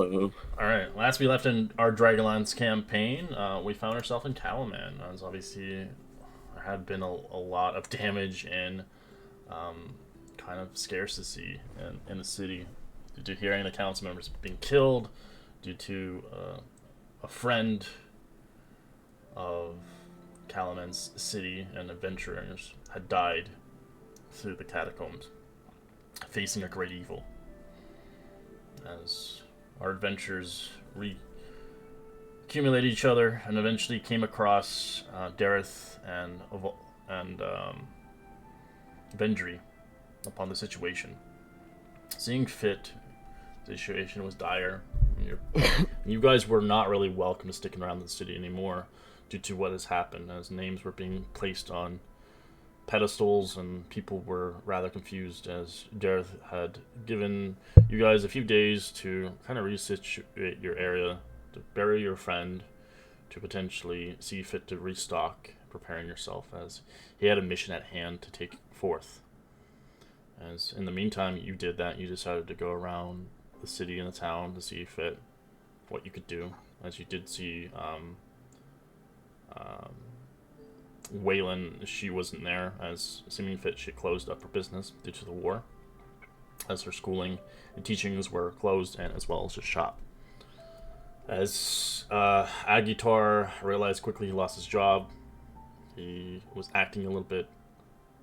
Alright, last we left in our Dragonlance campaign, we found ourselves in Calaman. As obviously there had been a lot of damage and kind of scarcity in the city due to hearing the council members being killed, due to a friend of Calaman's city and adventurers had died through the catacombs, facing a great evil. As our adventures accumulated each other and eventually came across Dareth and Vendry upon the situation. Seeing fit, the situation was dire. You guys were not really welcome to sticking around the city anymore due to what has happened, as names were being placed on pedestals and people were rather confused, as Dareth had given you guys a few days to kind of resituate your area, to bury your friend, to potentially see fit to restock, preparing yourself, as he had a mission at hand to take forth. As in the meantime you did that, you decided to go around the city and the town to see fit what you could do, as you did see Waylon, she wasn't there, as seeming fit she closed up her business due to the war, as her schooling and teachings were closed, and as well as her shop. As Agitar realized quickly he lost his job, he was acting a little bit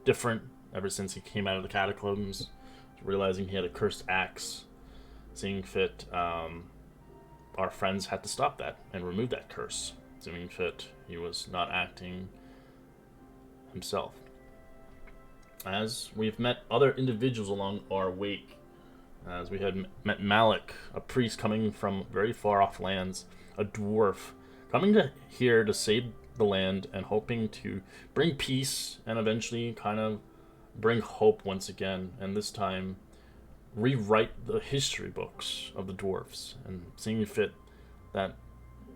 different ever since he came out of the catacombs, realizing he had a cursed axe. Seeing fit, our friends had to stop that and remove that curse. Seeing fit, he was not acting himself. As we've met other individuals along our wake, as we had met Malik, a priest coming from very far off lands, a dwarf coming to here to save the land and hoping to bring peace and eventually kind of bring hope once again, and this time rewrite the history books of the dwarfs, and seeing fit that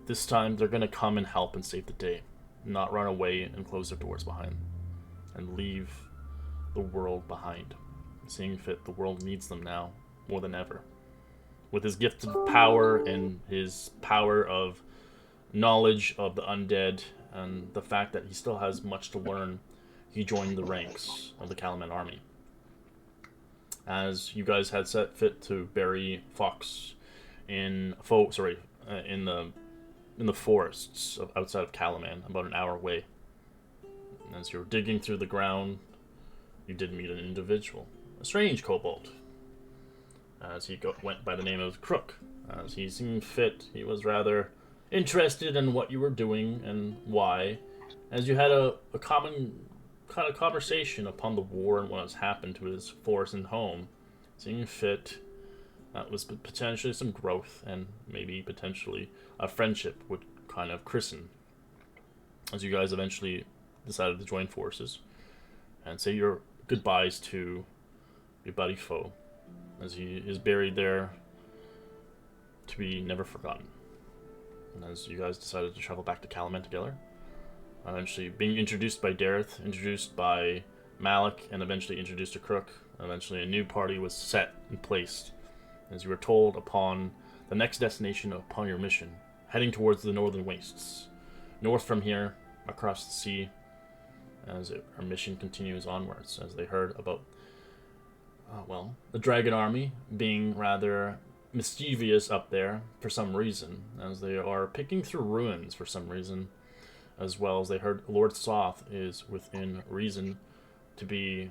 this time they're going to come and help and save the day, not run away and close their doors behind them and leave the world behind. Seeing fit, the world needs them now more than ever. With his gift of power and his power of knowledge of the undead and the fact that he still has much to learn, he joined the ranks of the Calaman army. As you guys had set fit to bury Fox in the forests outside of Calaman, about an hour away. And as you were digging through the ground, you did meet an individual, a strange kobold, as he went by the name of Crook. As he seemed fit, he was rather interested in what you were doing and why, as you had a common kind of conversation upon the war and what has happened to his forest and home. Seeing fit, that was potentially some growth and maybe potentially a friendship would kind of christen, as you guys eventually decided to join forces and say your goodbyes to your buddy foe, as he is buried there to be never forgotten. And as you guys decided to travel back to Calaman together, eventually being introduced by Dareth, introduced by Malik, and eventually introduced to Crook. Eventually a new party was set and placed, as you were told upon the next destination upon your mission, heading towards the northern wastes. North from here, across the sea, as our mission continues onwards, as they heard about, the Dragon Army being rather mischievous up there for some reason, as they are picking through ruins for some reason, as well as they heard Lord Soth is within reason to be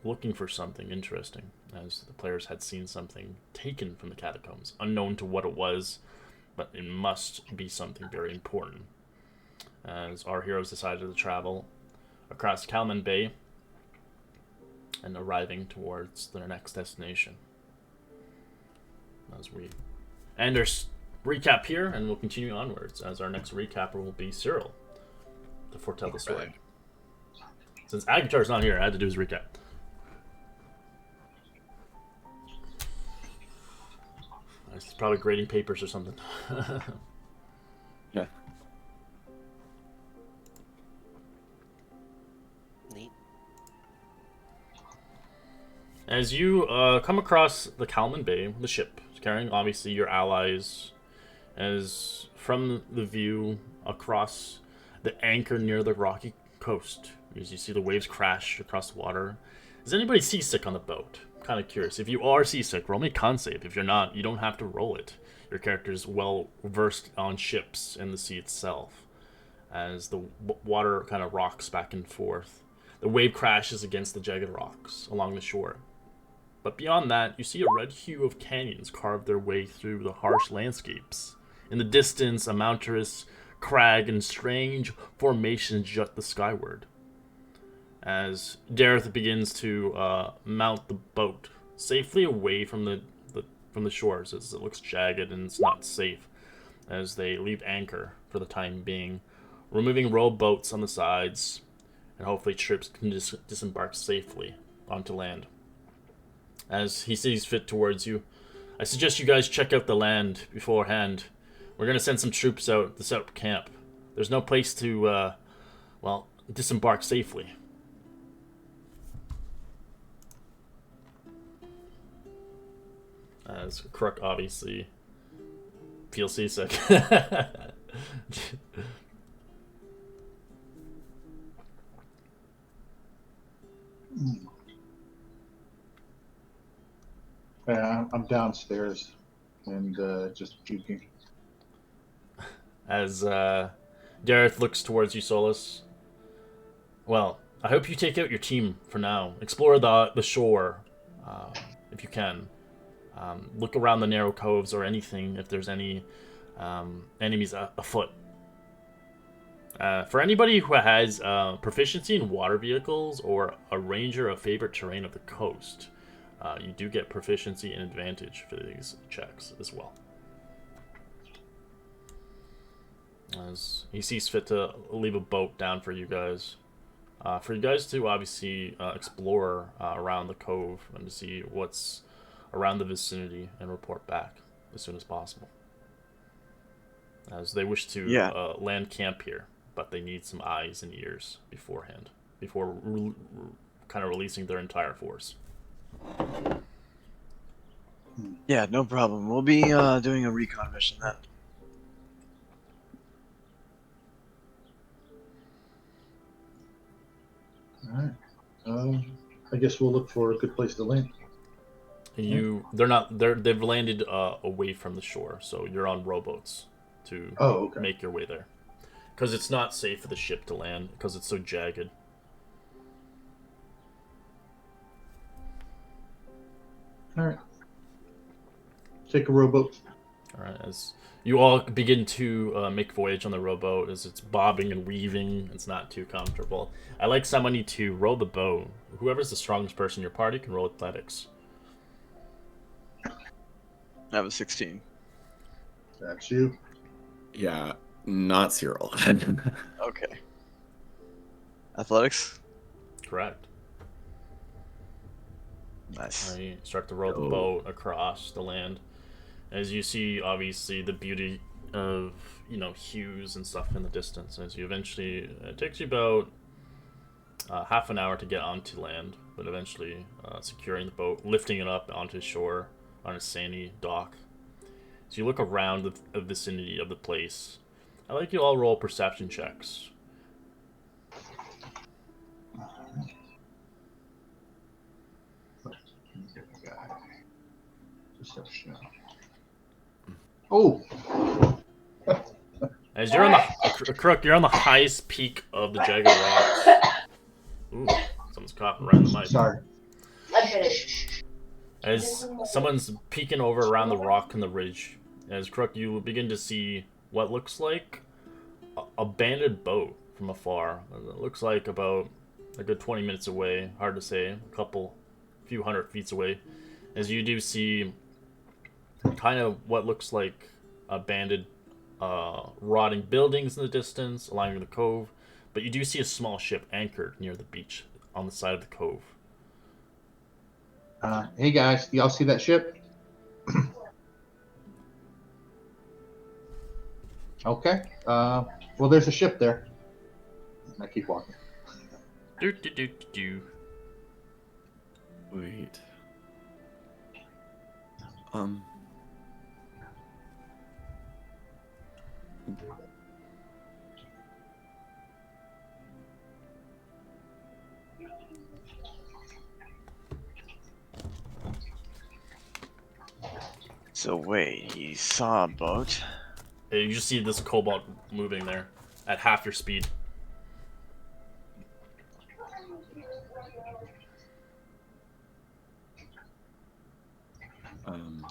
looking for something interesting, as the players had seen something taken from the catacombs, unknown to what it was, but it must be something very important. As our heroes decided to travel across Calaman Bay and arriving towards their next destination. As we end our recap here, and we'll continue onwards, as our next recapper will be Cyril to foretell the story. Since Agitar's not here, I had to do his recap. He's probably grading papers or something. Yeah. Neat. As you come across the Calaman Bay, the ship carrying obviously your allies. As from the view across the anchor near the rocky coast, as you see the waves crash across the water. Is anybody seasick on the boat? Kind of curious. If you are seasick, roll me a con save. If you're not, you don't have to roll it. Your character is well versed on ships and the sea itself. As the water kind of rocks back and forth, the wave crashes against the jagged rocks along the shore. But beyond that, you see a red hue of canyons carve their way through the harsh landscapes. In the distance, a mountainous crag and strange formations jut the skyward. As Dareth begins to mount the boat safely away from the shores, as it looks jagged and it's not safe, as they leave anchor for the time being, removing rowboats on the sides, and hopefully troops can disembark safely onto land. As he sees fit towards you, I suggest you guys check out the land beforehand. We're gonna send some troops out to set up camp. There's no place to, disembark safely. As Crook obviously feels seasick. Yeah, I'm downstairs and just puking. As Dareth looks towards you, Solus. Well, I hope you take out your team for now. Explore the shore, if you can. Look around the narrow coves or anything if there's any enemies afoot. For anybody who has proficiency in water vehicles or a ranger of favorite terrain of the coast, you do get proficiency and advantage for these checks as well. As he sees fit to leave a boat down for you guys. For you guys to obviously explore around the cove and to see what's around the vicinity and report back as soon as possible. As they wish to land camp here, but they need some eyes and ears beforehand, before kind of releasing their entire force. Yeah, no problem. We'll be doing a recon mission then. Alright. I guess we'll look for a good place to land. They've landed away from the shore, so you're on rowboats to make your way there. Because it's not safe for the ship to land, because it's so jagged. Alright. Take a rowboat. Alright, as you all begin to make voyage on the rowboat, as it's bobbing and weaving, it's not too comfortable. I'd like somebody to row the boat. Whoever's the strongest person in your party can roll athletics. I have a 16. That's you. Yeah, not Cyril. Okay. Athletics? Correct. Nice. You start to row the boat across the land. As you see, obviously, the beauty of, hues and stuff in the distance. As you eventually, it takes you about half an hour to get onto land, but eventually securing the boat, lifting it up onto shore on a sandy dock. So you look around the vicinity of the place. I'd like you all roll perception checks. Perception. Oh! As you're on the Crook, you're on the highest peak of the jagged rocks. Ooh, someone's coughing around the mic. Sorry. I'm finished. As someone's peeking over around the rock and the ridge, as Crook, you begin to see what looks like a abandoned boat from afar. It looks like about a good 20 minutes away. Hard to say. Few hundred feet away. As you do see kind of what looks like abandoned, rotting buildings in the distance along the cove. But you do see a small ship anchored near the beach on the side of the cove. Hey guys, y'all see that ship? Okay. Well, there's a ship there. I keep walking. Wait. So wait, he saw a boat. You just see this cobalt moving there at half your speed.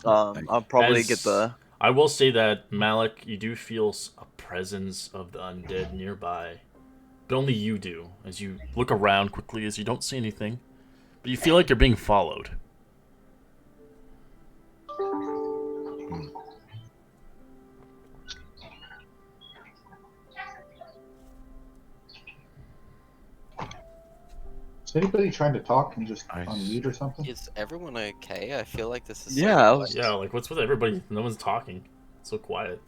I'll probably As- get the. I will say that, Malik, you do feel a presence of the undead nearby. But only you do, as you look around quickly as you don't see anything. But you feel like you're being followed. Is anybody trying to talk and just Nice. unmute or something? Is everyone okay? I feel like this is. Yeah, I was- Yeah, like, what's with everybody? No one's talking. It's so quiet.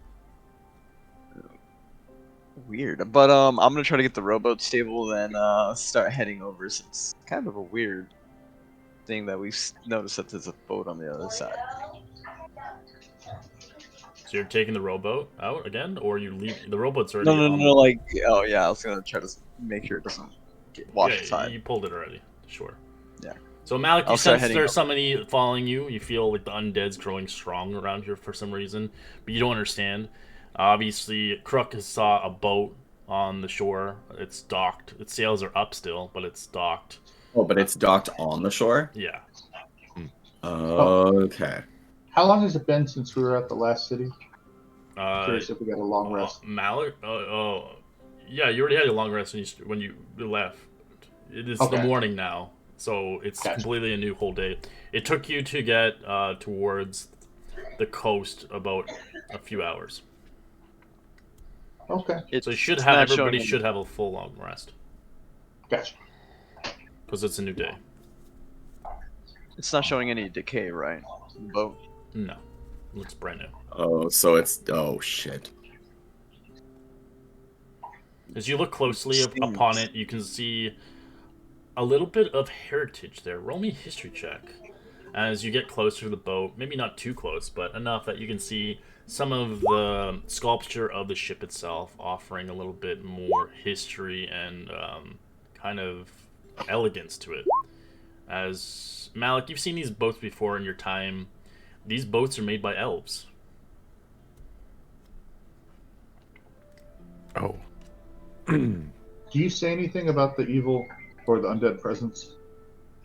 Weird, but I'm gonna try to get the rowboat stable, then start heading over. Since it's kind of a weird thing that we've noticed that there's a boat on the other side. So you're taking the rowboat out again, or you leave the rowboat's already? No, on like oh yeah, I was gonna try to make sure it doesn't get washed Yeah, aside. you pulled it already. Sure. Yeah. So Malik, you I'll start sense heading there's up. somebody following you. You feel like the undead's growing strong around here for some reason, but you don't understand. Obviously, Crook has saw a boat on the shore. It's docked. Its sails are up still, but it's docked. Oh, but it's docked on the shore? Yeah. Okay. How long has it been since we were at the last city? Curious if we got a long Uh, rest. Malik? Yeah, you already had a long rest when you left. It is the Okay. morning now, so it's Gotcha. completely a new whole day. It took you to get towards the coast about a few hours. Okay, It's, So you should it's have not showing everybody any- should have a full long rest gotcha. because it's a new day. It's not showing any decay, right? The boat. No, it looks brand new. Oh, so it's. Oh, shit. As you look closely Seems- upon it, you can see a little bit of heritage there. Roll me a history check. As you get closer to the boat, maybe not too close, but enough that you can see some of the sculpture of the ship itself, offering a little bit more history and kind of elegance to it. As Malik, you've seen these boats before in your time. These boats are made by elves. Oh. Do you say anything about the evil or the undead presence?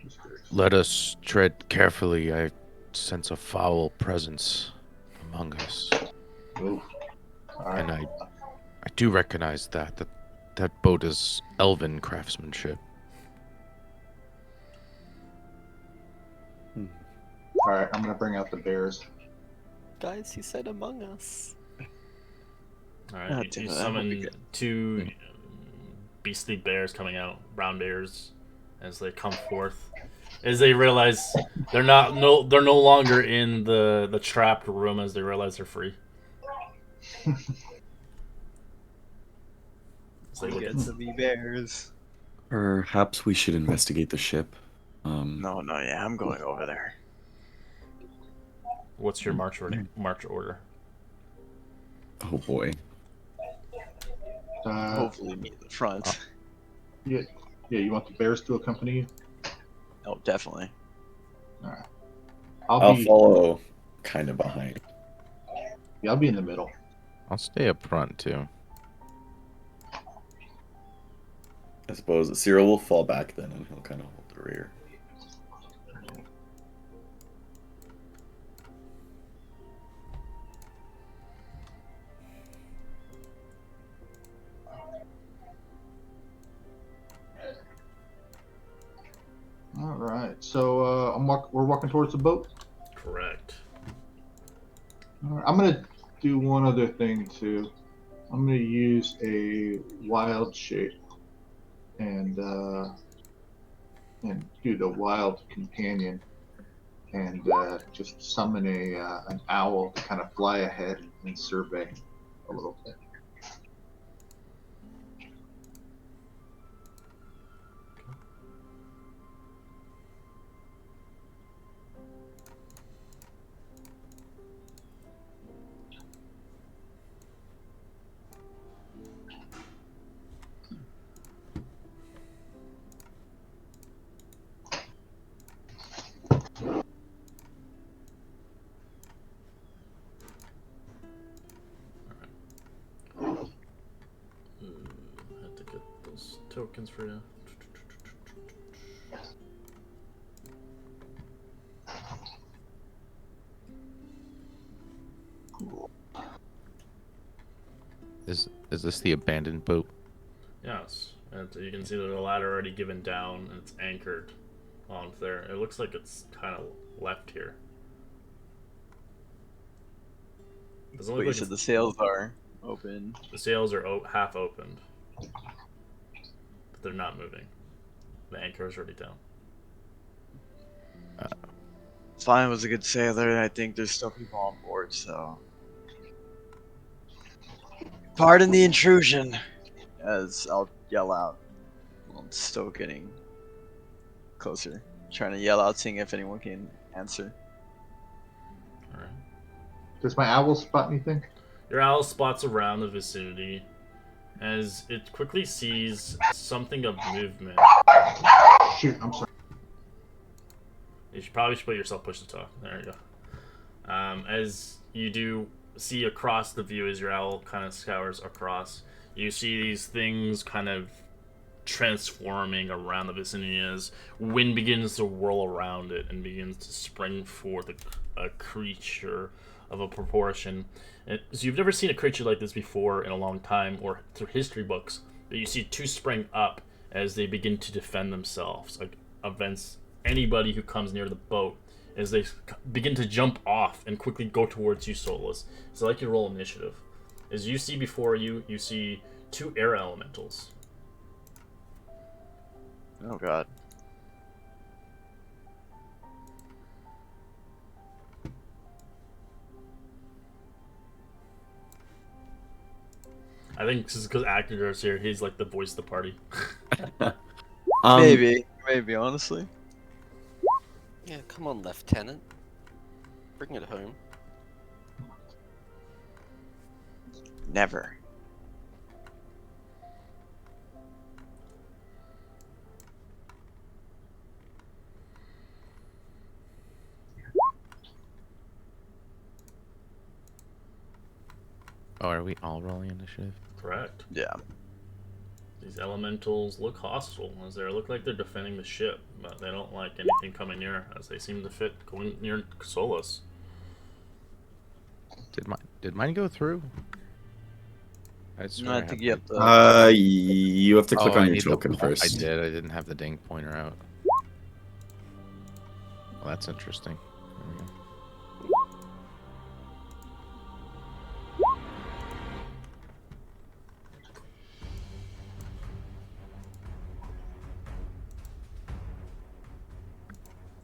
Just curious. Let us tread carefully. I sense a foul presence among us. Oof. All right. And I do recognize that boat is elven craftsmanship. All right, I'm gonna bring out the bears. Guys, he said Among Us. All right, God you damn it, that would be summon good. two beastly bears coming out, brown bears, as they come forth. As they realize they're no longer in the trapped room, as they realize they're free. As they look Get at- to be bears. Perhaps we should investigate the ship. No, yeah, I'm going over there. What's your march order? March order. Oh boy. Hopefully, me at the front. Yeah, you want the bears to accompany you? Oh, definitely. I'll I'll be follow kind of behind. I'll be in the middle. I'll stay up front too. I suppose Cyril will fall back then and he'll kind of hold the rear. All right, so we're walking towards the boat. Correct. All right, I'm gonna do one other thing too. I'm gonna use a wild shape and do the wild companion and just summon an owl to kind of fly ahead and survey a little bit. tokens for you. Is this the abandoned boat? Yes, and you can see there's a ladder already given down, and it's anchored onto there. It looks like it's kind of left here. Doesn't But look you like said it's- the sails are open. the sails are half opened, but they're not moving. The anchor is already down. Fine was a good sailor, and I think there's still people on board, so. Pardon the intrusion, as I'll yell out. While I'm still getting closer. Trying to yell out, seeing if anyone can answer. All right. Does my owl spot anything? Your owl spots around the vicinity as it quickly sees something of movement. Shoot, I'm sorry. You should probably put yourself push to talk. There you go. As you do see across the view as your owl kind of scours across, you see these things kind of transforming around the vicinity as wind begins to whirl around it and begins to spring forth a creature of a proportion. So you've never seen a creature like this before in a long time or through history books, but you see two spring up as they begin to defend themselves against anybody who comes near the boat, as they begin to jump off and quickly go towards you, Solus. So I'd like you to roll initiative. As you see before you, you see two air elementals. Oh god. I think this is because Actors here. He's like the voice of the party. Maybe, honestly. Yeah, come on, Lieutenant. Bring it home. Never. Oh, are we all rolling initiative? Correct. Yeah. These elementals look hostile, as they look like they're defending the ship, but they don't like anything coming near, as they seem to fit going near Solus. Did mine go through? I No, swear I had think you have my- to. You have to click I on your need the- token first. I did. I didn't have the ding pointer out. Well, that's interesting. There we go.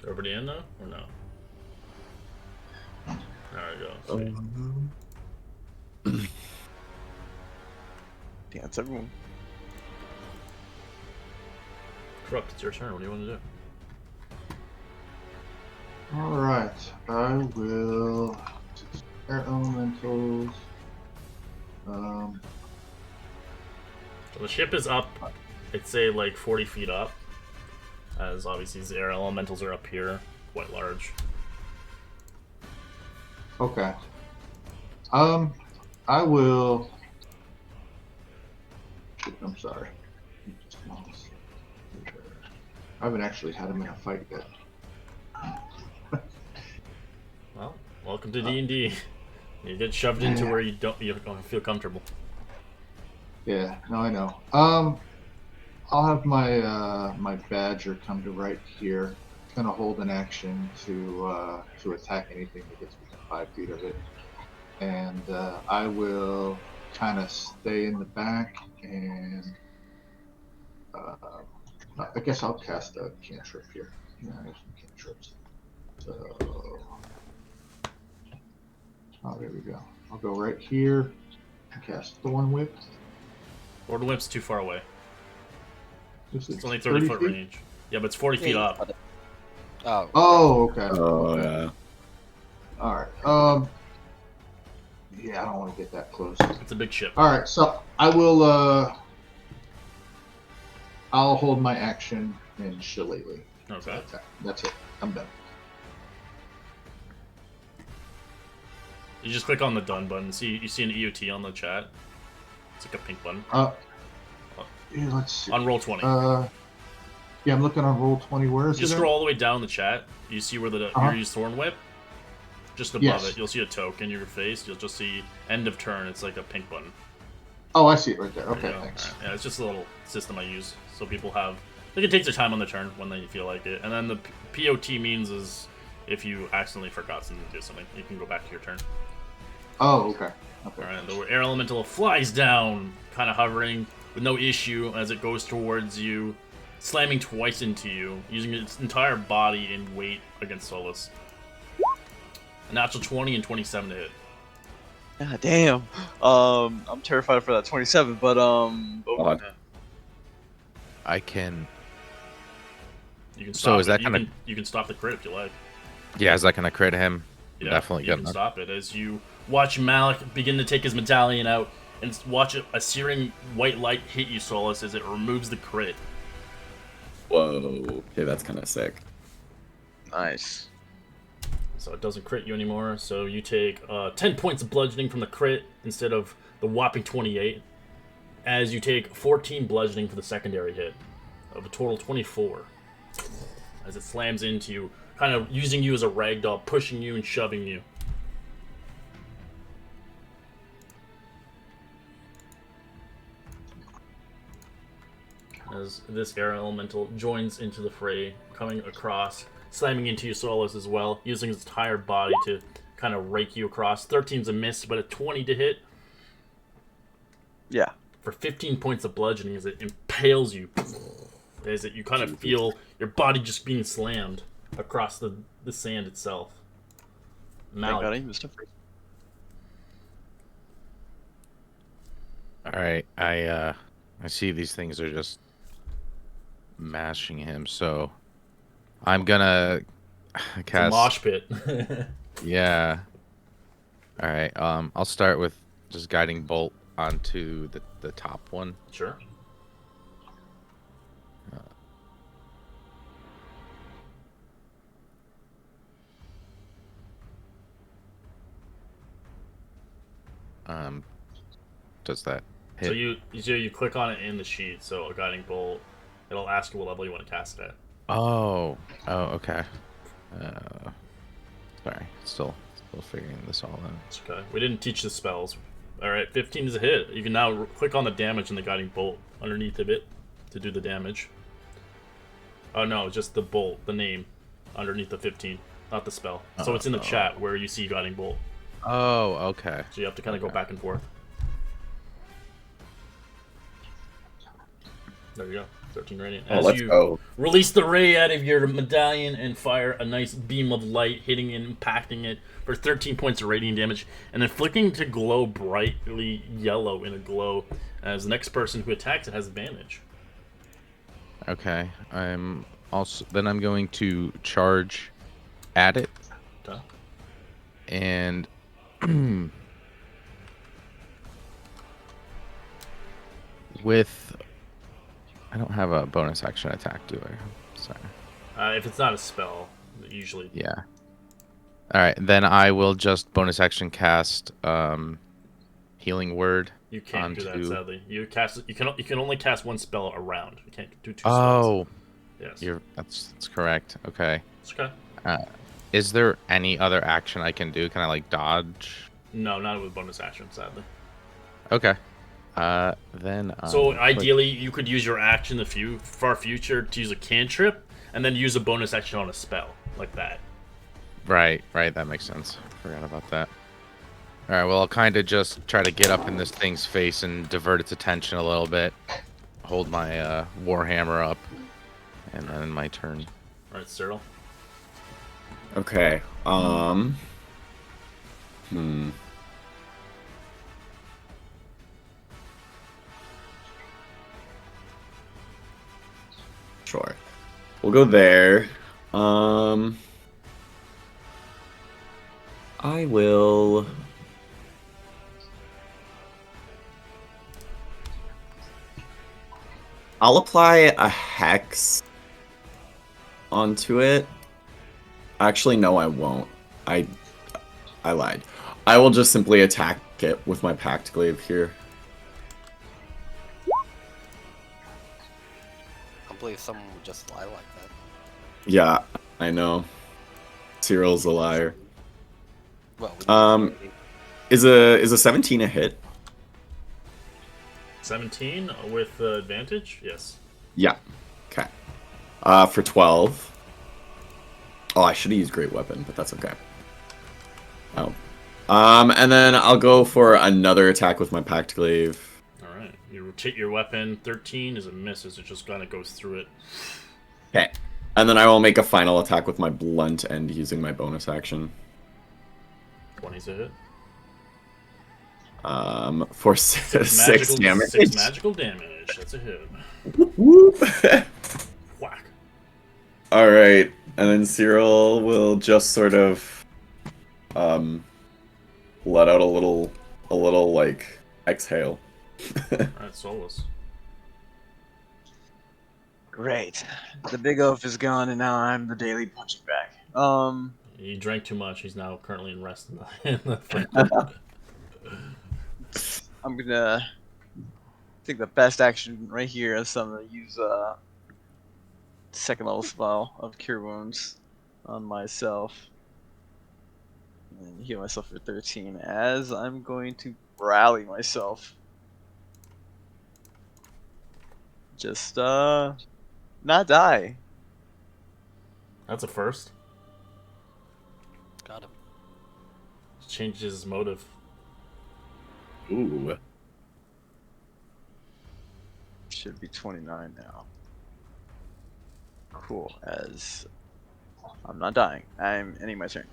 Everybody in now, or no? There we go. Sweet. Yeah, it's everyone. Corrupt, it's your turn. What do you want to do? Alright, I will. Air elementals. So the ship is up, I'd say like 40 feet up, as obviously these air elementals are up here, quite large. Okay. I will. Shoot, I'm sorry. I haven't actually had him in a fight yet. Well, welcome to D&D. You get shoved into where you don't feel comfortable. Yeah, no, I know. I'll have my my badger come to right here. It's gonna hold an action to attack anything that gets within 5 feet of it, and I will kind of stay in the back and I guess I'll cast a cantrip here. Yeah, I have some cantrips. So, oh, there we go. I'll go right here and cast Thorn Whip. Order Whip's too far away. This is It's only 30 foot feet? range. Yeah, but it's 40 feet up. Oh, Oh, okay. Oh, Okay. yeah. All right. Yeah, I don't want to get that close. It's a big ship. All right, so I will. I'll hold my action and shillelagh. Okay. That's it. I'm done. You just click on the done button. You see an EOT on the chat. It's like a pink button. let's see. On roll 20. Yeah, I'm looking on roll 20. Where is You it? scroll all the way down the chat. You see where the Uh-huh. you use Thorn Whip? Just above Yes. it, you'll see a token in your face. You'll just see end of turn. It's like a pink button. Oh, I see it right there. There Okay, you go. thanks. Alright, yeah, it's just a little system I use so people have. They can take their time on the turn when they feel like it. And then the POT means is if you accidentally forgot something to do something, you can go back to your turn. Oh, okay. Okay. Alright, the air elemental flies down, kind of hovering with no issue as it goes towards you, slamming twice into you, using its entire body and weight against Solus. A natural 20 and 27 to hit. God damn. I'm terrified for that 27, but Odd. I can. You can So stop is it. that You kinda- can- you can stop the crit if you like. Yeah, is that gonna crit him? Yeah, Definitely you good can enough. stop it as you watch Malik begin to take his medallion out and watch a searing white light hit you, Solus, as it removes the crit. Whoa. Okay, that's kind of sick. nice. So it doesn't crit you anymore. So you take 10 points of bludgeoning from the crit instead of the whopping 28. As you take 14 bludgeoning for the secondary hit of a total 24. As it slams into you, kind of using you as a ragdoll, pushing you and shoving you. As this air elemental joins into the fray, coming across, slamming into you, Solus, as well, using its entire body to kind of rake you across. 13's a miss, but a 20 to hit Yeah. for 15 points of bludgeoning as it impales you. As you kind of feel your body just being slammed across the sand itself. Thank God Malik. I missed a free. All right, I see these things are just mashing him, so I'm gonna It's a cast. mosh pit. Yeah. All right. I'll start with just guiding bolt onto the top one. Sure. Does that hit? So you click on it in the sheet, so a guiding bolt, it'll ask you what level you want to cast it at. Oh. Oh. Okay. Sorry. Still figuring this all out. It's okay. We didn't teach the spells. Alright, 15 is a hit. You can now click on the damage in the guiding bolt underneath of it to do the damage. Oh no, just the bolt, the name, underneath the 15, not the spell. So it's in the chat where you see guiding bolt. Oh. Okay. So you have to kind of go back and forth. There you go. 13 radiant. Oh, let's you go. release the ray out of your medallion and fire a nice beam of light, hitting and impacting it for 13 points of radiant damage, and then flicking to glow brightly yellow in a glow, as the next person who attacks it has advantage. Okay. I'm going to charge at it Okay. and with I don't have a bonus action attack, do I? Sorry. If it's not a spell, usually. Yeah. All right, then I will just bonus action cast healing word. You can't do that, onto- sadly. You can only cast one spell a round. You can't do two Oh, spells. Yes. that's correct. Okay. It's okay. Is there any other action I can do? Can I like dodge? No, not with bonus action, sadly. Okay. Then. So click- ideally, you could use your action in the far future to use a cantrip, and then use a bonus action on a spell like that. Right. That makes sense. Forgot about that. All right. Well, I'll kind of just try to get up in this thing's face and divert its attention a little bit. Hold my warhammer up, and then my turn. All right, Cyril. Okay. Sure. We'll go there. I will. I'll apply a hex onto it. Actually, no, I won't. I lied. I will just simply attack it with my Pact Glaive here. believe someone would just lie like that. Yeah, I know. Cyril's a liar. Well, we Is a 17 a hit? 17 with advantage? Yes. Yeah. Okay. For 12. Oh, I should have used Great Weapon, but that's okay. Oh. And then I'll go for another attack with my Pact Glaive. Alright. You rotate your weapon. 13 is a miss as it just kind of goes through it. Okay. And then I will make a final attack with my blunt end using my bonus action. 20's a hit. For six damage. 6 magical damage. That's a hit. Whoop. Whack. All right, and then Cyril will just sort of let out a little like exhale. Alright, Solus. Great. The big oaf is gone, and now I'm the daily punching bag. He drank too much. He's now currently in rest in the front room. I'm gonna take the best action right here, as I'm gonna use second level spell of Cure Wounds on myself, and heal myself for 13. As I'm going to rally myself, just not die. That's a first. got him. Changes his motive. Ooh. Should be 29 now. Cool. As I'm not dying. I'm ending my turn.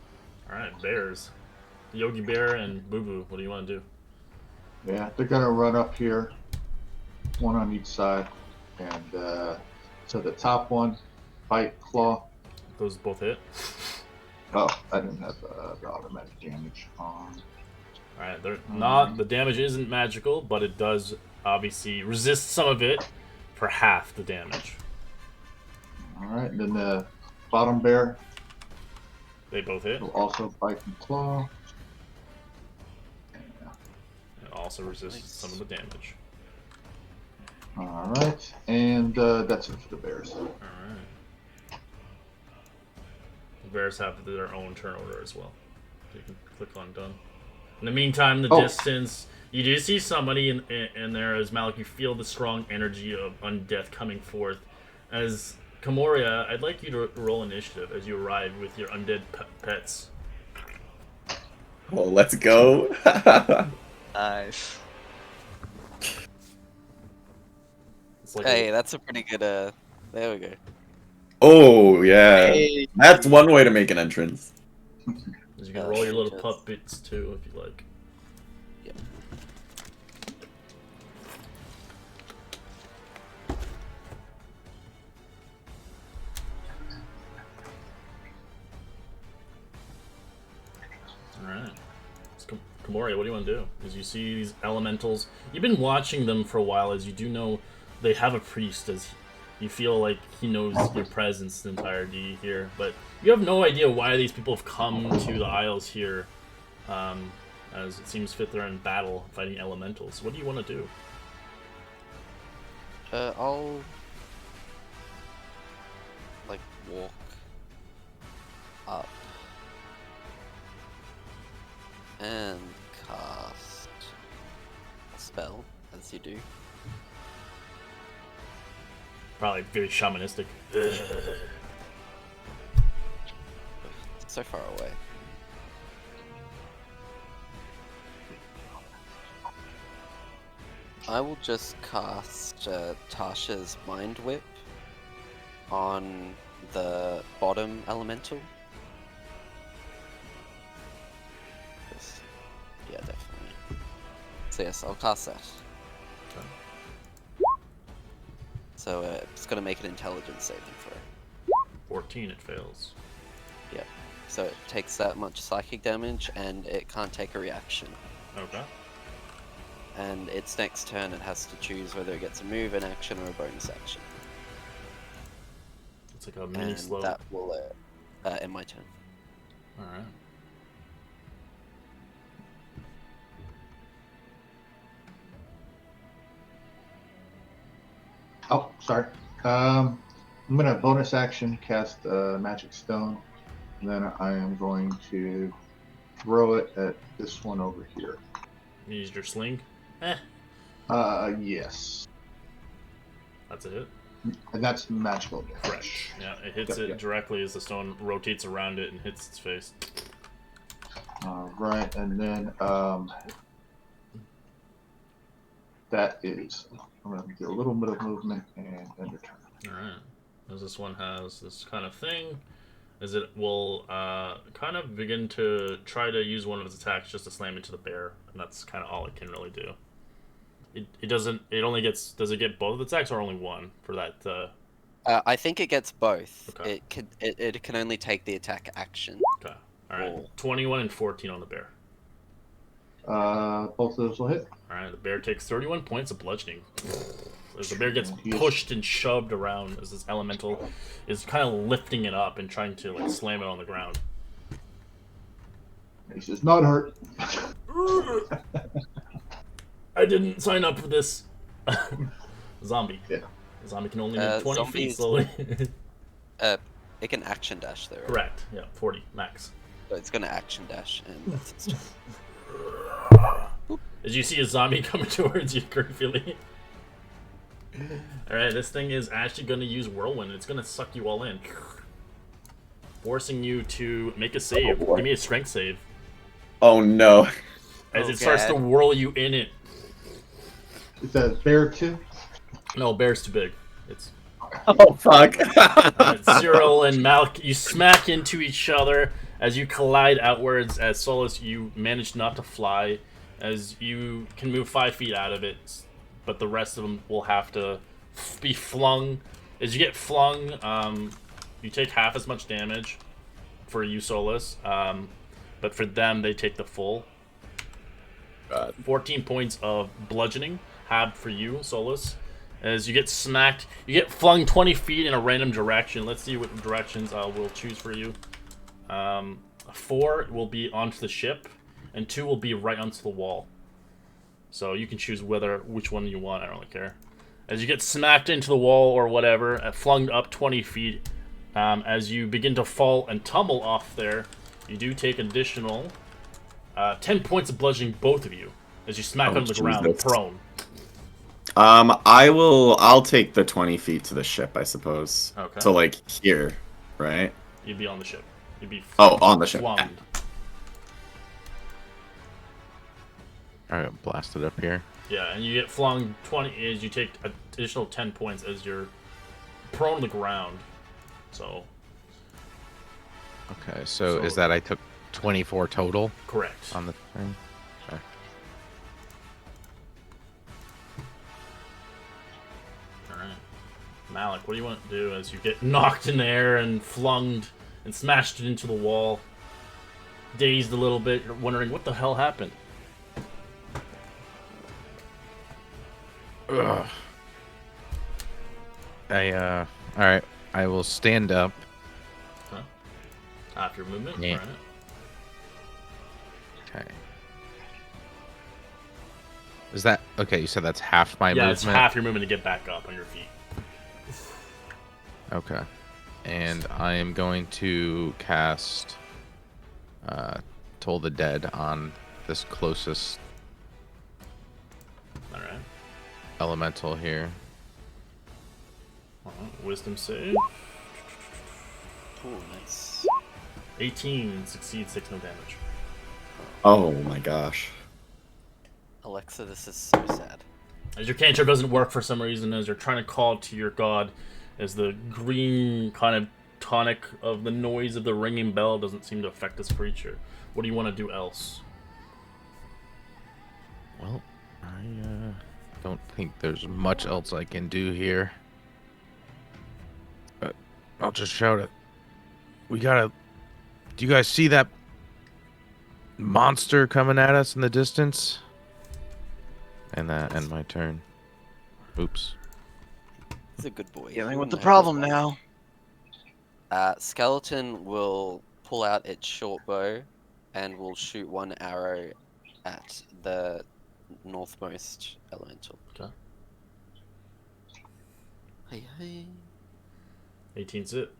Alright, bears. Yogi Bear and Boo Boo, what do you want to do? Yeah, they're gonna run up here, one on each side, and so the top one, bite, claw. Those both hit. Oh, I didn't have the automatic damage on. Alright, they're not. The damage isn't magical, but it does obviously resist some of it for half the damage. All right, then the bottom bear They both hit. will also bite and claw. It also resists some of the damage. All right, and that's it for the bears. Alright. The bears have their own turn order as well. So you can click on done. In the meantime, the Oh. distance, you do see somebody in there as Malik. You feel the strong energy of undeath coming forth. As Kamoria, I'd like you to roll initiative as you arrive with your undead pets. Oh, let's go. Nice. It's like Hey, that's a pretty good. There we go. Oh yeah, Hey. that's one way to make an entrance. as you can roll your little Just- puppets too if you like. Yep. Alright. Kamoria, what do you want to do? As you see these elementals, you've been watching them for a while, as you do know they have a priest, as you feel like he knows your presence the entirety here, but you have no idea why these people have come to the Isles here, as it seems fit they're in battle fighting elementals. What do you want to do? I'll like walk up and cast a spell, as you do. Probably very shamanistic. So far away. I will just cast Tasha's Mind Whip on the bottom elemental. Yes. Yeah, definitely. So yes, I'll cast that. Okay. So it's gonna make an intelligence saving throw. 14, it fails. Yep. So it takes that much psychic damage, and it can't take a reaction. Okay. And its next turn, it has to choose whether it gets a move, an action, or a bonus action. It's like a mini And slow. that will end my turn. Alright. Oh, sorry. I'm gonna bonus action cast Magic Stone, and then I am going to throw it at this one over here. You used your sling. Yes, That's a hit. and that's magical damage. Correct. Yeah, it hits Yep, it yep. directly as the stone rotates around it and hits its face. All right, and then that is. I'm gonna do a little bit of movement and then return. Alright. As this one has this kind of thing, is it will kind of begin to try to use one of its attacks just to slam into the bear, and that's kind of all it can really do. It doesn't. It only gets. Does it get both attacks or only one for that? I think it gets both. Okay. It can only take the attack action. Okay. All right. Oh. 21 and 14 on the bear. Both of those will hit. All right. The bear takes 31 points of bludgeoning. As the bear gets Yes. pushed and shoved around, as this elemental is kind of lifting it up and trying to like slam it on the ground. He says, "Not hurt." I didn't sign up for this. Zombie. Yeah. The zombie can only move 20 feet zombies- slowly. It can action dash though. Right? Correct. Yeah, 40 max. So it's gonna action dash and that's its turn. As you see a zombie coming towards you, Griffily. Alright, this thing is actually going to use Whirlwind. It's going to suck you all in. Forcing you to make a save. Oh, boy. Give me a strength save. Oh no. As Oh, it starts to God. whirl you in it. Is that bear too? No, bear's too big. It's Oh fuck. Cyril and Malk. You smack into each other as you collide outwards. As Solus, you manage not to fly. As you can move 5 feet out of it. But the rest of them will have to be flung. As you get flung, you take half as much damage for you, Solus. But for them, they take the full. 14 points of bludgeoning halved for you, Solus. As you get smacked, you get flung 20 feet in a random direction. Let's see what directions we'll choose for you. 4 will be onto the ship, and 2 will be right onto the wall. So you can choose which one you want. I don't really care. As you get smacked into the wall or whatever, flung up 20 feet, as you begin to fall and tumble off there, you do take additional 10 points of bludgeoning, both of you, as you smack on the ground, Jesus. prone. I'll take the 20 feet to the ship, I suppose. Okay. So like here, right? You'd be on the ship. You'd be On the ship. flung. Alright, blasted up here. Yeah, and you get flung 20 as you take additional 10 points as you're prone on the ground. So, Okay, so is So- that I took 24 total correct. on the thing? Okay. Alright. Malik, what do you want to do as you get knocked in the air and flung and smashed into the wall? Dazed a little bit, you're wondering what the hell happened. Ugh. Alright, I will stand up. Half your movement. Yeah. Alright. Okay. Is that okay? You said that's half my Yeah, movement. it's half your movement to get back up on your feet. Okay. And I am going to cast Toll the Dead on this closest Alright. elemental here. Wisdom save. Oh, nice. 18 succeeds, 6 no damage. Oh my gosh. Alexa, this is so sad. As your cantrip doesn't work for some reason, as you're trying to call to your god, as the green kind of tonic of the noise of the ringing bell doesn't seem to affect this creature. What do you want to do else? Well, I don't think there's much else I can do here. But I'll just shout it. We gotta. Do you guys see that monster coming at us in the distance? And that end my turn. Oops. He's a good boy. Dealing He with the wouldn't problem have now. this. Skeleton will pull out its short bow and will shoot one arrow at the northmost elemental. Okay. Hey, hey. 18's it.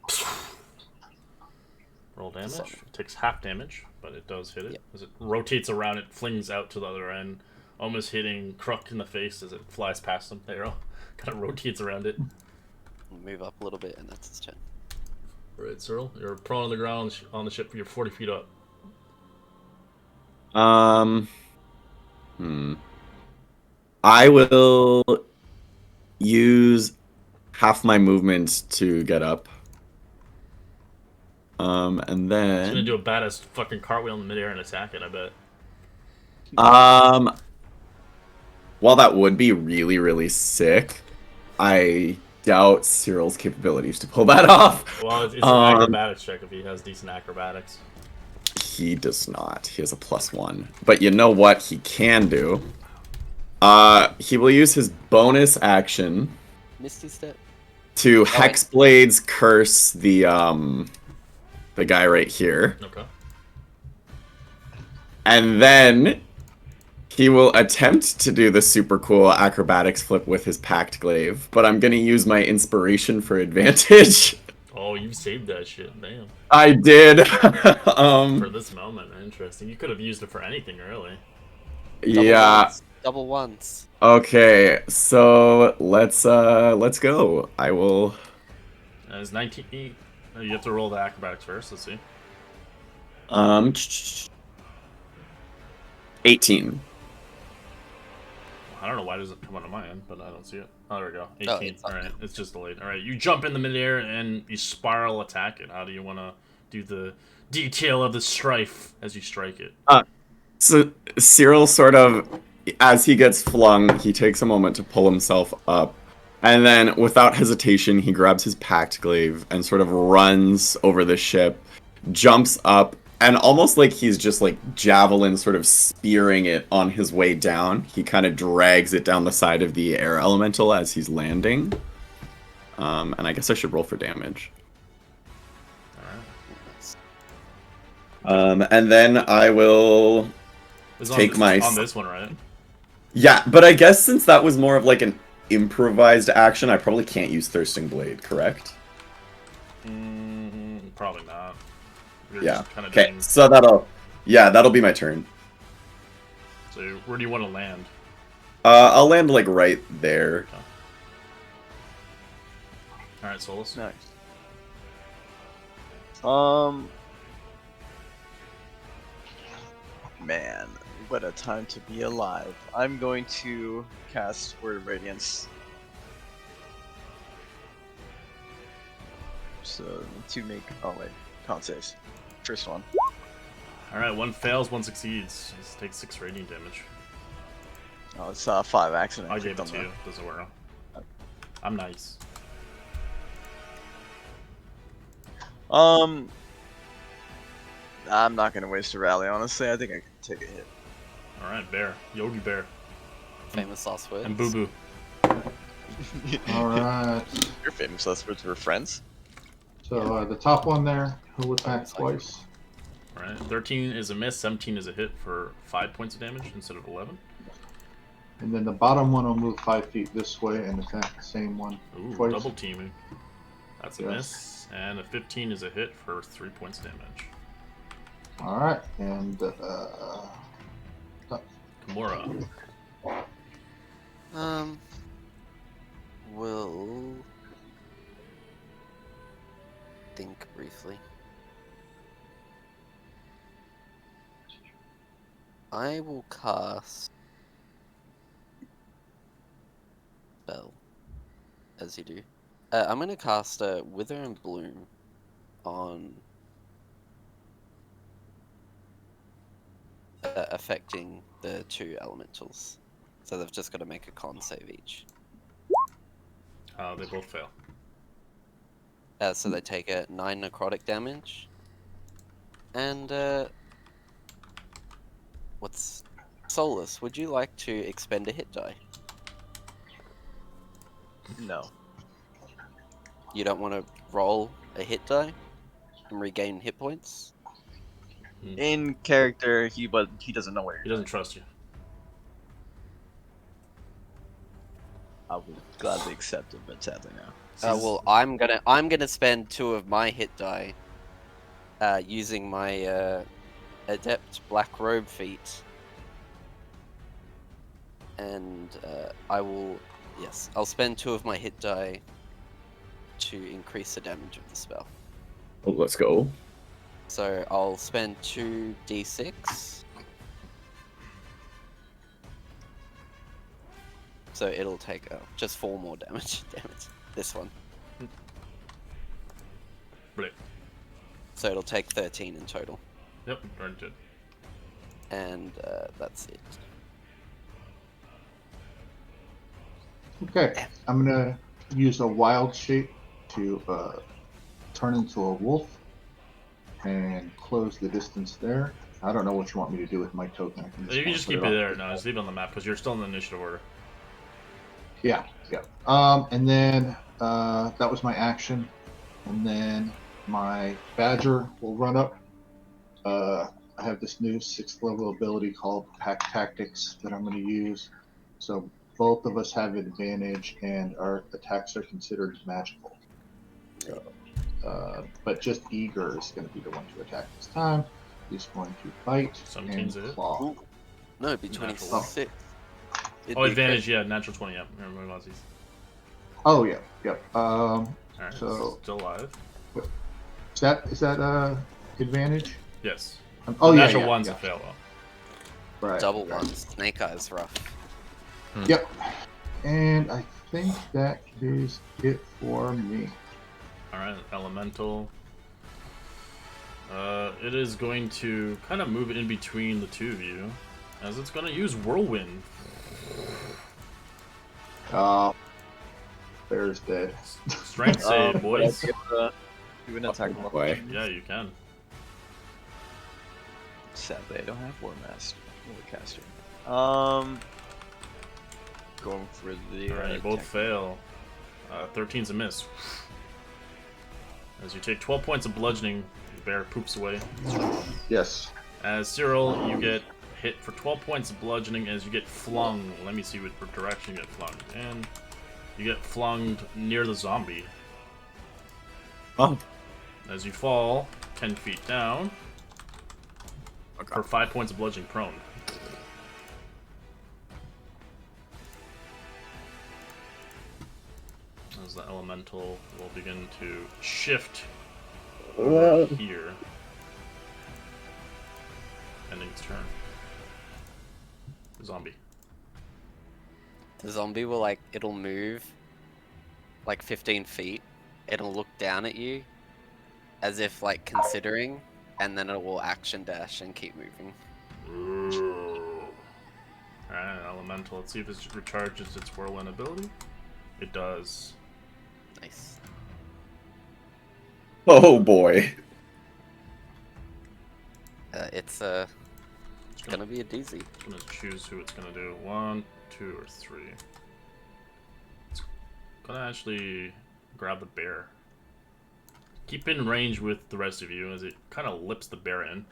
Roll damage. Solid. It takes half damage, but it does hit it. Yep. As it rotates around, it flings out to the other end, almost hitting Kruk in the face as it flies past him. The arrow kind of rotates around it. Move up a little bit, and that's his turn. Alright, Cyril, you're prone on the ground on the ship. You're 40 feet up. I will use half my movement to get up. And He's gonna then do a badass fucking cartwheel in midair and attack it, I bet. while that would be really, really sick, I doubt Cyril's capabilities to pull that off. Well, it's an acrobatics check if he has decent acrobatics. He does not. He has a +1. But you know what he can do? He will use his bonus action Misty Step. to wait. Hexblade's curse the guy right here. Okay. And then he will attempt to do the super cool acrobatics flip with his Pact Glaive, but I'm gonna use my inspiration for advantage. Oh, you saved that shit, damn. I did. For this moment, interesting. You could have used it for anything, really. Yeah. Double ones. Okay, so let's go. I will. It's 19. You have to roll the acrobatics first. Let's see. 18. I don't know why it doesn't come out of my end, but I don't see it. Oh, there we go. Oh, 18. it's up. Alright, it's just delayed. Alright, you jump in the midair and you spiral attack it. How do you want to do the detail of the strife as you strike it? So Cyril sort of, as he gets flung, he takes a moment to pull himself up. And then, without hesitation, he grabs his Pact Glaive and sort of runs over the ship, jumps up, and almost like he's just like javelin sort of spearing it on his way down. He kind of drags it down the side of the air elemental as he's landing. And I guess I should roll for damage. And then I will It's take on this one, right? Yeah, but I guess since that was more of like an improvised action, I probably can't use Thirsting Blade, correct? Probably not. You're Yeah. just kinda Okay, doing- so that'll be my turn. So where do you want to land? I'll land like right there. Alright, Solus. Nice. Man, what a time to be alive. I'm going to cast Word of Radiance. So, to make... Oh wait, con saves. First one. Alright, one fails, one succeeds. Just takes 6 radiant damage. Oh, it's 5 accident. I gave it to you. Doesn't work. I'm nice. I'm not gonna waste a rally, honestly. I think I can take a hit. Alright, Bear. Yogi Bear. Famous last words. And Boo Boo. Alright. Your famous last words were friends. So the top one there, who attacked twice. Alright, 13 is a miss, 17 is a hit for 5 points of damage instead of 11. And then the bottom one will move 5 feet this way and attack the same one Ooh, twice. double teaming. That's a Yes. miss. And a 15 is a hit for 3 points of damage. Alright, and Kimura. We'll think briefly. I will cast spell as you do. I'm gonna cast Wither and Bloom on affecting the 2 elementals. So they've just got to make a con save each. They both fail. So they take 9 necrotic damage. And what's Solus? Would you like to expend a hit die? No. You don't want to roll a hit die and regain hit points? In character, he doesn't know where He you're doesn't trust you. I would gladly accept it, but sadly no. Well, I'm gonna spend 2 of my hit die, using my adept black robe feat, and I'll spend 2 of my hit die to increase the damage of the spell. Oh, let's go. So I'll spend 2d6. So it'll take just 4 more damage. Damn it. This one. Right. So it'll take 13 in total. Yep, very good. And that's it. Okay, I'm gonna use a wild shape to turn into a wolf and close the distance there. I don't know what you want me to do with my token. You can just keep it there. No, just leave it on the map because you're still in the initiative order. Yeah. And then that was my action. And then my badger will run up. I have this new 6th level ability called Pack Tactics that I'm going to use. So both of us have advantage, and our attacks are considered magical. So, but just Eager is going to be the one to attack this time. He's going to bite 17's and it? claw. No, it'd be Natural. 26. It'd Oh, be advantage, yeah, natural 20, yeah. Remember Aussies. Oh yeah, yep. Alright, So- still alive. Is that advantage? Yes. Oh yeah, Natural yeah, one's yeah. a fail, though. Right. double ones. Snake Eyes rough. Yep. And I think that is it for me. Alright, elemental. It is going to kind of move in between the two of you, as it's going to use Whirlwind. Bear's dead. Strength save, boys. Do an attack roll. Way. Yeah, you can. Sadly, I don't have War Master. Caster. Going for the. Alright, you both attack. fail. 13's a miss. As you take 12 points of bludgeoning, the bear poops away. Yes. As Cyril, you get hit for 12 points of bludgeoning as you get flung. Let me see what direction you get flung. And you get flung near the zombie. Oh. As you fall 10 feet down Okay. for 5 points of bludgeoning prone. As the elemental will begin to shift over here. Ending its turn. Zombie. The zombie will it'll move 15 feet. It'll look down at you as if considering, and then it will action dash and keep moving. Alright, elemental. Let's see if it recharges its whirlwind ability. It does. Nice. Oh boy. It's It's gonna be a doozy. It's gonna choose who it's gonna do. 1, 2, or 3. It's gonna actually grab the bear. Keep in range with the rest of you as it kind of lips the bear in.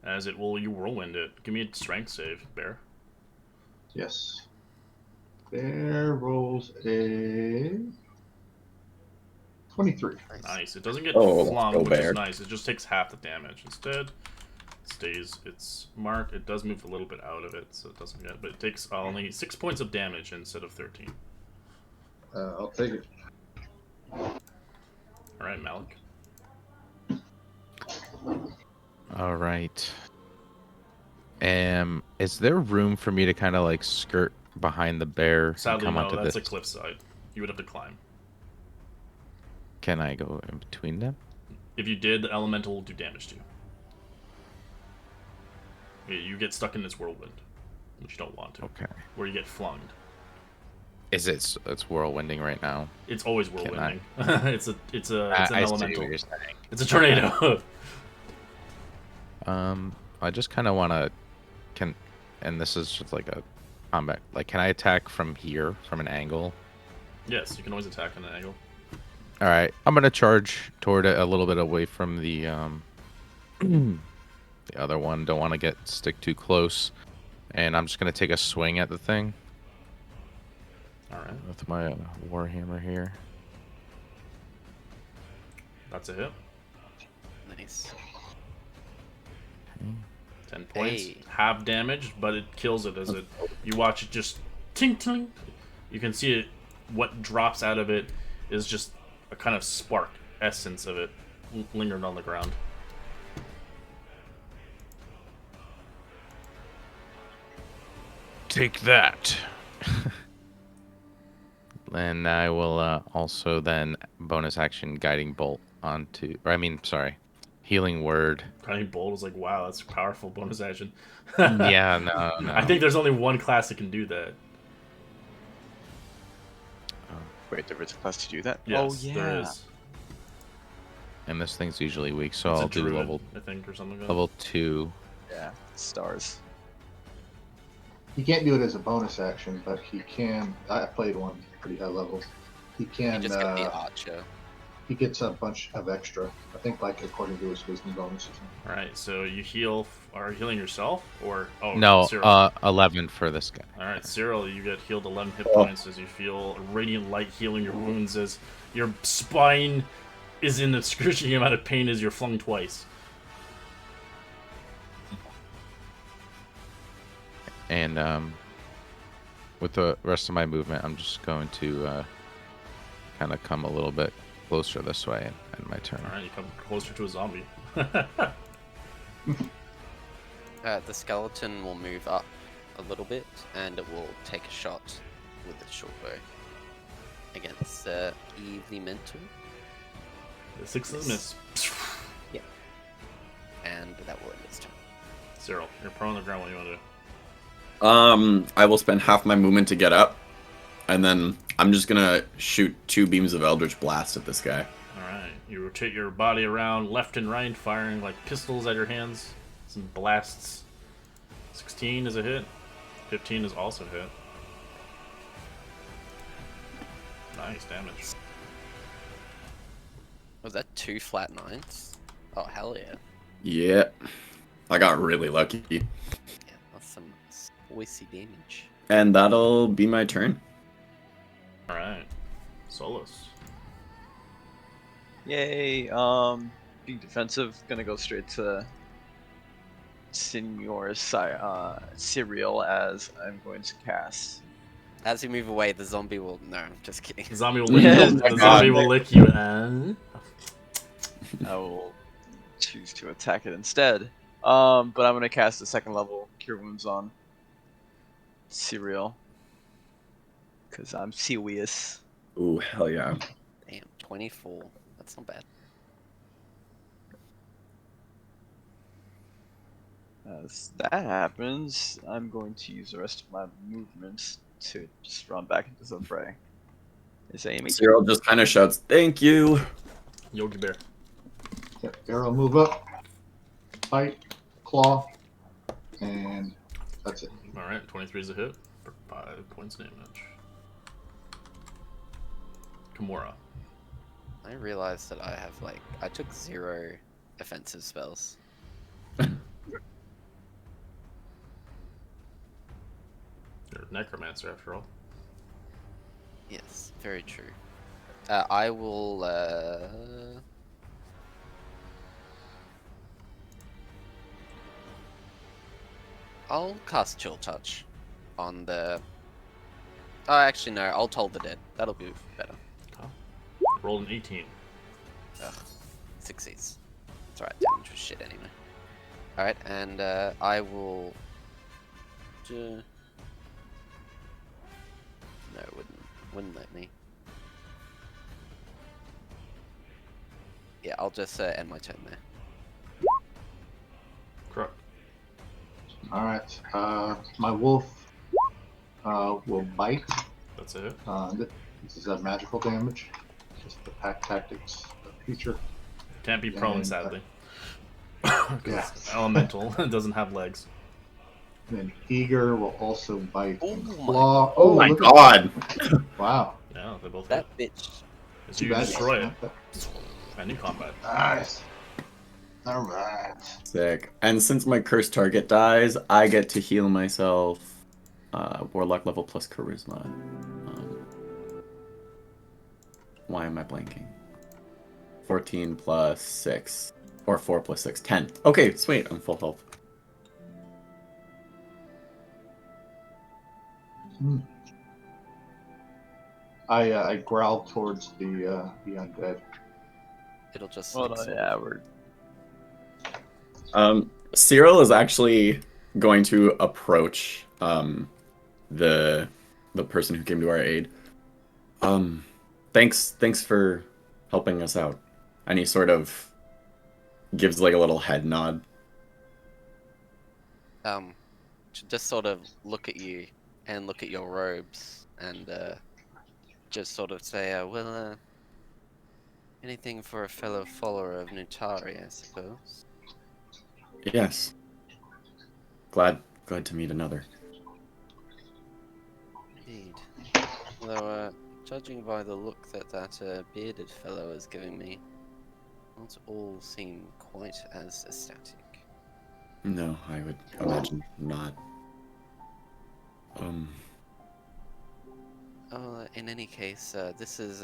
As it will, you whirlwind it. Give me a strength save, bear. Yes. Bear rolls a 23. Nice. It doesn't get Oh, flung, go which bear. is nice. It just takes half the damage. Instead, it stays its mark. It does move a little bit out of it, so it doesn't get. But it takes only 6 points of damage instead of 13. I'll take it. All right, Malik. All right. Is there room for me to kind of skirt behind the bear and Sadly, come no. onto That's this? a cliffside. You would have to climb. Can I go in between them? If you did, the elemental will do damage to you. Yeah, you get stuck in this whirlwind, which you don't want to. Okay. Where you get flung. Is it's whirlwinding right now? It's always Can whirlwinding. it's an I see elemental. what you're saying. It's a tornado. I just kind of want to and this is just like a combat. Can I attack from here, from an angle? Yes, you can always attack on an angle. All right, I'm gonna charge toward it a little bit away from the the other one. Don't want to stick too close, and I'm just gonna take a swing at the thing All right. with my warhammer here. That's a hit. Nice. 10 points. Hey. Half damage, but it kills it as you watch it just tink tink. You can see it. What drops out of it is just a kind of spark essence of it lingered on the ground. Take that. And I will also then bonus action guiding bolt onto, or I mean, sorry, healing word. Guiding bolt is like, wow, that's a powerful bonus action. Yeah, no. I think there's only one class that can do that. Wait, there is a class to do that? Yes, oh, yeah. there is. And this thing's usually weak, so It's a I'll do druid, level I think, or something like that. level 2. Yeah, stars. He can't do it as a bonus action, but he can. I played one pretty high level. He You can. just get the archer. He gets a bunch of extra. I think, like according to his wisdom bonuses. All right, so you heal. Are you healing yourself or No, Cyril? 11 for this guy. All right, Cyril, you get healed 11 hit points as you feel a radiant light healing your wounds as your spine is in excruciating amount of pain as you're flung twice. And with the rest of my movement, I'm just going to kind of come a little bit closer this way and end my turn. All right, you come closer to a zombie. The skeleton will move up a little bit, and it will take a shot with its short bow against Evely Mentor, The 6 is a miss. and that will end its turn. Cyril, you're prone on the ground. What do you want to do? I will spend half my movement to get up, and then I'm just gonna shoot 2 beams of Eldritch Blast at this guy. Alright, you rotate your body around left and right, firing like pistols at your hands. Some blasts. 16 is a hit. 15 is also a hit. Nice damage. Was that 2 flat 9s? Oh, hell yeah. Yeah, I got really lucky, Yeah, that's some spicy damage. and that'll be my turn. Alright. Solus. Yay, being defensive, gonna go straight to Senor Cyril as I'm going to cast. As you move away, the zombie will. No, I'm just kidding. The zombie will lick Yes, you. my The God. zombie will lick you. I will choose to attack it instead. But I'm gonna cast a 2nd level Cure Wounds on Cyril. Because I'm serious. Ooh, hell yeah. Damn, 24. That's not bad. As that happens, I'm going to use the rest of my movement to just run back into the fray. Is Amy? Cyril just kind of shouts, "Thank you." Yogi Bear. Yep, arrow move up, bite, claw, and that's it. Alright, 23 is a hit for 5 points damage. Kimura. I realized that I took 0 offensive spells. You're a necromancer after all. Yes, very true. I will. I'll cast Chill Touch on the. Oh, actually, no. I'll Toll the Dead. That'll be better. Rolled an 18. Ugh, 6s. It's alright, damage was shit anyway. Alright, and I will. No, it wouldn't let me. Yeah, I'll just end my turn there. Correct. Alright, my wolf will bite. That's a hit. This is a magical damage. Just the pack tactics feature. Can't be prone, And, sadly. 'Cause yeah. it's elemental. It doesn't have legs. And then Eager will also bite Oh and my claw. Oh my look at- god! Wow. Yeah, they both hit. That bitch. So Too you bad. destroy it. And new combat. Nice. Alright. Sick. And since my cursed target dies, I get to heal myself. Warlock level plus charisma. Why am I blanking? 14 plus 6. Or 4 plus 6. 10. Okay, sweet. I'm full health. I growl towards the undead. It'll just Well, like, sort yeah, of- we're Cyril is actually going to approach the person who came to our aid. Thanks for helping us out. And he sort of gives like a little head nod. just sort of look at you and look at your robes and just sort of say, anything for a fellow follower of Nutari, I suppose. Yes. Glad to meet another. Indeed. Though, judging by the look that bearded fellow is giving me, not all seem quite as ecstatic. No, I would imagine not. In any case, this is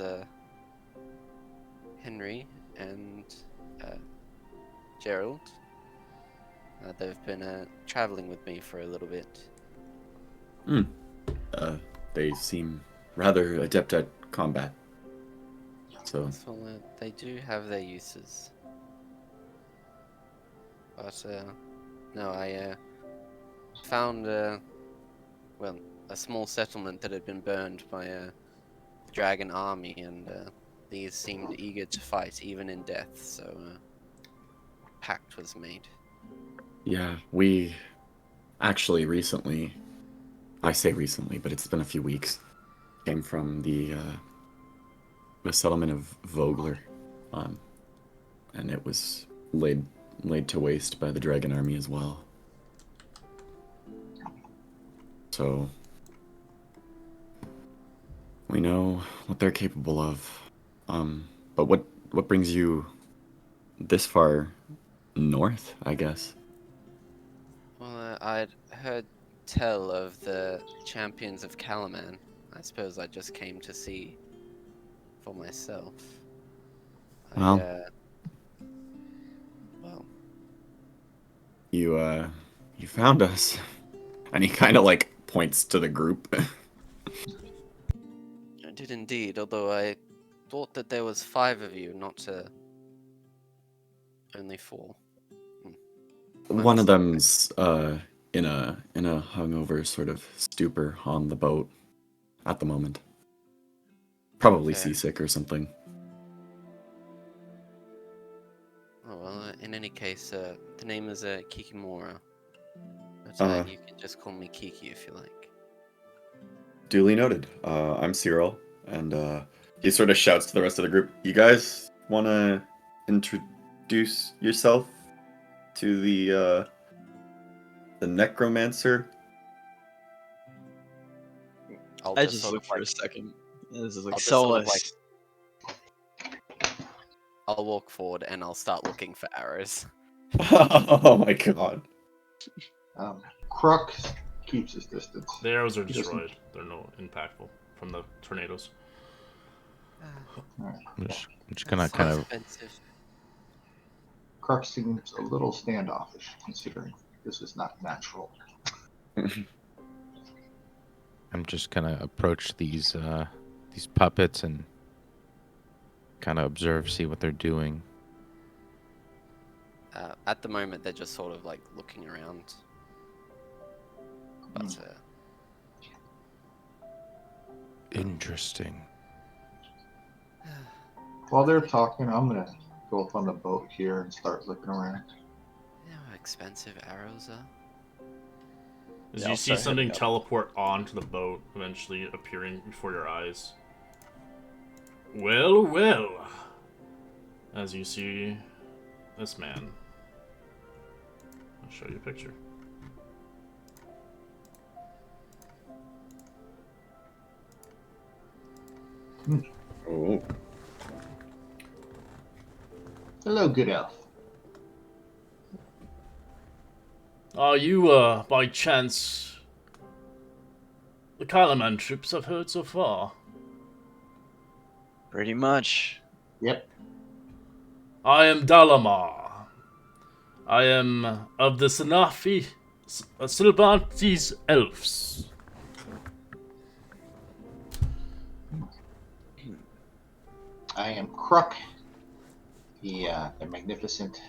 Henry and Gerald. They've been traveling with me for a little bit. They seem rather adept at combat. So, Well, they do have their uses. But, no, I found, a small settlement that had been burned by a dragon army, and these seemed eager to fight even in death, so a pact was made. yeah, we actually recently, I say recently, but it's been a few weeks, came from the settlement of Vogler, and it was laid to waste by the dragon army as well. So we know what they're capable of. But what brings you this far north, I guess? Well, I'd heard tell of the champions of Calaman. I suppose I just came to see for myself. Well. Well, You found us. And he kind of like points to the group. I did indeed, although I thought that there was 5 of you, not only 4. One of them's in a hungover sort of stupor on the boat at the moment. Probably Fair. seasick or something. Oh well, in any case, the name is Kikimura. But you can just call me Kiki if you like. Duly noted. I'm Cyril, and he sort of shouts to the rest of the group. You guys want to introduce yourself to the necromancer? I just look for a second. This is like I'll just sort of, Solus. I'll walk forward and I'll start looking for arrows. Oh my god. Crux keeps his distance. The arrows are He doesn't- destroyed. They're no impactful from the tornadoes. Alright. I'm just gonna That's kind so of expensive. Crux seems a little standoffish, considering this is not natural. I'm just gonna approach these puppets and kind of observe, see what they're doing. At the moment, they're just sort of like looking around. But Interesting. While they're talking, I'm gonna go up on the boat here and start looking around. you know how expensive arrows are. As Yeah, you I'll see start something heading up. teleport onto the boat, eventually appearing before your eyes. Well, well. As you see this man. I'll show you a picture. Oh. Hello, good elf. Are you, by chance, the Kylaman troops I've heard so far? Pretty much. Yep. I am Dalamar. I am of the Silvantes elves. I am Kruk, the magnificent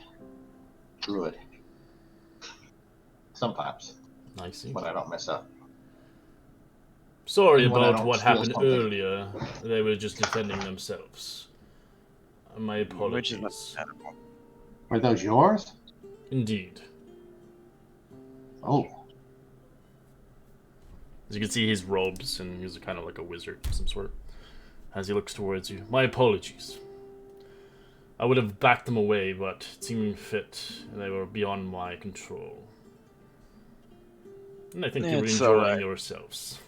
druid. Sometimes, I see. when I don't mess up. Sorry And when I about don't what steal happened something. earlier. They were just defending themselves. My Which is apologies. Were those yours? Indeed. Oh. As you can see, his robes, and he's kind of like a wizard of some sort. As he looks towards you. My apologies. I would have backed them away, but it seemed fit, and they were beyond my control. And I think you were It's enjoying alright. yourselves.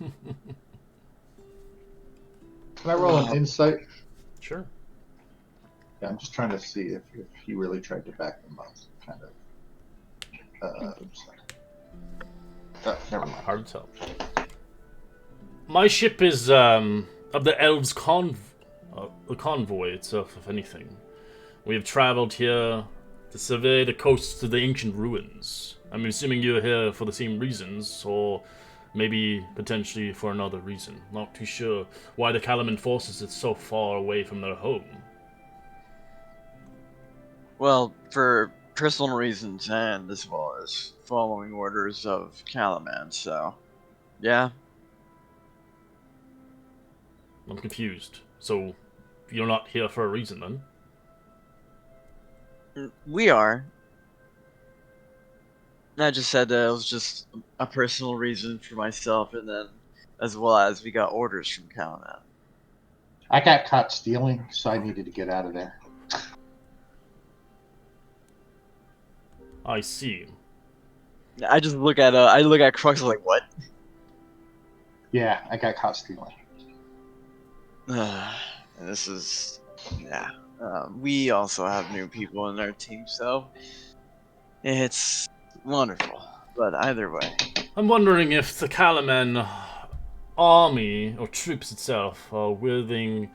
Can I roll an insight? Sure. Yeah, I'm just trying to see if he really tried to back them up. Kind of. Oops. Never mind. Hard to tell. My ship is of the elves' the convoy itself, if anything. We have traveled here to survey the coasts of the ancient ruins. I'm assuming you're here for the same reasons, or maybe potentially for another reason. Not too sure why the Kalaman forces is so far away from their home. Well, for personal reasons and as well as following orders of Calaman, so yeah. I'm confused. So, you're not here for a reason then? We are. I just said that it was just a personal reason for myself, and then as well as we got orders from Calaman. I got caught stealing, so I needed to get out of there. I see. I just look at Crux like, what? Yeah, I got caught stealing. This is, yeah. We also have new people in our team, so it's wonderful. But either way, I'm wondering if the Kalaman army or troops itself are willing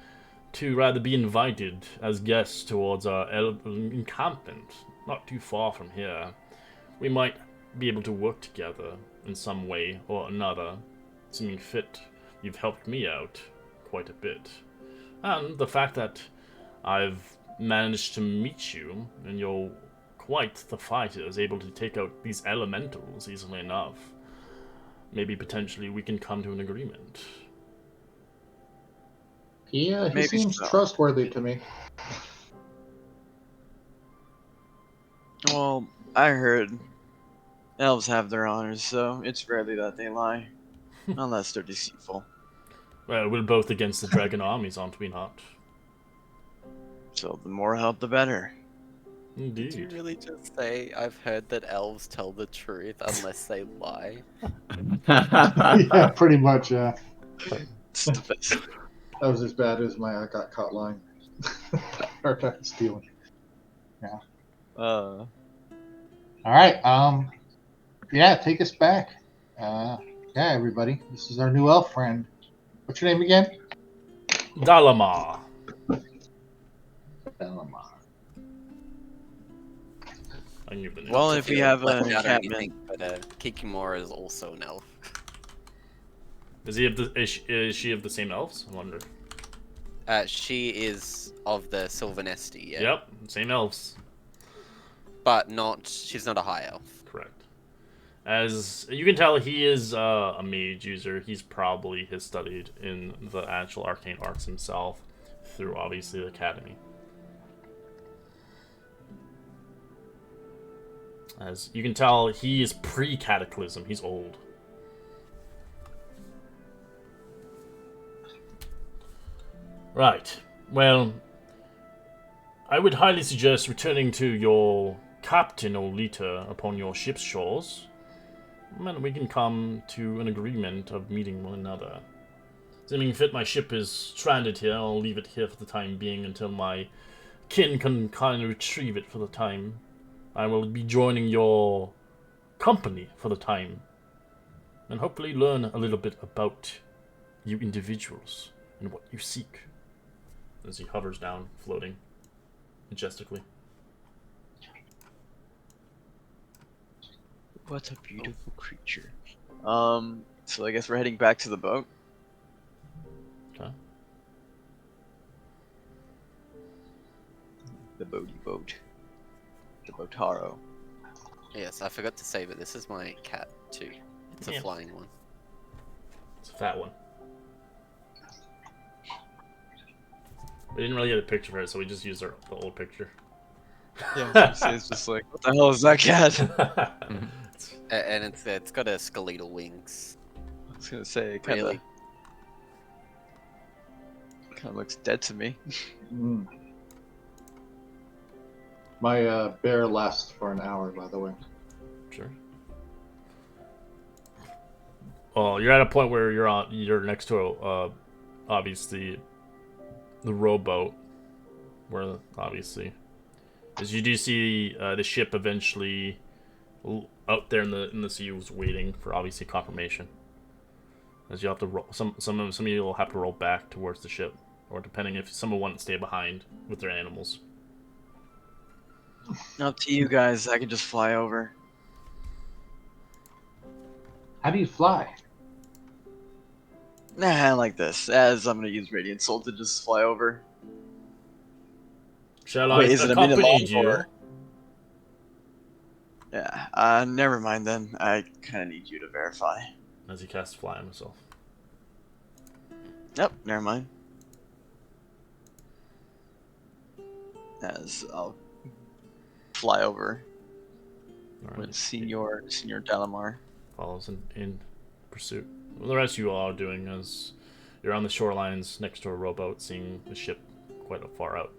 to rather be invited as guests towards our encampment, not too far from here. We might be able to work together in some way or another. Seeming fit, you've helped me out quite a bit. And the fact that I've managed to meet you, and you're quite the fighter, is able to take out these elementals easily enough. Maybe potentially we can come to an agreement. Yeah, he Maybe seems so. trustworthy to me. well, I heard elves have their honors, so it's rarely that they lie, unless they're deceitful. Well, we're both against the dragon armies, aren't we not? So the more help, the better. Did you Indeed. really just say I've heard that elves tell the truth unless they lie? Yeah, pretty much. It's the best. That was as bad as my I got caught lying. Or got stealing. Uh, All right. Yeah, take us back. Yeah, everybody. This is our new elf friend. What's your name again? Dalamar. Dalamar. I knew the name. well, To if we feel have left an out or encampment, anything, but Kikimora is also an elf. Is he of the? Is she of the same elves? I wonder. She is of the Sylvanesti, yeah. Yep, same elves. But she's not a high elf. Correct. As you can tell, he is a mage user. He's probably has studied in the actual arcane arts himself through obviously the academy. As you can tell, he is pre-cataclysm. He's old. Right. Well, I would highly suggest returning to your captain or leader upon your ship's shores, and we can come to an agreement of meeting one another. Seeming fit, my ship is stranded here. I'll leave it here for the time being until my kin can kind of retrieve it for the time. I will be joining your company for the time, and hopefully learn a little bit about you individuals and what you seek. As he hovers down, floating majestically. What a beautiful creature. So I guess we're heading back to the boat. Okay. The boaty boat. The Botaro. Yes, I forgot to say, but this is my cat too. It's a Yeah. flying one. It's a fat one. We didn't really get a picture of it, so we just used the old picture. Yeah, it's just like, what the hell is that cat? And it's got a skeletal wings. I was gonna say, it kinda, Really? kinda looks dead to me. Mm. My bear lasts for an hour, by the way. Sure. Well, you're at a point where you're next to obviously the rowboat, where obviously, as you do see the ship eventually out there in the sea was waiting for obviously confirmation. As you have to roll, some of you will have to roll back towards the ship, or depending if someone wants to stay behind with their animals. Up to you guys, I can just fly over. How do you fly? Nah, like this, as I'm gonna use Radiant Soul to just fly over. Shall Wait, I is it a minute accompany long, you? or- Yeah, never mind then. I kinda need you to verify. As he casts fly on himself. Nope, never mind. As I'll fly over All with right. Senor Dalamar. Follows in pursuit. Well, the rest of you all are doing is you're on the shorelines next to a rowboat, seeing the ship quite far out.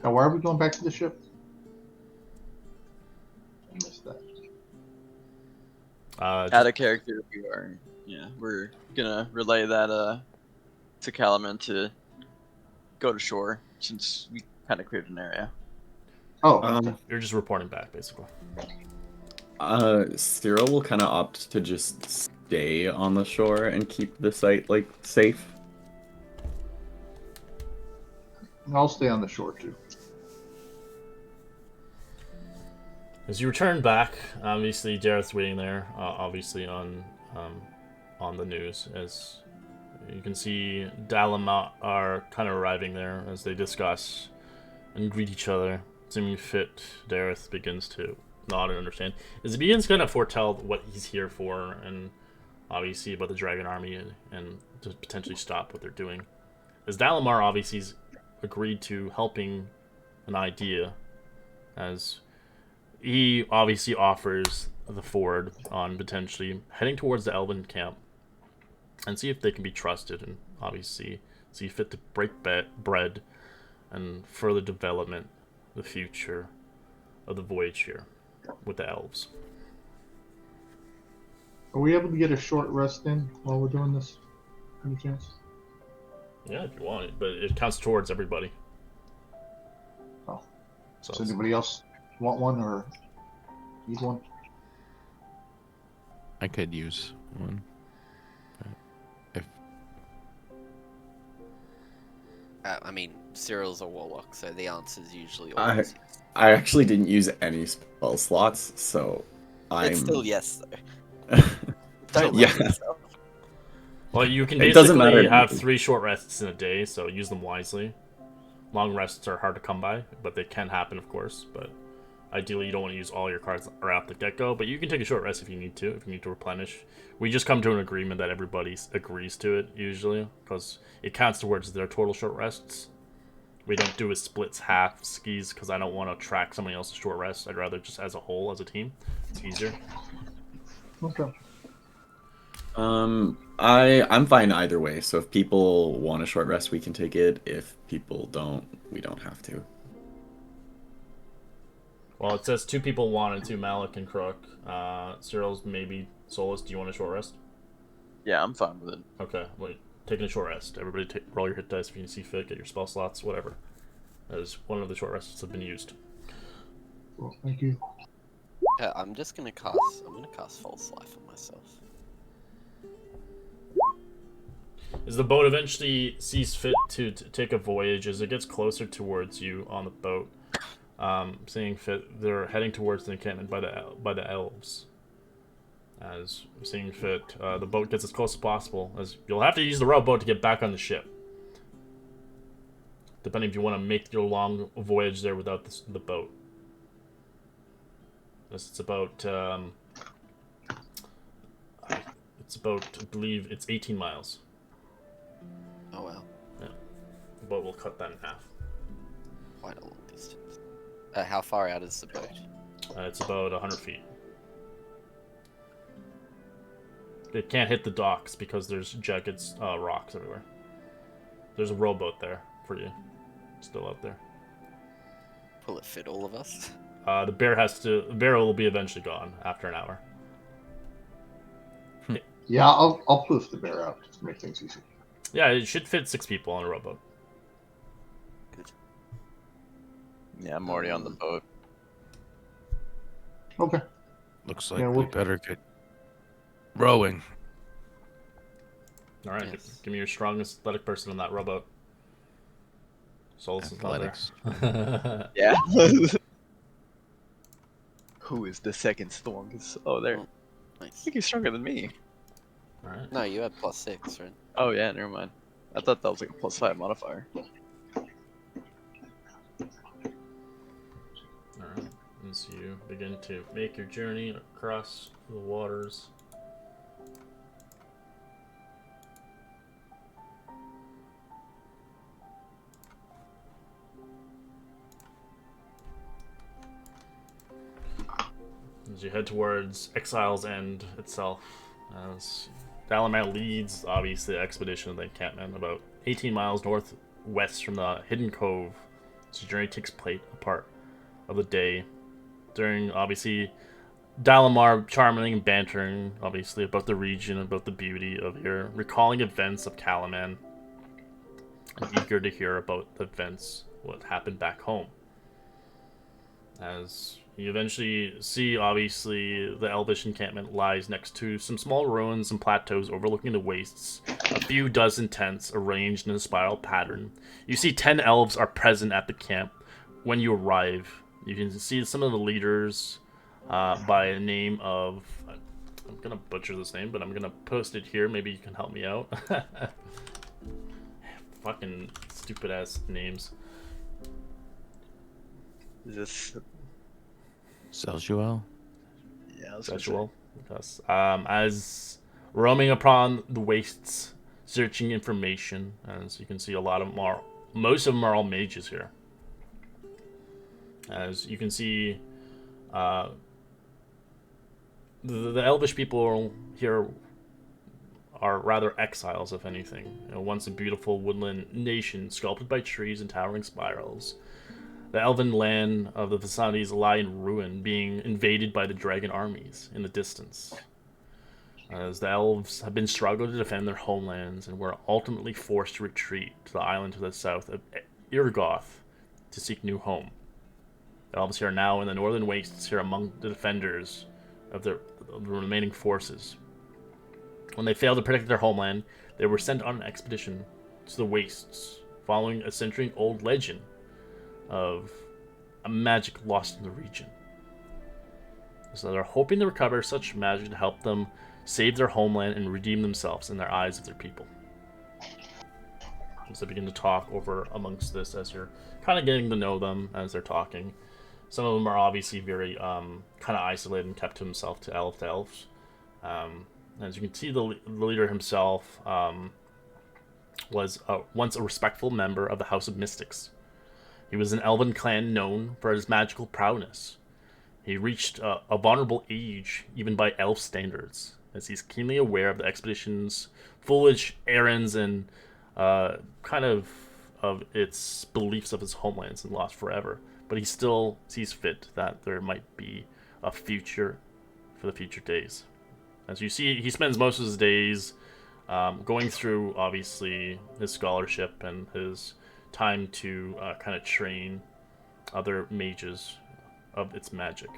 Now, why are we going back to the ship? I missed that. Out of character, we're gonna relay that to Calaman to go to shore since we kind of cleared an area. Oh, You're just reporting back, basically. Cyril will kind of opt to just stay on the shore and keep the site like safe. I'll stay on the shore too. As you return back, obviously Dareth's waiting there, obviously on the news. As you can see, Dalamar are kind of arriving there as they discuss and greet each other. Seeming fit, Dareth begins to nod and understand. As he begins kind of foretell what he's here for, and obviously about the Dragon Army and to potentially stop what they're doing. As Dalamar obviously agreed to helping an idea, as he obviously offers the forward on potentially heading towards the Elven camp and see if they can be trusted, and obviously see fit to break bread and further development the future of the voyage here with the elves. Are we able to get a short rest in while we're doing this? Any chance? Yeah, if you want it, but it counts towards everybody. Oh. So Does anybody else want one or need one? I could use one. If I mean, Cyril's a warlock, so the answer's usually I- always yes. I actually didn't use any spell slots, so I'm. It's still yes, though. Don't Yeah. lie to yourself. well, you can It doesn't basically matter. have 3 short rests in a day, so use them wisely. Long rests are hard to come by, but they can happen, of course. But ideally, you don't want to use all your cards right off the get-go. But you can take a short rest if you need to replenish. We just come to an agreement that everybody agrees to it, usually, because it counts towards their total short rests. We don't do a splits half skis, because I don't want to track somebody else's short rest. I'd rather just as a whole, as a team. It's easier. Okay. I'm fine either way. So if people want a short rest, we can take it. If people don't, we don't have to. Well, it says 2 people wanted to, Malik and Crook. Cyril's maybe Solus. Do you want a short rest? Yeah, I'm fine with it. Okay, wait. Taking a short rest. Everybody roll your hit dice if you see fit, get your spell slots, whatever. As one of the short rests have been used. Well, thank you. Yeah, I'm gonna cast False Life on myself. As the boat eventually sees fit to take a voyage, as it gets closer towards you on the boat, seeing fit, they're heading towards the encampment by the elves. As seeing fit, the boat gets as close as possible, as you'll have to use the rowboat to get back on the ship. Depending if you want to make your long voyage there without the boat. It's about, I believe, it's 18 miles. Oh well, Yeah. The boat will cut that in half. quite a long distance. How far out is the boat? It's about 100 feet. It can't hit the docks because there's jagged rocks everywhere. There's a rowboat there for you. Still out there. Will it fit all of us? The bear will be eventually gone after an hour. Yeah, I'll poof the bear out just to make things easy. Yeah, it should fit 6 people on a rowboat. Yeah, I'm already on the boat. Okay. Looks like Yeah, we we'll- better get rowing. All right, Yes. give me your strongest athletic person on that rowboat. Solus is not Athletics. there. Yeah. Who is the second strongest? Oh, there. I Nice. think he's stronger than me. All right. No, you had +6, right? Oh yeah, never mind. I thought that was like a +5 modifier. All right. As you begin to make your journey across the waters. As you head towards Exile's End itself, as Dalamar leads, obviously, the expedition of the encampment about 18 miles northwest from the Hidden Cove. This journey takes place a part of the day during, obviously, Dalamar charming and bantering, obviously, about the region, about the beauty of here, recalling events of Calaman, and eager to hear about the events, what happened back home. As you eventually see, obviously, the Elvish encampment lies next to some small ruins and plateaus overlooking the wastes. A few dozen tents arranged in a spiral pattern. You see 10 elves are present at the camp when you arrive. You can see some of the leaders by the name of... I'm going to butcher this name, but I'm going to post it here. Maybe you can help me out. Fucking stupid-ass names. Is this? Seljuel? Yeah, I was gonna say. Sexual. Yes. As roaming upon the wastes, searching information, as you can see, a lot of them are, most of them are all mages here. As you can see, the Elvish people here are rather exiles, if anything. You know, once a beautiful woodland nation sculpted by trees and towering spirals. The elven land of the vicinities lie in ruin, being invaded by the dragon armies in the distance. As the elves have been struggling to defend their homelands and were ultimately forced to retreat to the island to the south of Irgoth to seek new home. The elves here are now in the northern wastes here among the defenders of the remaining forces. When they failed to protect their homeland, they were sent on an expedition to the wastes, following a century-old legend of a magic lost in the region. So they're hoping to recover such magic to help them save their homeland and redeem themselves in the eyes of their people. As they begin to talk over amongst this, as you're kind of getting to know them as they're talking. Some of them are obviously very kind of isolated and kept to himself to elves. As you can see, the leader himself was once a respectful member of the House of Mystics. He was an elven clan known for his magical prowess. He reached a vulnerable age, even by elf standards, as he's keenly aware of the expedition's foolish errands and kind of its beliefs of his homelands and lost forever. But he still sees fit that there might be a future for the future days. As you see, he spends most of his days going through, obviously, his scholarship and his time to kind of train other mages of its magic.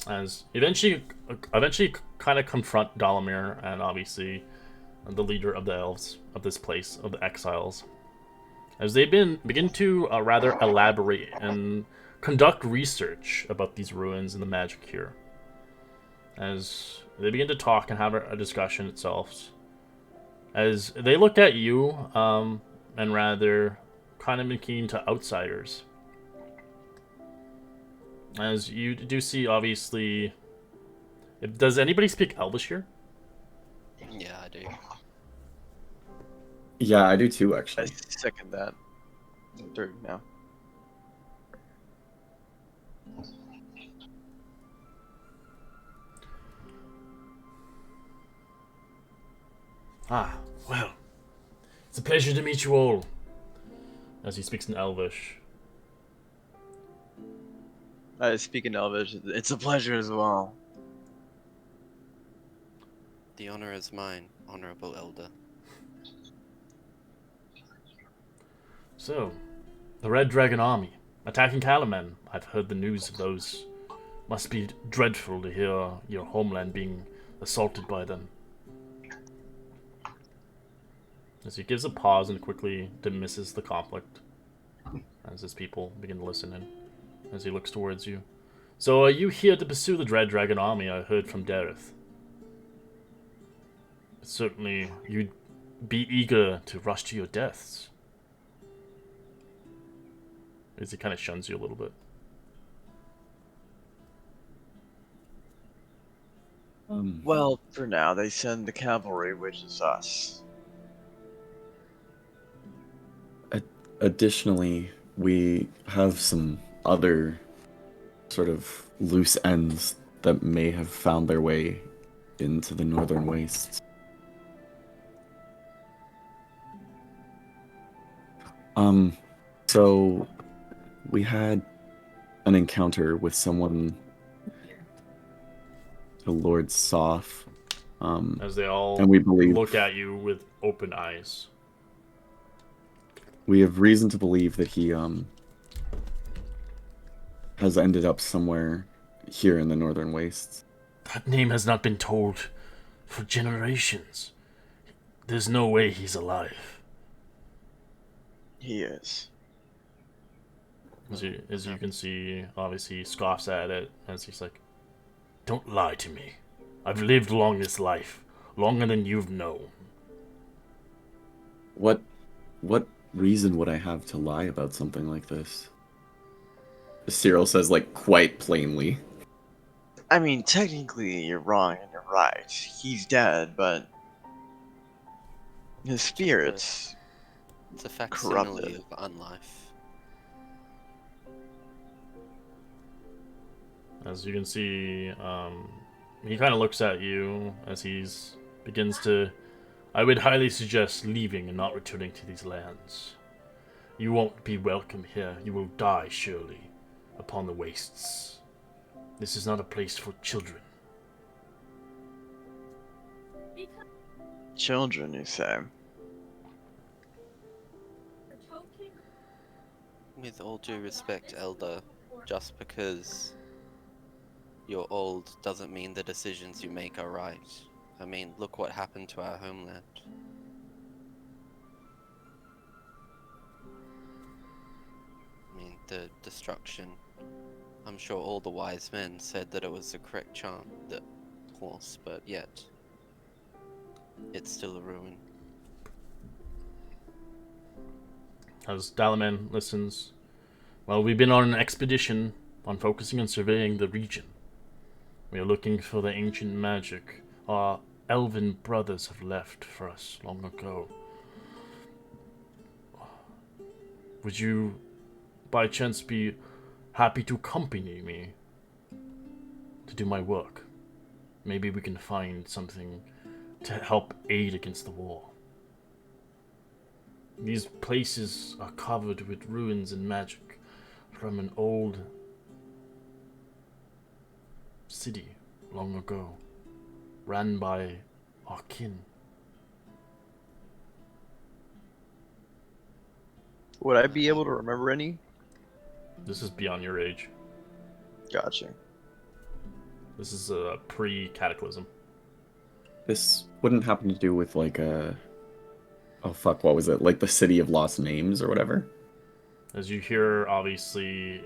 As eventually kind of confront Dalamir and obviously the leader of the elves of this place, of the exiles. as they begin to rather elaborate and conduct research about these ruins and the magic here. As they begin to talk and have a discussion itself, as they look at you and rather kind of keen to outsiders. As you do see, obviously, does anybody speak Elvish here? Yeah, I do. Yeah, I do too, I actually. second that. Third now. Ah, well, it's a pleasure to meet you all. As he speaks in Elvish. I speak in Elvish. It's a pleasure as well. The honor is mine, honorable elder. So, the Red Dragon Army, attacking Calaman. I've heard the news of those. Must be dreadful to hear your homeland being assaulted by them. As he gives a pause and quickly dismisses the conflict. As his people begin to listen in. As he looks towards you. So are you here to pursue the Red Dragon Army? I heard from Dareth. Certainly, you'd be eager to rush to your deaths. As he kind of shuns you a little bit. Well, for now, they send the cavalry, which is us. Additionally, we have some other sort of loose ends that may have found their way into the Northern Wastes. So we had an encounter with someone, the Lord Soph, As they all and we believe look at you with open eyes. we have reason to believe that he has ended up somewhere here in the Northern Wastes. That name has not been told for generations. There's no way he's alive. He is. As you can see, obviously he scoffs at it as he's like, "Don't lie to me. I've lived long this life, longer than you've known." What reason would I have to lie about something like this? Cyril says, like, quite plainly. I mean, technically, you're wrong and you're right. He's dead, but his spirit's It's a facsimile corrupted. of unlife. As you can see, he kind of looks at you as he's begins to. I would highly suggest leaving and not returning to these lands. You won't be welcome here. You will die surely upon the wastes. This is not a place for children. Children, you say? With all due respect, elder, just because you're old doesn't mean the decisions you make are right. I mean, look what happened to our homeland. I mean, the destruction. I'm sure all the wise men said that it was the correct chant, of course, but yet, it's still a ruin. As Dalaman listens, well, we've been on an expedition on focusing on surveying the region. We are looking for the ancient magic our elven brothers have left for us long ago. Would you, by chance, be happy to accompany me to do my work? Maybe we can find something to help aid against the war. These places are covered with ruins and magic from an old city long ago, ran by our kin. Would I be able to remember any? This is beyond your age. Gotcha. This is a pre-cataclysm. This wouldn't happen to do with, like, a Oh fuck, what was it? Like the City of Lost Names or whatever? As you hear, obviously,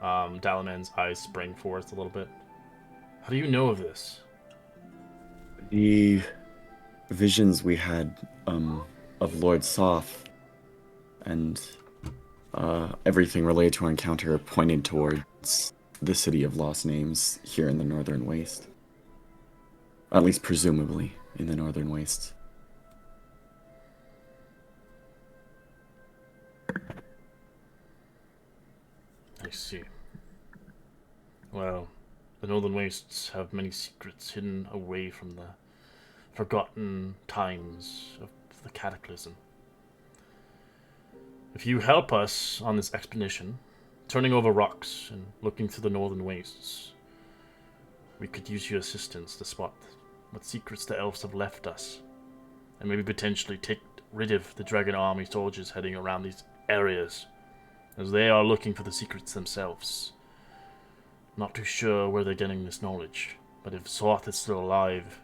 Dalaman's eyes spring forth a little bit. How do you know of this? The visions we had of Lord Soth and everything related to our encounter pointed towards the City of Lost Names here in the Northern Waste. At least presumably in the Northern Waste. I see. Well, the Northern Wastes have many secrets hidden away from the forgotten times of the Cataclysm. If you help us on this expedition, turning over rocks and looking through the Northern Wastes, we could use your assistance to spot what secrets the elves have left us, and maybe potentially take rid of the Dragon Army soldiers heading around these areas, as they are looking for the secrets themselves. Not too sure where they're getting this knowledge, but if Soth is still alive,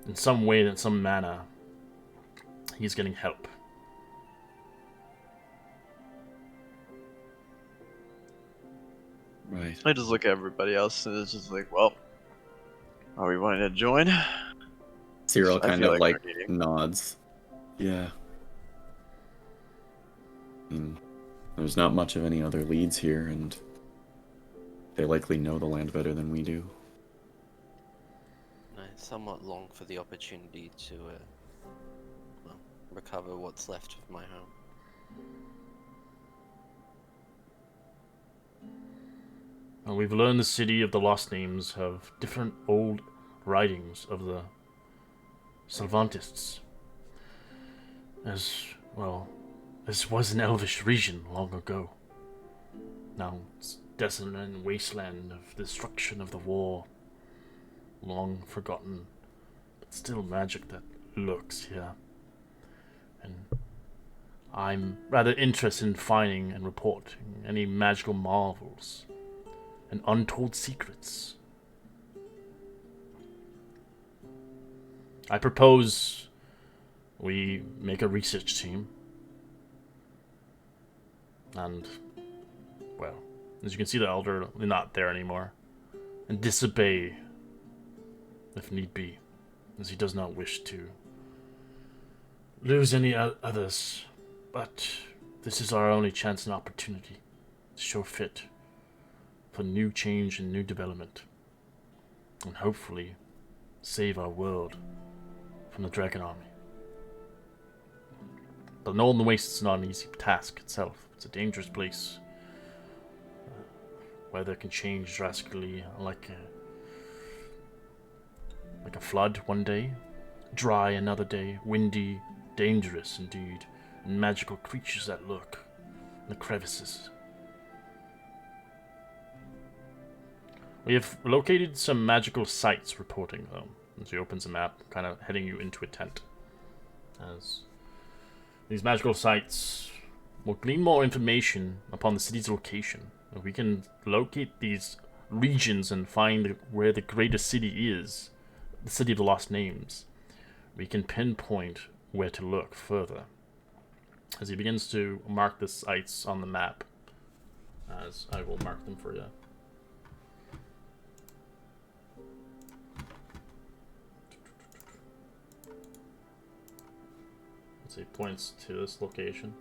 in some way, in some manner, he's getting help. Right. I just look at everybody else and it's just like, well, are we wanting to join? Cyril I kind feel of like like we're needing- nods. Yeah. There's not much of any other leads here, and they likely know the land better than we do. I somewhat long for the opportunity to, well, recover what's left of my home. Well, we've learned the City of the Lost Names have different old writings of the Sylvantists. As, well, this was an elvish region long ago. Now it's desolate and wasteland of destruction of the war. Long forgotten, but still magic that lurks here. And I'm rather interested in finding and reporting any magical marvels and untold secrets. I propose we make a research team. And, well, as you can see, the Elder, they're not there anymore. And disobey, if need be, as he does not wish to lose any others. But this is our only chance and opportunity to show fit for new change and new development, and hopefully save our world from the Dragon Army. But Northern Waste is not an easy task itself. It's a dangerous place. Weather can change drastically, like a flood one day, dry another day, windy, dangerous indeed, and magical creatures that lurk in the crevices. We have located some magical sites reporting, though, as he opens a map, kind of heading you into a tent. As these magical sites will glean more information upon the city's location. If we can locate these regions and find where the greatest city is, the City of the Lost Names, we can pinpoint where to look further. As he begins to mark the sites on the map, as I will mark them for you. He points to this location.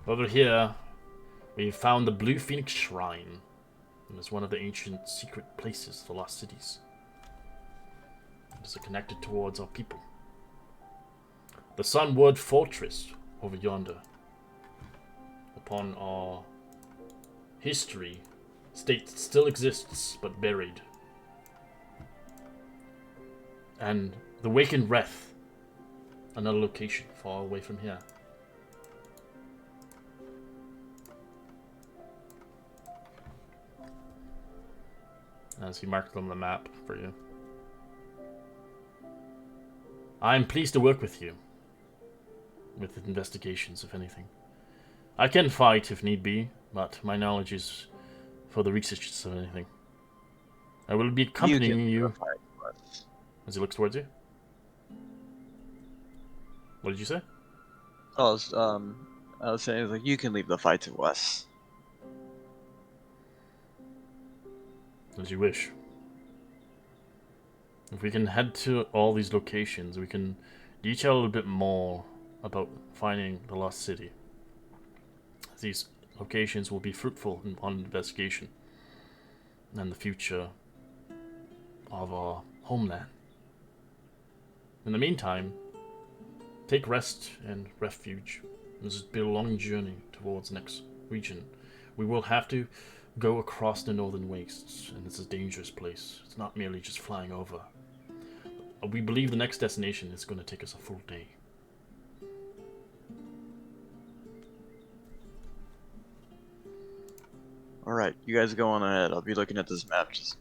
Over here, we found the Blue Phoenix Shrine. It is one of the ancient secret places of the Lost Cities. It is connected towards our people. The Sunward Fortress over yonder. Upon our history, states it still exists, but buried. And the Wakened Wrath. Another location far away from here. As he marked on the map for you. I am pleased to work with you. With investigations, if anything. I can fight if need be, but my knowledge is for the research of anything. I will be accompanying you. As he looks towards you. What did you say? I was saying like you can leave the fight to us. As you wish. If we can head to all these locations, we can detail a little bit more about finding the lost city. These locations will be fruitful on investigation and the future of our homeland. In the meantime, take rest and refuge. This has been a long journey towards the next region. We will have to go across the northern wastes, and it's a dangerous place. It's not merely just flying over. We believe the next destination is going to take us a full day. Alright, you guys go on ahead. I'll be looking at this map, just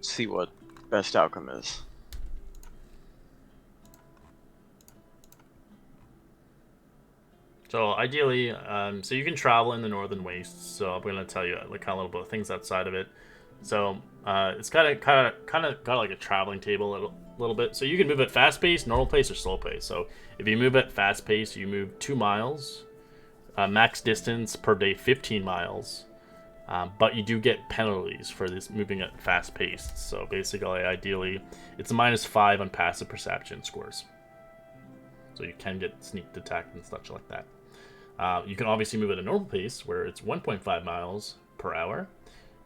see what best outcome is. So ideally, so you can travel in the northern wastes. So I'm gonna tell you like a little bit of things outside of it. So it's kind of got like a traveling table a little bit. So you can move at fast pace, normal pace, or slow pace. So if you move at fast pace, you move 2 miles, max distance per day 15 miles. But you do get penalties for this moving at fast pace. So basically, ideally, it's a -5 on passive perception scores. So you can get sneak attacked and such like that. You can obviously move at a normal pace, where it's 1.5 miles per hour.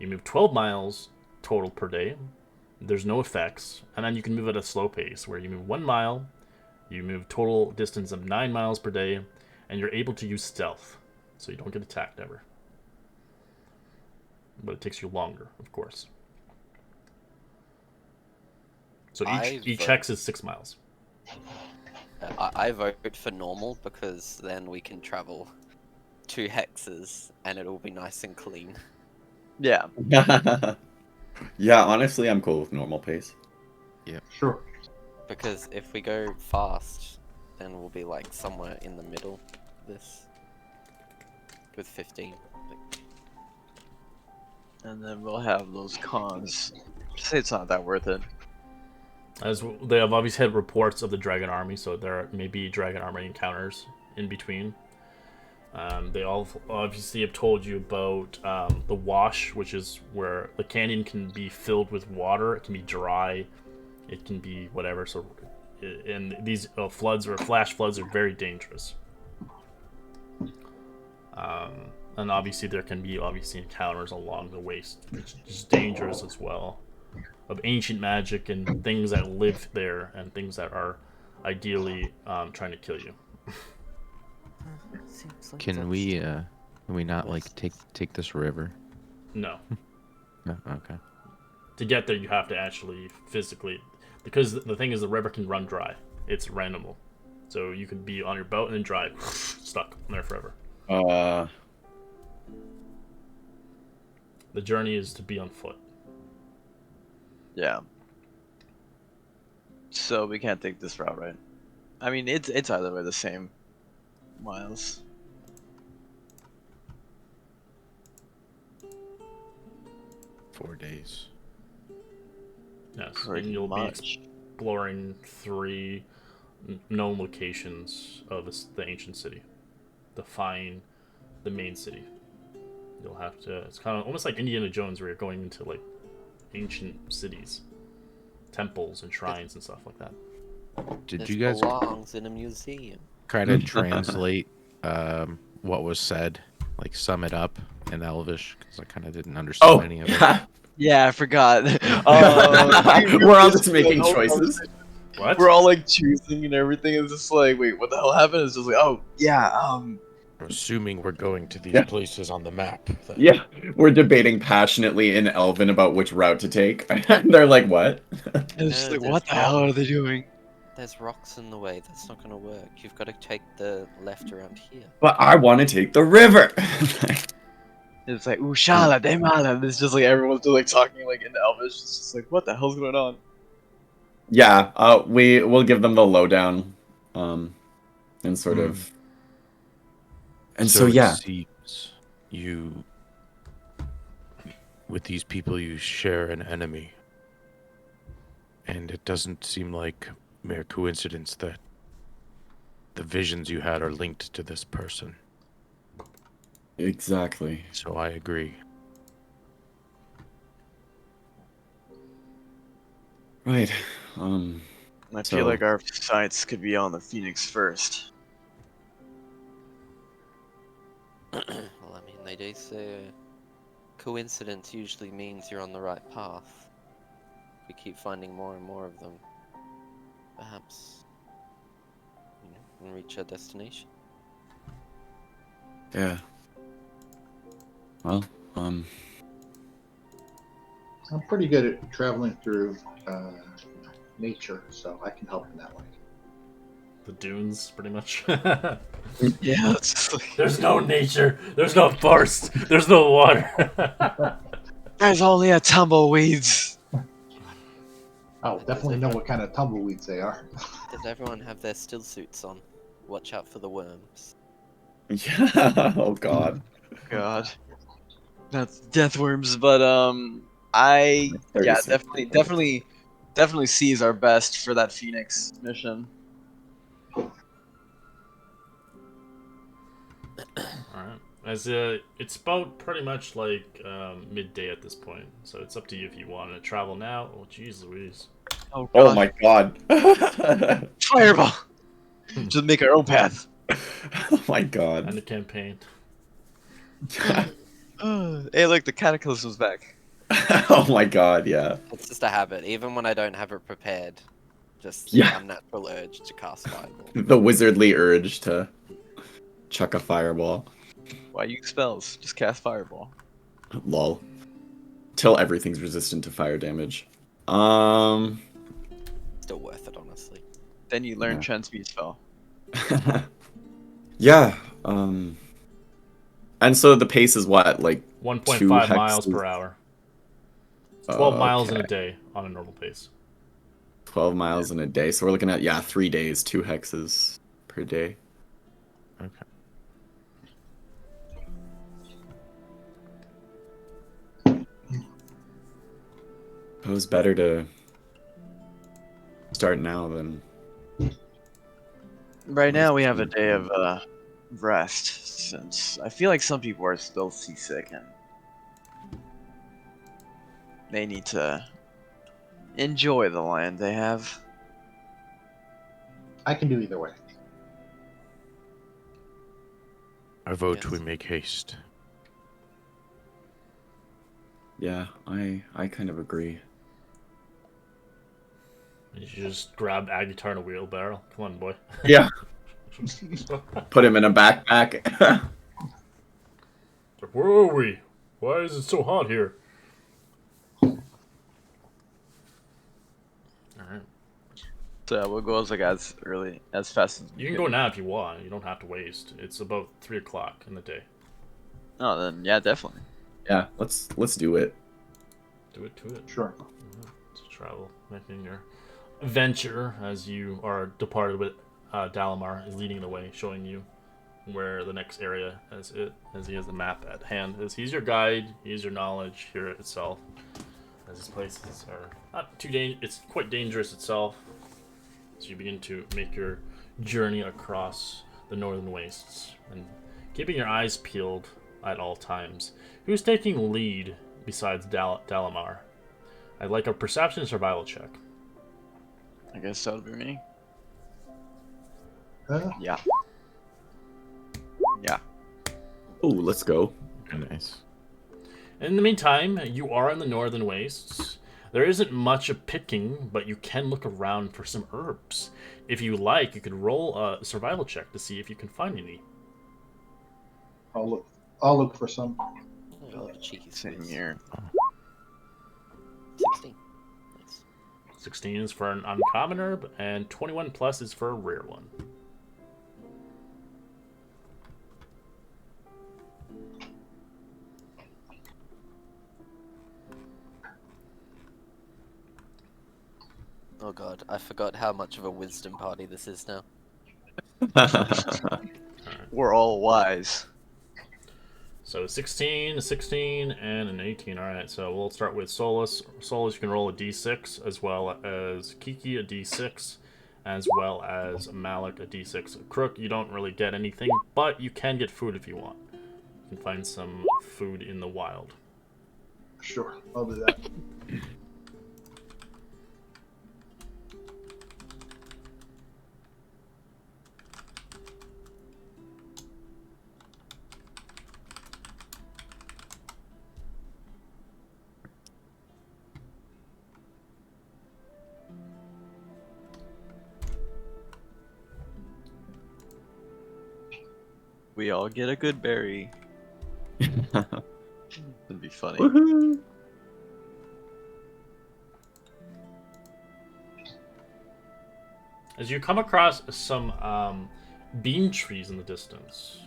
You move 12 miles total per day. There's no effects. And then you can move at a slow pace, where you move 1 mile. You move total distance of 9 miles per day. And you're able to use stealth, so you don't get attacked ever. But it takes you longer, of course. So each hex is 6 miles. I vote for normal because then we can travel 2 hexes and it'll be nice and clean. Yeah. Yeah, honestly, I'm cool with normal pace. Sure. Because if we go fast, then we'll be like somewhere in the middle of this. With 15. And then we'll have those cons. Say it's not that worth it. As they have obviously had reports of the Dragon Army, so there may be Dragon Army encounters in between. They all obviously have told you about the wash, which is where the canyon can be filled with water. It can be dry. It can be whatever. So, and these floods or flash floods are very dangerous. And obviously there can be encounters along the waste, which is dangerous as well. Of ancient magic and things that live there and things that are ideally trying to kill you. Can we not like take this river? No. No. Okay. To get there, you have to actually physically, because the thing is, the river can run dry. It's randomable, so you could be on your boat and then drive stuck there forever. The journey is to be on foot. Yeah. So we can't take this route, right? I mean, it's either way the same miles. Four days. Yes, Pretty and you'll much. be exploring 3 known locations of the ancient city to find the main city. You'll have to. It's kind of almost like Indiana Jones, where you're going into like ancient cities, temples and shrines and stuff like that. Did This you guys belongs in a museum. try to translate what was said, like sum it up in Elvish? Because I kind of didn't understand any of it. Yeah, I forgot. We're all just making choices. What? We're all like choosing and everything. It's just like, wait, what the hell happened? It's just like, oh yeah, I'm assuming we're going to these Yeah. places on the map. Yeah, we're debating passionately in Elven about which route to take. They're like, what? it's just No, like, what the there's hell are they doing? There's rocks in the way. That's not gonna work. You've got to take the left around here. But I want to take the river. It's like, Ushala, Demala. It's just like everyone's just like talking like in Elvish. It's just like, what the hell's going on? Yeah, we'll give them the lowdown, and sort of. And so it yeah, seems you, with these people, you share an enemy, and it doesn't seem like mere coincidence that the visions you had are linked to this person. Exactly. So I agree. Right. I So- feel like our sights could be on the Phoenix first. Well, I mean, they do say coincidence usually means you're on the right path. If we keep finding more and more of them, perhaps we can reach our destination. Yeah. Well, I'm pretty good at traveling through nature, so I can help in that way. The dunes, pretty much. Yeah, it's just like, There's no nature. There's no forest. There's no water. there's only a tumbleweeds. I'll definitely know what kind of tumbleweeds they are. Does everyone have their still suits on? Watch out for the worms. yeah. Oh God. God, that's death worms. But I yeah, 36. definitely sees our best for that Phoenix mission. Alright. As it's about pretty much like midday at this point, so it's up to you if you want to travel now. Oh, jeez Louise. Oh God, Oh my God. fireball! Just make our own path. oh my And God. the campaign. Hey, look, the cataclysm's back. oh my God. Yeah. It's just a habit, even when I don't have it prepared. Just Yeah. unnatural urge to cast fireball. The wizardly urge to chuck a fireball. Why use spells? Just cast fireball. Lol. Till everything's resistant to fire damage. Still worth it, honestly. Then you learn Yeah. transmute spell. yeah. And so the pace is what, like 1.5 2 miles hexes? per hour. 12 miles in a Okay. day on a normal pace. 12 miles in a day. So we're looking at 3 days, 2 hexes per day. Okay. It was better to start now than Right now we have a day of rest, since I feel like some people are still seasick and they need to enjoy the land they have. I can do either way. I vote Yes. we make haste. yeah, I kind of agree. You should just grab a guitar and a wheelbarrow. Come on, boy. Yeah. Put him in a backpack. Where are we? Why is it so hot here? Alright. So we'll go as fast as You can go now if you want. You don't have to waste. It's about 3 o'clock in the day. Oh, then yeah, definitely. yeah, let's do it. Do it to it. Sure. To travel, making your venture as you are departed with Dalamar is leading the way, showing you where the next area as he has the map at hand. As he's your guide, he's your knowledge here itself. As these places are not too it's quite dangerous itself. So you begin to make your journey across the northern wastes and keeping your eyes peeled at all times. Who's taking lead besides Dalamar? I'd like a perception survival check. I guess that would be me. Yeah. Yeah. Oh, let's go. Nice. In the meantime, you are in the northern wastes. There isn't much of picking, but you can look around for some herbs. If you like, you could roll a survival check to see if you can find any. I'll look for some. Oh, cheeky Same squeeze. here. 16. Nice. 16 is for an uncommon herb, and 21 plus is for a rare one. Oh god, I forgot how much of a wisdom party this is now. We're all wise. So 16, a 16, and an 18. Alright, so we'll start with Solus. Solus, you can roll a d6, as well as Kiki, a d6, as well as Malik a d6. Crook, you don't really get anything, but you can get food if you want. You can find some food in the wild. Sure, I'll do that. We all get a good berry. That'd be funny. Woohoo! As you come across some bean trees in the distance.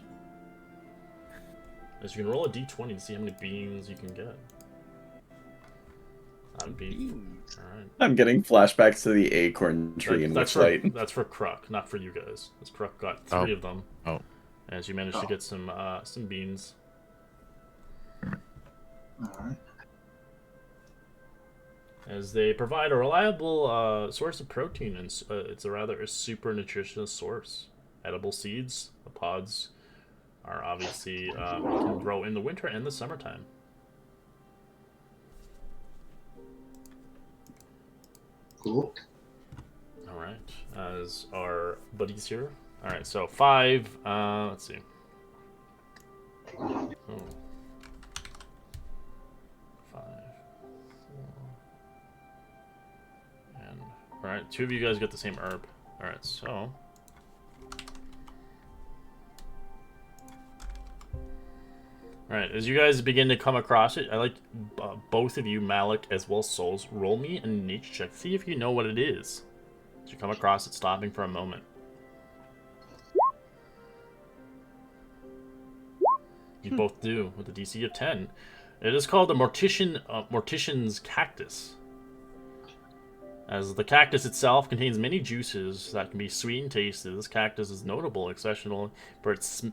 As you can roll a d20 to see how many beans you can get. That'd be alright. I'm getting flashbacks to the acorn tree in That's Witchlight. that's for Kruk, not for you guys. As Kruk got Oh. 3 of them. Oh. As you managed to get some beans. Alright. As they provide a reliable source of protein, and it's a super nutritious source. Edible seeds, the pods are obviously can grow in the winter and the summertime. Cool. All right, as our buddies here. All right, so 5. Let's see. Oh. 5, 4, and all right, 2 of you guys get the same herb. All right, so. Alright, as you guys begin to come across it, I like both of you, Malik as well as Souls, roll me a nature check. See if you know what it is. As you come across it, stopping for a moment. You both do, with a DC of 10. It is called the Mortician's Cactus. As the cactus itself contains many juices that can be sweet and tasty, this cactus is notable, exceptional for its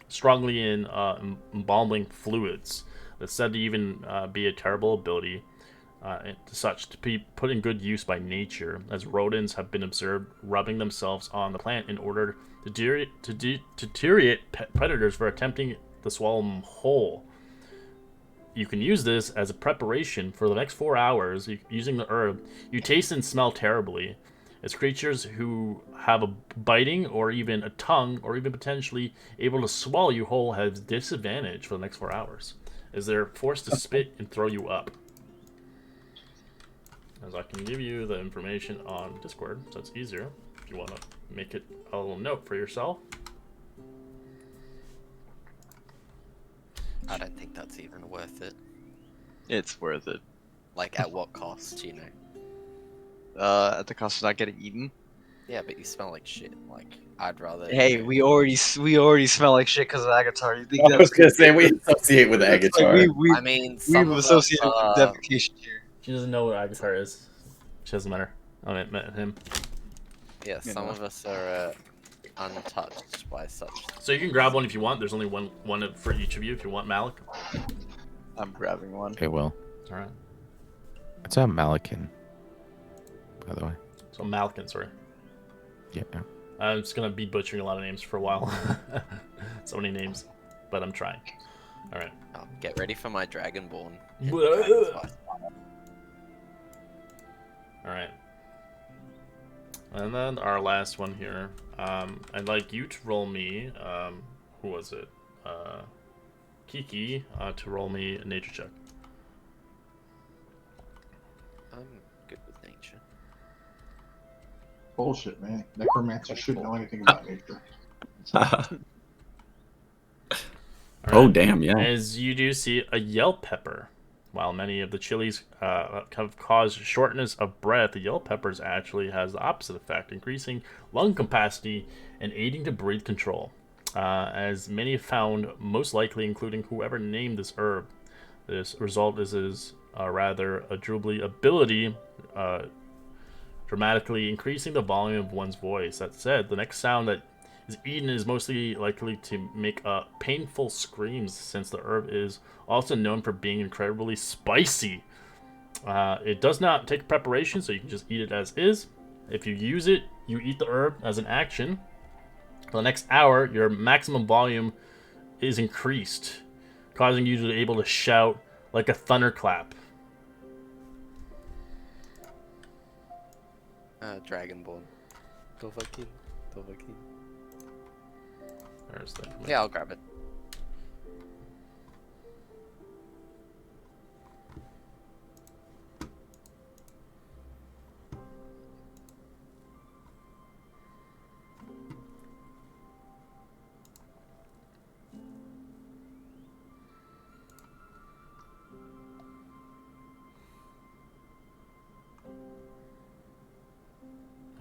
strongly in embalming fluids. It's said to even be a terrible ability to be put in good use by nature, as rodents have been observed rubbing themselves on the plant in order to deteriorate predators for attempting to swallow them whole. You can use this as a preparation for the next 4 hours using the herb. You taste and smell terribly. As creatures who have a biting or even a tongue or even potentially able to swallow you whole have disadvantage for the next 4 hours, as they're forced to spit and throw you up. As I can give you the information on Discord, so it's easier if you want to make it a little note for yourself. I don't think that's even worth it. It's worth it. Like, at what cost, you know? At the cost of not getting eaten. Yeah, but you smell like shit. Like, I'd rather. Hey, we already smell like shit because of Agatar. You think I was that's gonna say we associate with It's Agatar. like we I mean, some we've of us, associated with defecation here. She doesn't know what Agatar is. She doesn't matter. I met him. yeah, You some know. of us are untouched by such. So you can grab one if you want. There's only one for each of you if you want, Malik. I'm grabbing one. Okay, well, All right. it's a Malakin, by the way. So Malkin, sorry. Yeah. I'm just gonna be butchering a lot of names for a while. So many names, but I'm trying. All right. Oh, get ready for my Dragonborn. Blah. All right. And then our last one here. I'd like you to roll me. Who was it? Kiki to roll me a nature check. I'm good with nature. Bullshit, man. Necromancer shouldn't know anything about nature. All Oh right. damn, yeah. As you do see a yellow pepper. While many of the chilies have caused shortness of breath, the yellow peppers actually has the opposite effect, increasing lung capacity and aiding to breathe control. As many have found, most likely including whoever named this herb. This result is rather a Jubilee ability, dramatically increasing the volume of one's voice. That said, the next sound that is eaten is mostly likely to make painful screams, since the herb is also known for being incredibly spicy. It does not take preparation, so you can just eat it as is. If you use it, you eat the herb as an action. For the next hour, your maximum volume is increased, causing you to be able to shout like a thunderclap. Dragonborn. Dovahkiin. Dovahkiin. There's that. Yeah, I'll grab it.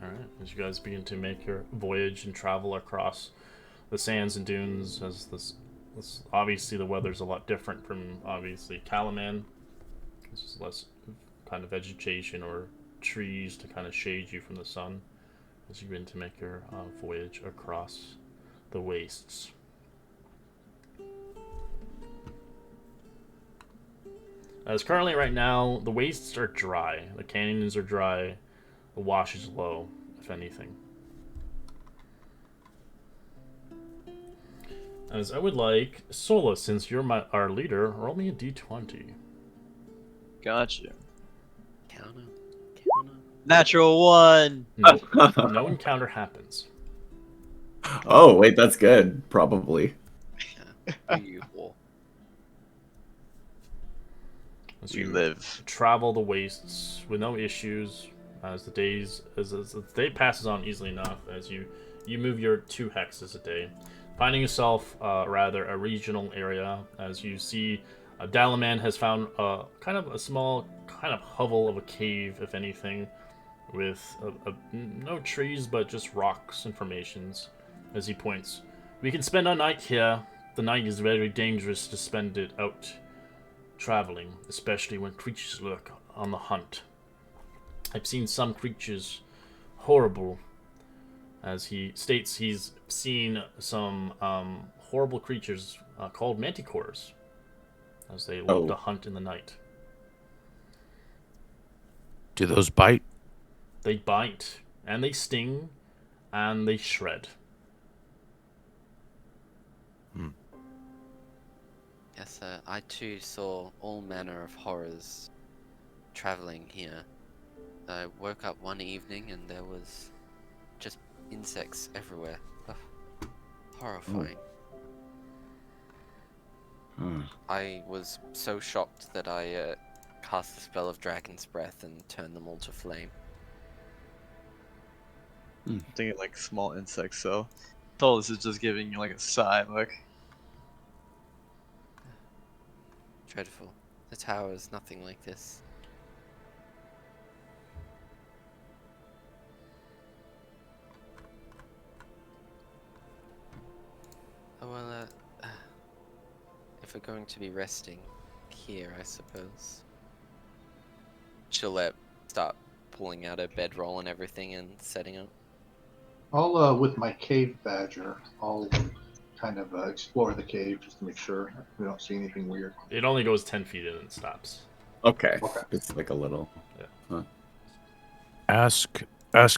Alright, as you guys begin to make your voyage and travel across the sands and dunes, as this obviously the weather's a lot different from obviously Calaman. There's less kind of vegetation or trees to kind of shade you from the sun as you begin to make your voyage across the wastes. As currently right now, the wastes are dry. The canyons are dry. The wash is low, if anything. As I would like, Sola, since you're our leader, roll me a d20. Gotcha. Counter. Natural 1. No encounter happens. Oh, wait, that's good. Probably. You whore. As We you live. travel the wastes with no issues, as the day passes on easily enough, as you move your 2 hexes a day, finding yourself rather a regional area, as you see Dalaman has found kind of a small kind of hovel of a cave, if anything, with no trees but just rocks and formations. As he points, we can spend our night here. The night is very dangerous to spend it out traveling, especially when creatures lurk on the hunt. I've seen some creatures horrible, as he states he's seen some horrible creatures called manticores, as they love to hunt in the night. Do those bite? They bite, and they sting, and they shred. Yes, I too saw all manner of horrors traveling here. I woke up one evening and there was just insects everywhere. Ugh. Horrifying. I was so shocked that I cast the spell of Dragon's Breath and turned them all to flame. I'm thinking like small insects, so Tolis is just giving you like a sigh, look. Dreadful. The tower is nothing like this. Oh well, if we're going to be resting here, I suppose. She'll start pulling out her bedroll and everything and setting up. I'll, with my cave badger, I'll kind of explore the cave just to make sure we don't see anything weird. It only goes 10 feet in and stops. Okay. Okay. It's like a little. Ask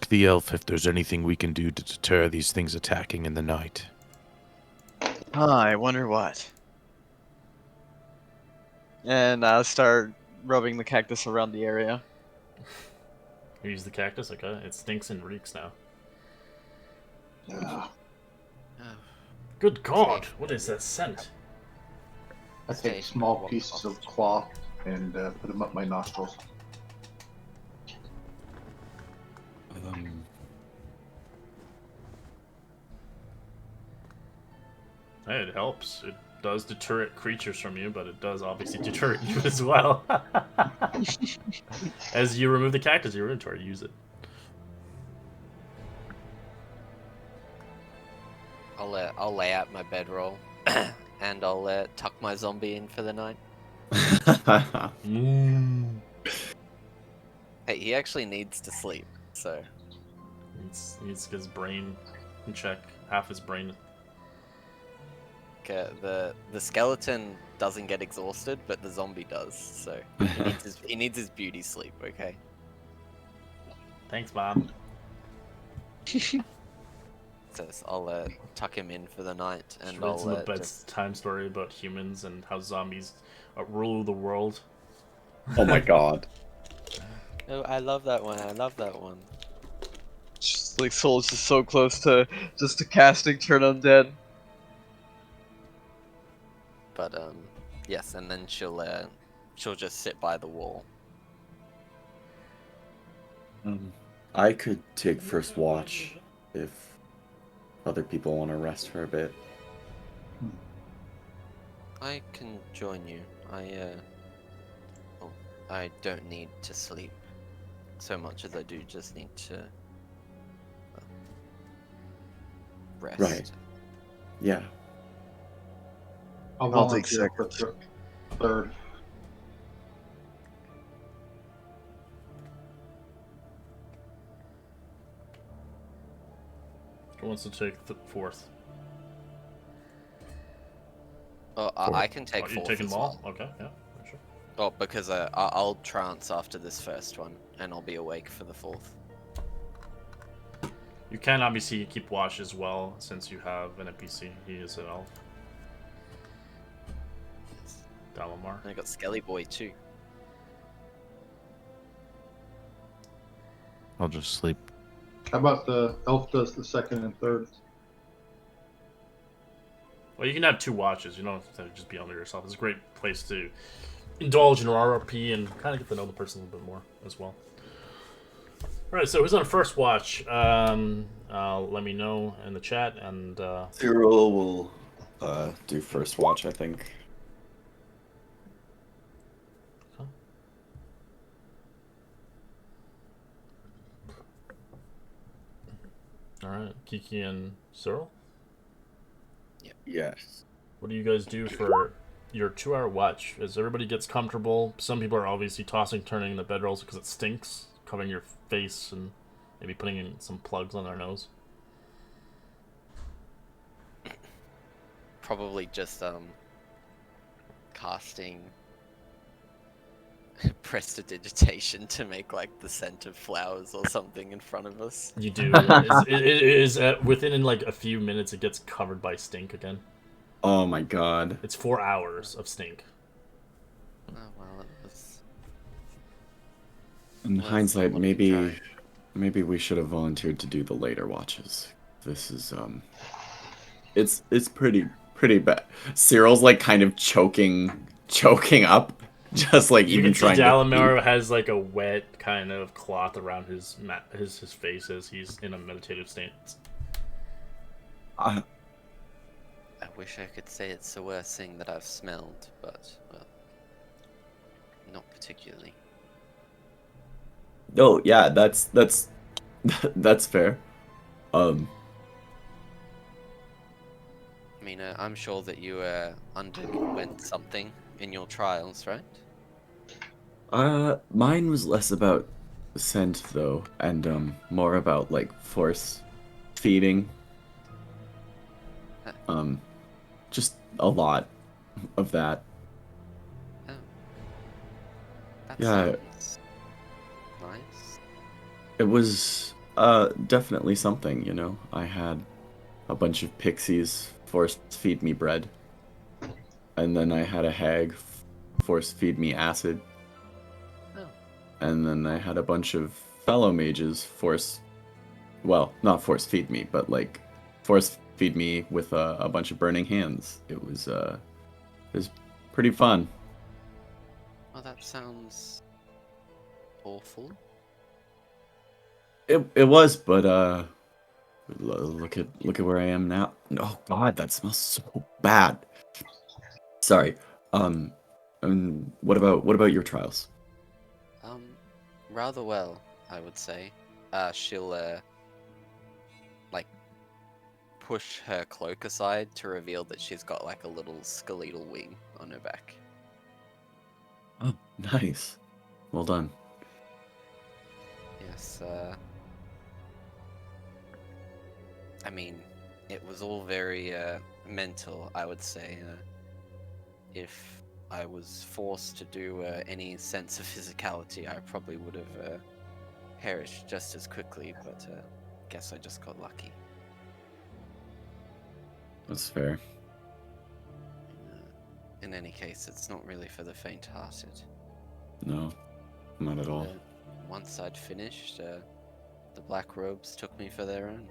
the elf if there's anything we can do to deter these things attacking in the night. I wonder what. And I'll start rubbing the cactus around the area. You use the cactus? Okay. It stinks and reeks now. Yeah. Oh, Good God! What is that scent? I take small pieces of cloth and put them up my nostrils. Hey, it helps. It does deter creatures from you, but it does obviously deter you as well. As you remove the cactus, your inventory, use it. I'll lay out my bedroll and I'll tuck my zombie in for the night. Hey, he actually needs to sleep, so He needs his brain in check. Half his brain. the skeleton doesn't get exhausted, but the zombie does. So he needs his beauty sleep. Okay. Thanks, Bob. So I'll tuck him in for the night, and It's I'll a just bedtime story about humans and how zombies rule the world. Oh my god. Oh, I love that one. I love that one. Just like Soul's just so close to casting Turn Undead. But yes, and then she'll just sit by the wall. I could take first watch if other people want to rest for a bit. I can join you. I don't need to sleep so much as I do just need to rest. Right. Yeah. I'll I'll take volunteer for third. Who wants to take the fourth? Oh, I can take Oh, you fourth taking as them all? well. Okay, yeah, sure. Oh, because I'll trance after this first one, and I'll be awake for the fourth. You can obviously keep watch as well, since you have an NPC. He is an elf. Dalamar. And I got Skelly Boy too. I'll just sleep. How about the elf does the second and third? Well, you can have two watches. You don't have to just be under yourself. It's a great place to indulge in RRP and kind of get to know the person a little bit more as well. All right, so who's on first watch? Let me know in the chat, and Cyril will do first watch, I think. all right, Kiki and Cyril. Yes. What do you guys do for your 2-hour watch? As everybody gets comfortable, some people are obviously tossing, turning in the bedrolls because it stinks, covering your face and maybe putting in some plugs on their nose. Probably just casting prestidigitation to make like the scent of flowers or something in front of us. You do. It is within like a few minutes. It gets covered by stink again. Oh my god. It's 4 hours of stink. Oh well, it was. In Well, hindsight, what did you maybe we should have volunteered to do the later watches. This is it's pretty bad. Cyril's like kind of choking up, just like You even can see trying to. Dalamar has like a wet kind of cloth around his face as he's in a meditative state. I wish I could say it's the worst thing that I've smelled, but well, not particularly. Oh yeah, that's that's fair. I mean, I'm sure that you underwent something in your trials, right? Mine was less about scent though, and more about like force feeding. Just a lot of that. Oh. That Yeah. sounds nice. It was definitely something, you know. I had a bunch of pixies force feed me bread. And then I had a hag force feed me acid. Oh. And then I had a bunch of fellow mages not force feed me, but like force feed me with a bunch of burning hands. It was pretty fun. Well, that sounds awful. It was, but look at where I am now. Oh god, that smells so bad. Sorry. What about your trials? Rather well, I would say. She'll like push her cloak aside to reveal that she's got like a little skeletal wing on her back. Oh, nice. Well done. Yes, I mean, it was all very mental, I would say. If I was forced to do any sense of physicality, I probably would have perished just as quickly, but guess I just got lucky. That's fair. In any case, it's not really for the faint-hearted. No, not at all. Once I'd finished, the Black Robes took me for their own.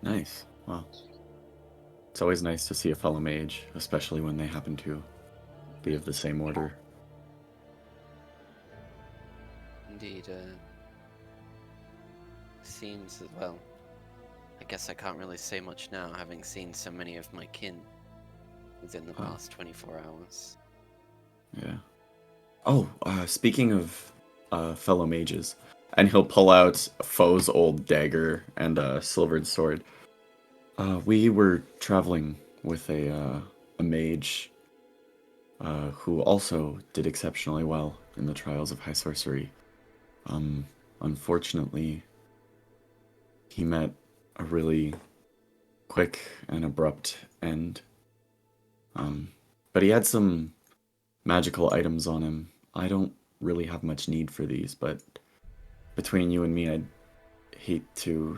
Nice. Well, it's always nice to see a fellow mage, especially when they happen to be of the same order. Indeed, seems as well. I guess I can't really say much now, having seen so many of my kin within the past 24 hours. Yeah. Oh, speaking of fellow mages, and he'll pull out Foe's old dagger and a silvered sword. We were traveling with a mage who also did exceptionally well in the trials of high sorcery. Unfortunately, he met a really quick and abrupt end. But he had some magical items on him. I don't really have much need for these, but between you and me, I'd hate to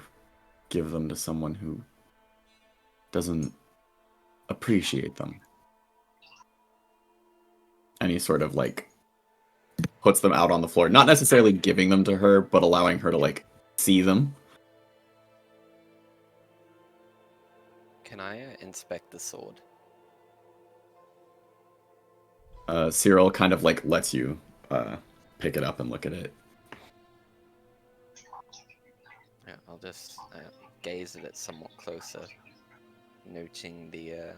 give them to someone who doesn't appreciate them. And he sort of like puts them out on the floor, not necessarily giving them to her, but allowing her to like see them. Can I inspect the sword? Cyril kind of like lets you pick it up and look at it. Yeah, I'll just gaze at it somewhat closer, noting the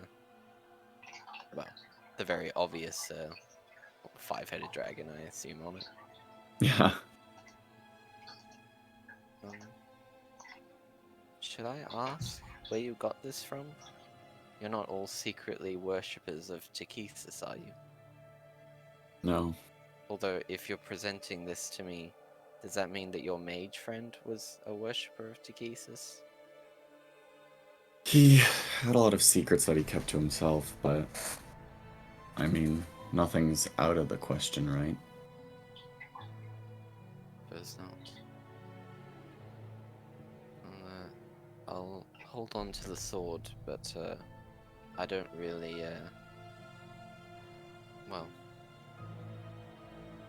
the very obvious five-headed dragon, I assume, on it. Yeah. Should I ask where you got this from? You're not all secretly worshippers of Tikithis, are you? No. Although, if you're presenting this to me, does that mean that your mage friend was a worshipper of Tikithis? He had a lot of secrets that he kept to himself, but I mean, nothing's out of the question, right? Suppose not. I'll hold on to the sword, but I don't really, well,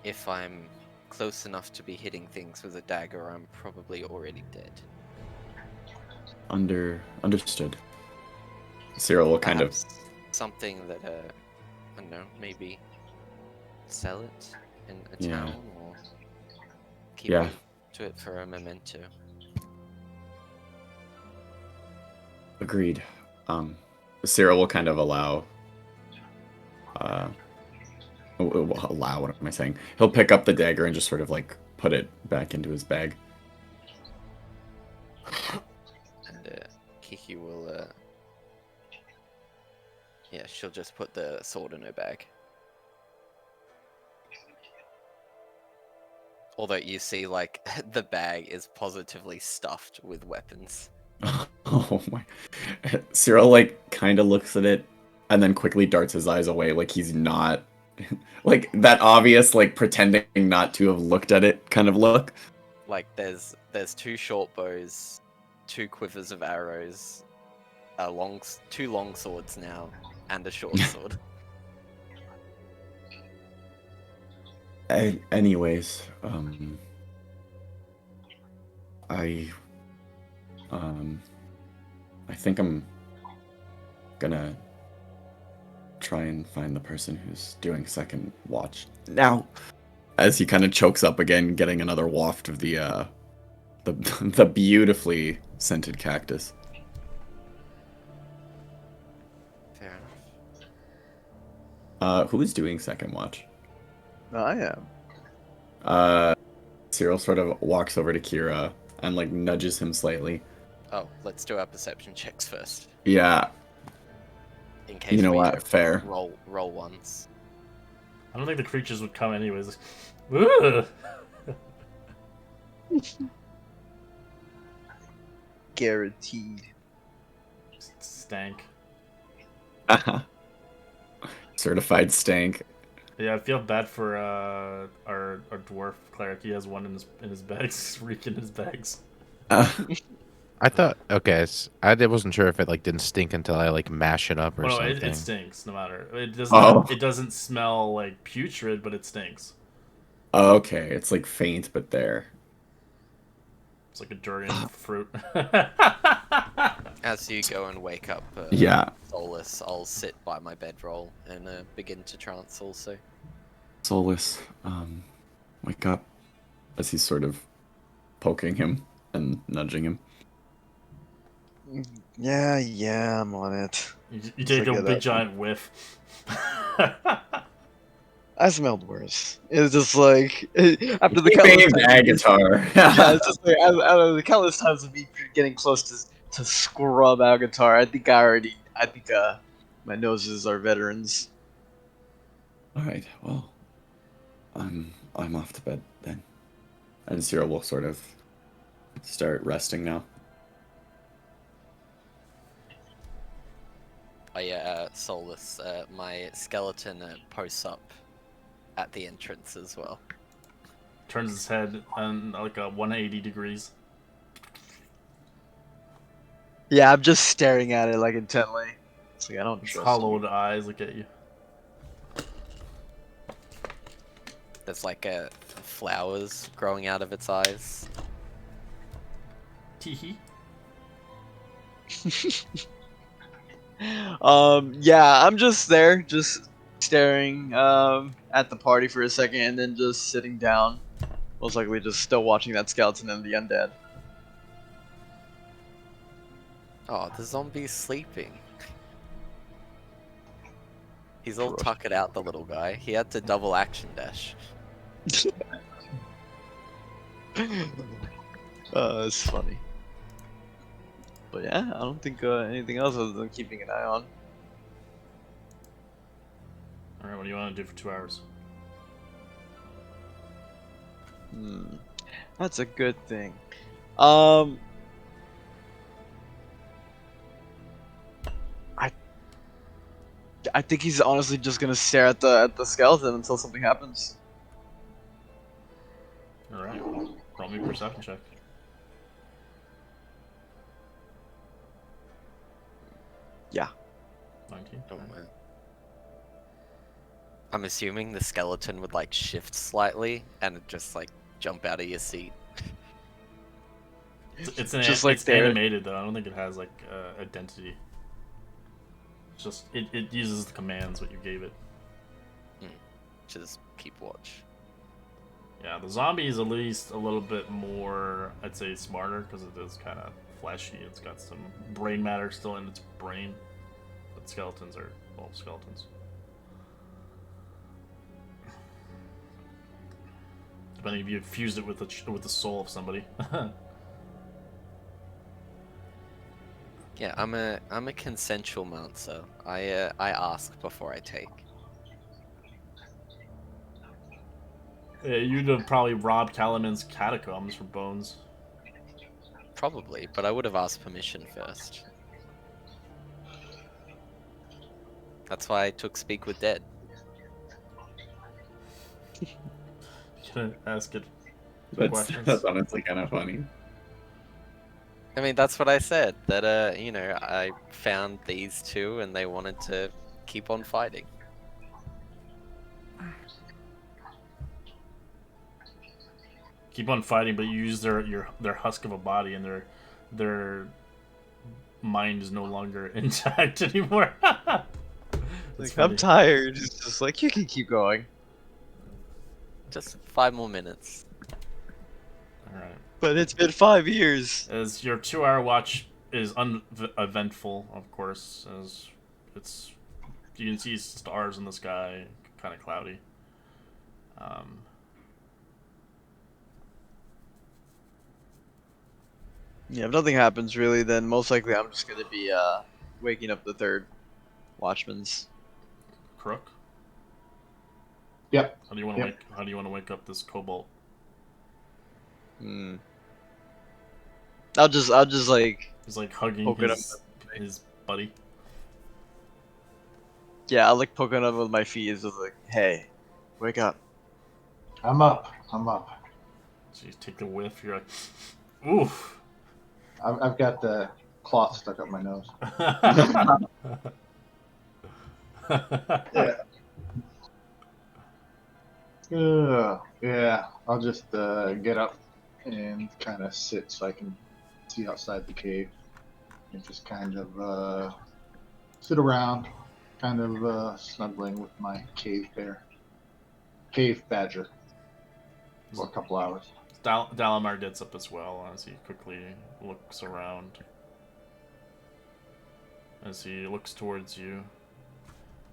if I'm close enough to be hitting things with a dagger, I'm probably already dead. Understood. Cyril will kind of... Perhaps something that, I don't know, maybe sell it in a Yeah. town, or keep Yeah. it to it for a memento. Agreed. Cyril will kind of allow... what am I saying? He'll pick up the dagger and just sort of like put it back into his bag. And Kiki will, yeah, she'll just put the sword in her bag. Although you see, like, the bag is positively stuffed with weapons. Oh my... Cyril like kind of looks at it and then quickly darts his eyes away like he's not... like that obvious like pretending not to have looked at it kind of look. Like, there's 2 short bows, 2 quivers of arrows, 2 long swords now, and a short sword. Anyways, I think I'm gonna try and find the person who's doing second watch now. As he kind of chokes up again, getting another waft of the beautifully scented cactus. Fair enough. Who is doing second watch? I am. Cyril sort of walks over to Kira and like nudges him slightly. Oh, let's do our perception checks first. Yeah, In case you know we what? Fair. roll once. I don't think the creatures would come anyways. Ugh. Guaranteed. stank. Certified stank. Yeah, I feel bad for our dwarf cleric. He has one in his bags, reeking his bags. I thought okay, I wasn't sure if it like didn't stink until I like mash it up or Oh no, something. it stinks no matter. It does Oh. not. It doesn't smell like putrid, but it stinks. Okay, it's like faint but there. It's like a durian fruit. As you go and wake up Yeah. Solus, I'll sit by my bedroll and begin to trance also. Solus, wake up. As he's sort of poking him and nudging him. Yeah, I'm on it. You take like a a- big giant whiff. I smelled worse. It was just like after the He countless named times, Agatar. yeah, it's just like out of the countless times of me getting close to scrub Agatar, I think my noses are veterans. Alright, well. I'm off to bed then. And Cyril will sort of start resting now. Oh yeah, Solus, my skeleton posts up at the entrance as well. Turns his head and like a 180 degrees. Yeah, I'm just staring at it like intently. It's like I don't Its trust hollowed eyes look at you. There's like flowers growing out of its eyes. Teehee. Yeah, I'm just there, just staring at the party for a second, and then just sitting down. Most likely, just still watching that skeleton and the undead. Oh, the zombie's sleeping. He's all Gross. tuckered out, the little guy. He had to double action dash. It's funny. But yeah, I don't think anything else other than keeping an eye on. Alright, what do you want to do for 2 hours? That's a good thing. I think he's honestly just gonna stare at the skeleton until something happens. Alright, roll me a perception check. Yeah. 19. Oh, alright. man. I'm assuming the skeleton would like shift slightly and just like jump out of your seat. It's Just like it's there. animated though. I don't think it has like identity. It's just it uses the commands what you gave it. Just keep watch. Yeah, the zombie is at least a little bit more, I'd say, smarter because it is kind of fleshy. It's got some brain matter still in its brain, but skeletons are skeletons. Depending if you fused it with the soul of somebody. Yeah, I'm a consensual monster. I ask before I take. Yeah, you'd have probably robbed Calaman's catacombs for bones. Probably, but I would have asked permission first. That's why I took Speak with Dead. Gonna ask it questions. That's honestly kind of funny. I mean, that's what I said. That you know, I found these two and they wanted to keep on fighting. Keep on fighting, but you use their husk of a body, and their mind is no longer intact anymore. That's I'm funny. tired. It's just like you can keep going. Just 5 more minutes. All right. But it's been 5 years. As your 2-hour watch is uneventful, of course, as you can see stars in the sky, kind of cloudy. Yeah, if nothing happens really, then most likely I'm just gonna be waking up the third watchman's. Crook. Yep. How do you want to Yep. wake up this kobold? I'll just like He's like hugging Poke it his buddy? Yeah, I like poking him with my feet. It's just like, hey, wake up. I'm up. I'm up. So you take the whiff. You're like, oof. I've got the cloth stuck up my nose. Yeah. Yeah. I'll just get up and kind of sit so I can see outside the cave and just kind of sit around, kind of snuggling with my cave badger for a couple hours. Dalamar gets up as well as he quickly looks around. As he looks towards you.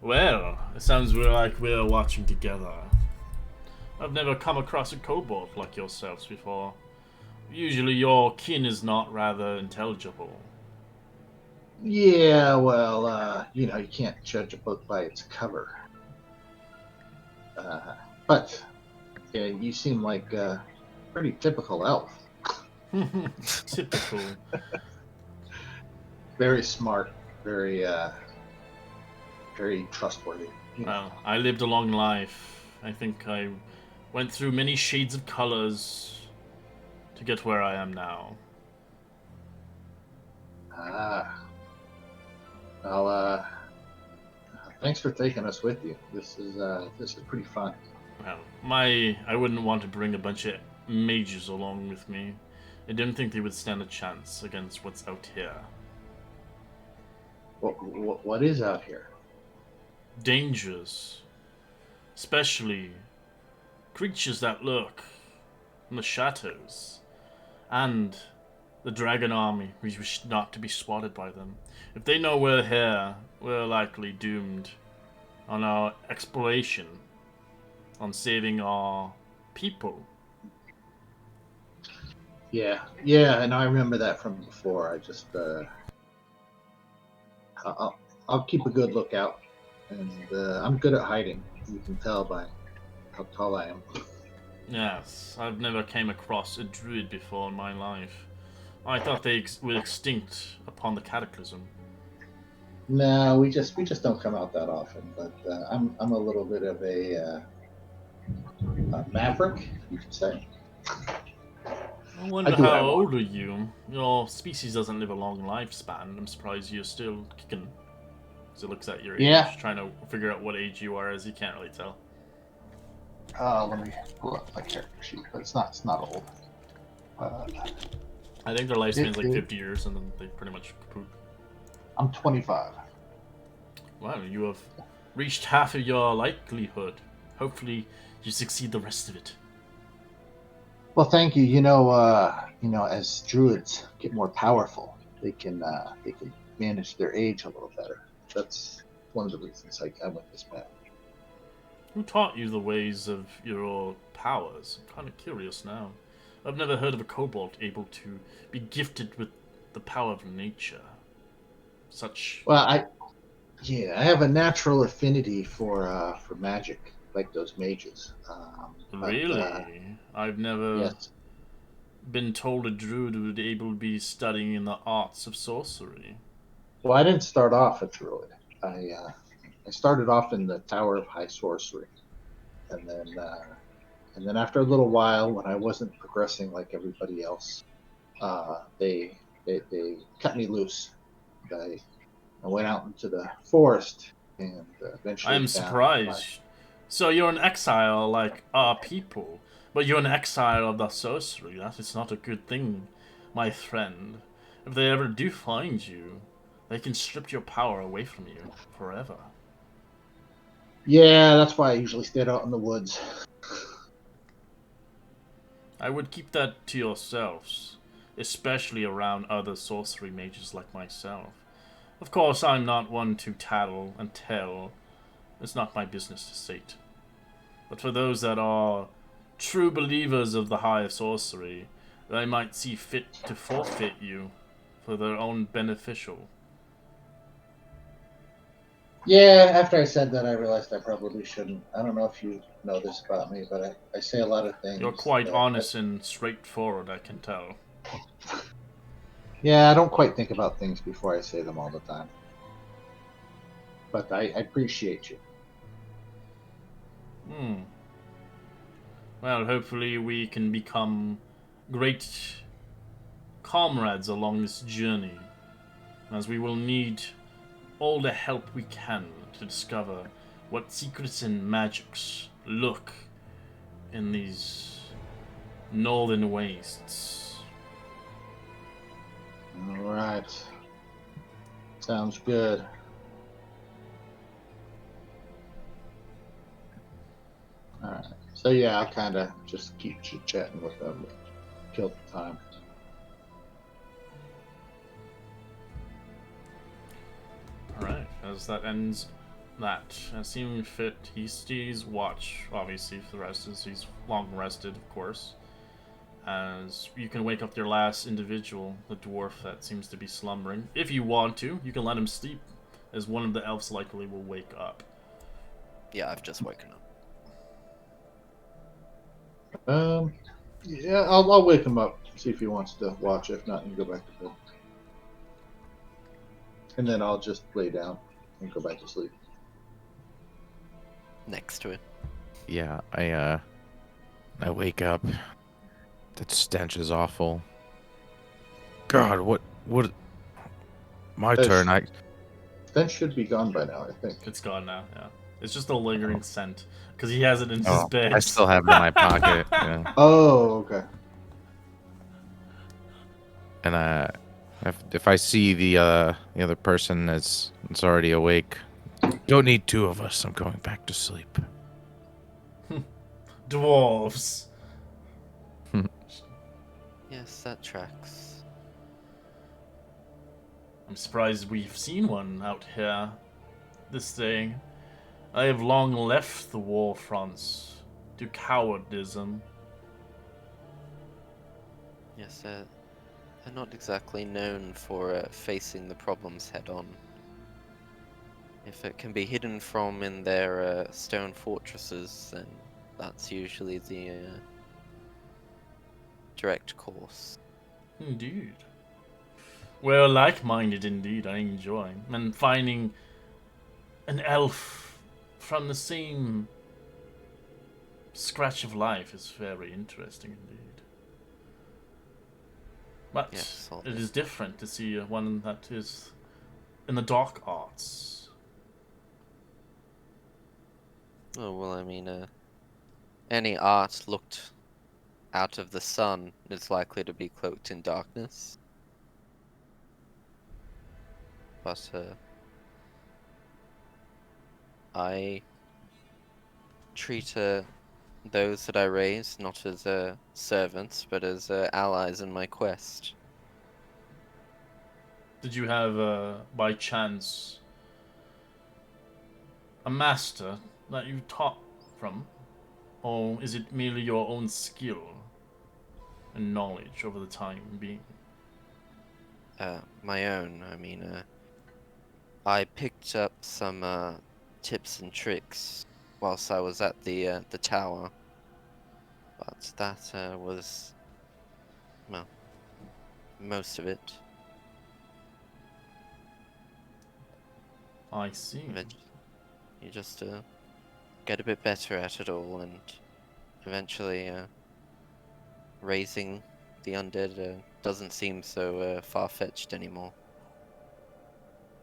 Well, it sounds like we're watching together. I've never come across a kobold like yourselves before. Usually your kin is not rather intelligible. Yeah, well, you can't judge a book by its cover. But yeah, you seem like a pretty typical elf. Typical. Very smart, very trustworthy. Well, I lived a long life. I think I went through many shades of colors to get where I am now. Well, thanks for taking us with you. This is pretty fun. Well, I wouldn't want to bring a bunch of mages along with me. I didn't think they would stand a chance against what's out here. What is out here? Dangers. Especially creatures that lurk in the shadows. And the dragon army, we wish not to be spotted by them. If they know we're here, we're likely doomed on our exploration, on saving our people. Yeah, and I remember that from before. I just I'll keep a good lookout, and I'm good at hiding. You can tell by how tall I am. Yes, I've never came across a druid before in my life. I thought they were extinct upon the cataclysm. No, we just don't come out that often. But I'm a little bit of a maverick, you could say. I wonder do what I how want. old are you? Your species doesn't live a long lifespan. I'm surprised you're still kicking. So it looks at your age, Yeah. trying to figure out what age you are, as you can't really tell. Let me pull up my character sheet, but it's not old. I think their lifespan's like it- 50 years, and then they pretty much poop. I'm 25. Wow, you have reached half of your likelihood. Hopefully, you succeed the rest of it. Well, thank you. As druids get more powerful, they can manage their age a little better. That's one of the reasons I went this path. Who taught you the ways of your powers? I'm kind of curious now. I've never heard of a kobold able to be gifted with the power of nature. Such. Well, I have a natural affinity for magic, like those mages. But, Really? I've never yes. been told a druid would be able to be studying in the arts of sorcery. Well, I didn't start off a druid. I started off in the Tower of High Sorcery, and then after a little while, when I wasn't progressing like everybody else, they cut me loose. I went out into the forest and eventually. I am surprised. So you're an exile like our people, but you're an exile of the sorcery. That is not a good thing, my friend. If they ever do find you, they can strip your power away from you forever. Yeah, that's why I usually stayed out in the woods. I would keep that to yourselves, especially around other sorcery mages like myself. Of course, I'm not one to tattle and tell. It's not my business to state. But for those that are true believers of the high sorcery, they might see fit to forfeit you for their own beneficial. Yeah, after I said that, I realized I probably shouldn't. I don't know if you know this about me, but I say a lot of things. You're quite that- honest and straightforward, I can tell. Yeah, I don't quite think about things before I say them all the time. but I appreciate you. Well, hopefully we can become great comrades along this journey, as we will need all the help we can to discover what secrets and magics lurk in these northern wastes. All right. Sounds good. All right. So yeah, I'll kind of just keep chit-chatting with them, kill the time. Alright, as that ends that, as seeming fit, he stays watch, obviously, for the rest, as he's long rested, of course. As you can wake up your last individual, the dwarf that seems to be slumbering. If you want to, you can let him sleep, as one of the elves likely will wake up. Yeah, I've just woken up. Yeah, I'll wake him up, see if he wants to watch. If not, you can go back to bed. And then I'll just lay down and go back to sleep. Next to it. Yeah, I wake up. That stench is awful. God, what? My turn. Stench should be gone by now, I think. It's gone now, yeah. It's just a lingering scent, because he has it in his bed. I still have it in my pocket. Yeah. Oh, okay. And if I see the other person is already awake, don't need two of us. I'm going back to sleep. Dwarves. Yes, that tracks. I'm surprised we've seen one out here this day. I have long left the war fronts to cowardism. Yes, they're not exactly known for facing the problems head on. If it can be hidden from in their stone fortresses, then that's usually the direct course. Indeed. Well, like-minded indeed, I enjoy. And finding an elf from the same scratch of life is very interesting indeed. But Yes, it is different to see one that is in the dark arts. Oh, well, I mean, any art looked out of the sun is likely to be cloaked in darkness. But, I treat those that I raise not as servants, but as allies in my quest. Did you have, by chance, a master that you taught from? Or is it merely your own skill and knowledge over the time being? My own. I mean, I picked up some tips and tricks whilst I was at the tower, but that was, well, most of it. I see. You just get a bit better at it all, and eventually raising the undead doesn't seem so far-fetched anymore.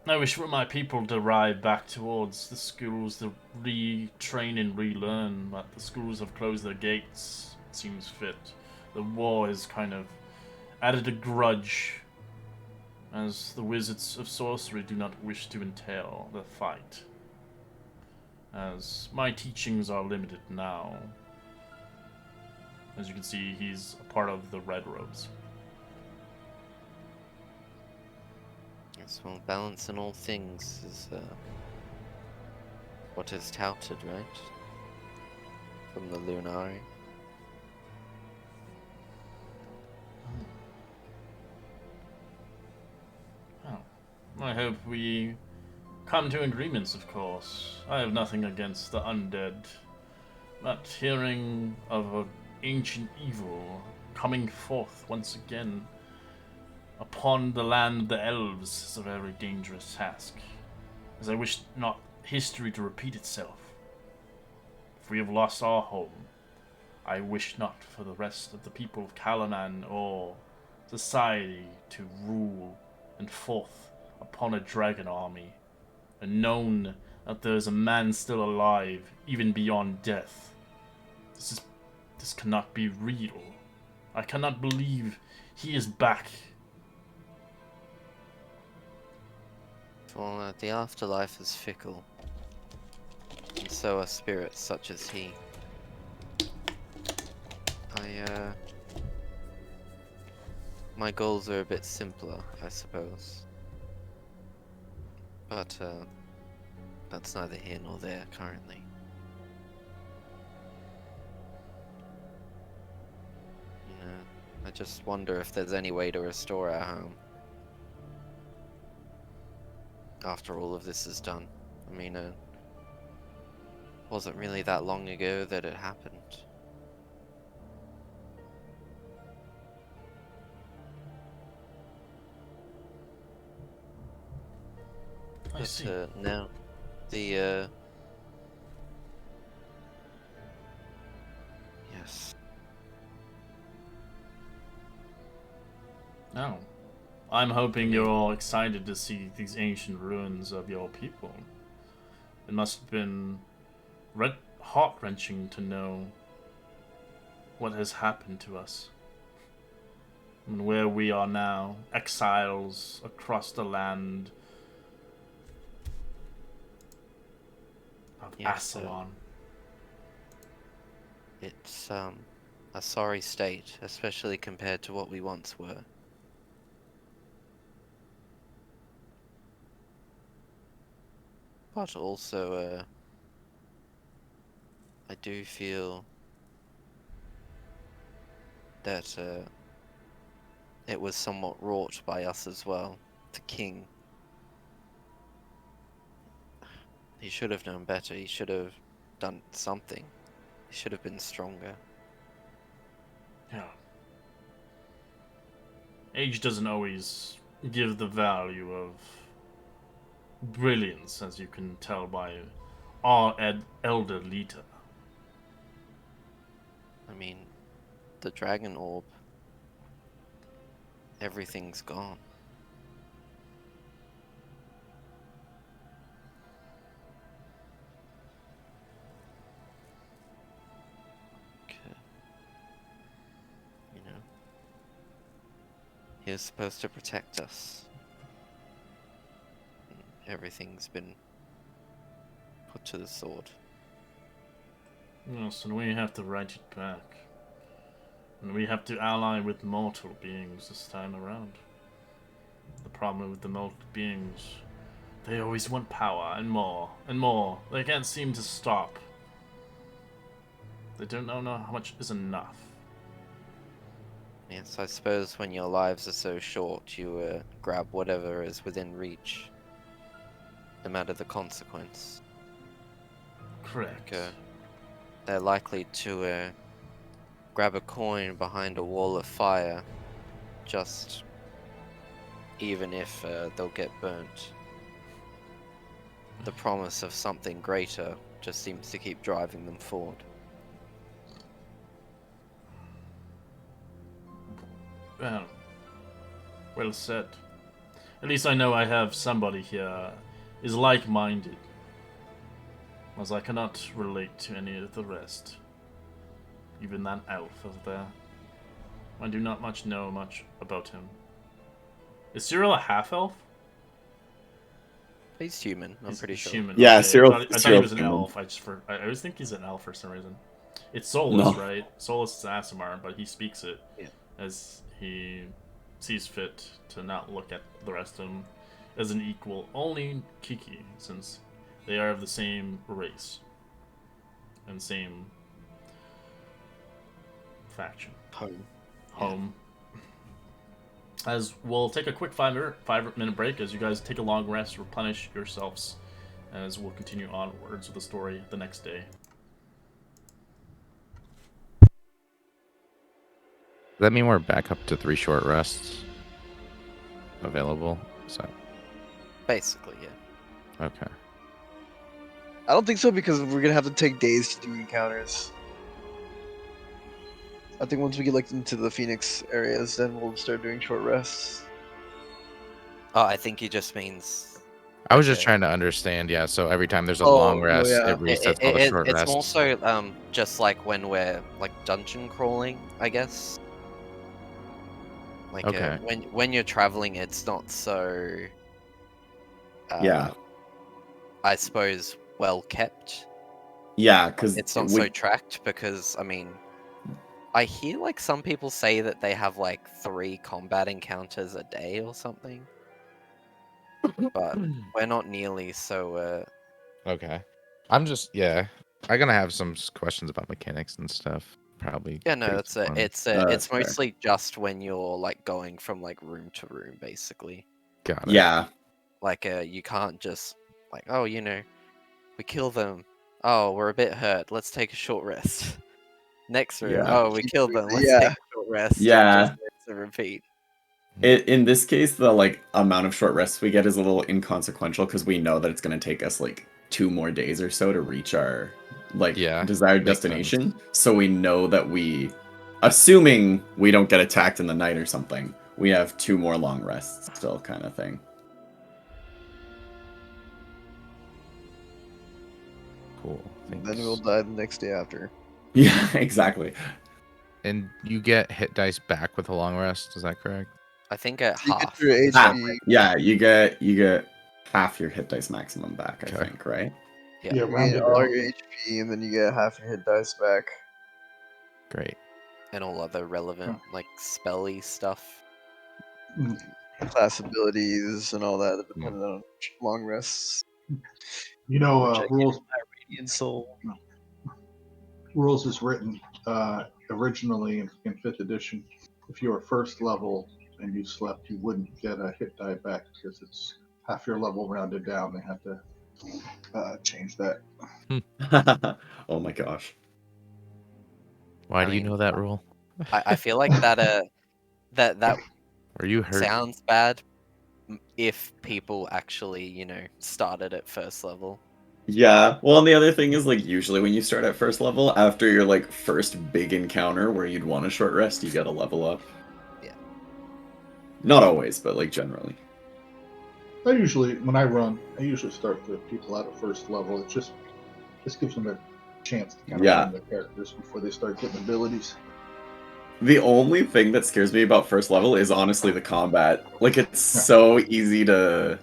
I wish for my people to ride back towards the schools to retrain and relearn, but the schools have closed their gates, it seems fit. The war has kind of added a grudge, as the wizards of sorcery do not wish to entail the fight. As my teachings are limited now. As you can see, he's a part of the Red Robes. Yes, well, balance in all things is what is touted, right? From the Lunari. Oh, I hope we come to agreements, of course. I have nothing against the undead, but hearing of an ancient evil coming forth once again upon the land of the elves is a very dangerous task, as I wish not history to repeat itself. If we have lost our home, I wish not for the rest of the people of Kalanan or society to rule and forth upon a dragon army, and known that there is a man still alive, even beyond death. This cannot be real. I cannot believe he is back. Well, the afterlife is fickle, and so are spirits such as he. My goals are a bit simpler, I suppose. But, that's neither here nor there currently. You know, I just wonder if there's any way to restore our home. After all of this is done. I mean, wasn't really that long ago that it happened. I see. Now, yes. Now, I'm hoping you're all excited to see these ancient ruins of your people. It must have been heart-wrenching to know what has happened to us. And where we are now, exiles across the land of Yes, Asalon. It's, a sorry state, especially compared to what we once were. But also, I do feel that, it was somewhat wrought by us as well. The king. He should have known better. He should have done something. He should have been stronger. Yeah. Age doesn't always give the value of brilliance, as you can tell by our elder Lita. I mean, the dragon orb. Everything's gone. Okay. You know, he was supposed to protect us. Everything's been put to the sword. Yes, and we have to write it back. And we have to ally with mortal beings this time around. The problem with the mortal beings, they always want power and more and more. They can't seem to stop. They don't know how much is enough. Yes, I suppose when your lives are so short, you grab whatever is within reach, no matter the consequence. Correct. They're likely to grab a coin behind a wall of fire, just even if they'll get burnt. The promise of something greater just seems to keep driving them forward. Well said. At least I know I have somebody here is like-minded, as I cannot relate to any of the rest. Even that elf over there. I do not know much about him. Is Cyril a half-elf? He's human, I'm pretty sure. Human. Yeah, okay. Cyril- I thought he Cyril's was an human. elf. I always think he's an elf for some reason. It's Solus, No. right? Solus is Aasimar, but he speaks it Yeah. as he sees fit to not look at the rest of them as an equal. Only Kiki, since they are of the same race and same faction. Home. As we'll take a quick 5-minute break as you guys take a long rest, replenish yourselves, as we'll continue onwards with the story the next day. Does that mean we're back up to 3 short rests available? So, Basically, yeah. Okay. I don't think so because we're gonna have to take days to do encounters. I think once we get like into the Phoenix areas, then we'll start doing short rests. Oh, I think he just means. I was like just a- trying to understand. Yeah. So every time there's a long rest, yeah. it resets all the short It's rests. more so just like when we're like dungeon crawling, I guess. Like Okay. when you're traveling, it's not so. Yeah. I suppose well kept. Yeah, because It's not so tracked because I mean, I hear like some people say that they have like 3 combat encounters a day or something, but we're not nearly so. Okay. I'm just I'm gonna have some questions about mechanics and stuff. Probably. Yeah, no, based on- it's that's fair. mostly just when you're like going from like room to room, basically. Got it. Yeah. Like you can't just like, oh, we kill them. Oh, we're a bit hurt. Let's take a short rest. Next room. Yeah. Oh, we killed them. Let's Yeah. take a short rest. and Yeah. just rinse and repeat. In this case, the like amount of short rests we get is a little inconsequential because we know that it's going to take us like 2 more days or so to reach our like desired makes destination. So we know that assuming we don't get attacked in the night or something, we have 2 more long rests still, kind of thing. Cool. Then Thanks. we'll die the next day after. Yeah, exactly. And you get hit dice back with a long rest. Is that correct? I think at So you get half. your HP. Yeah, you get half your hit dice maximum back, I Okay. think, right? Yeah. Yeah, You round gain it all down. your HP, and then you get half your hit dice back. Great. And all other relevant like spelly stuff. Class abilities and all that, depending on long rests. You know, Which I rules Radiant Soul. rules is written originally in 5th edition. If you were first level and you slept, you wouldn't get a hit die back because it's half your level rounded down. They have to change that. Oh my gosh. Why I do you mean, know that rule? I feel like that that Were you hurt? sounds bad if people actually, started at first level. Yeah. Well, and the other thing is like usually when you start at first level, after your like first big encounter where you'd want a short rest, you get a level up. Yeah. Not always, but like generally. When I run, I usually start the people out at first level. It just gives them a chance to kind of Yeah. learn their characters before they start getting abilities. The only thing that scares me about first level is honestly the combat. Like it's so easy to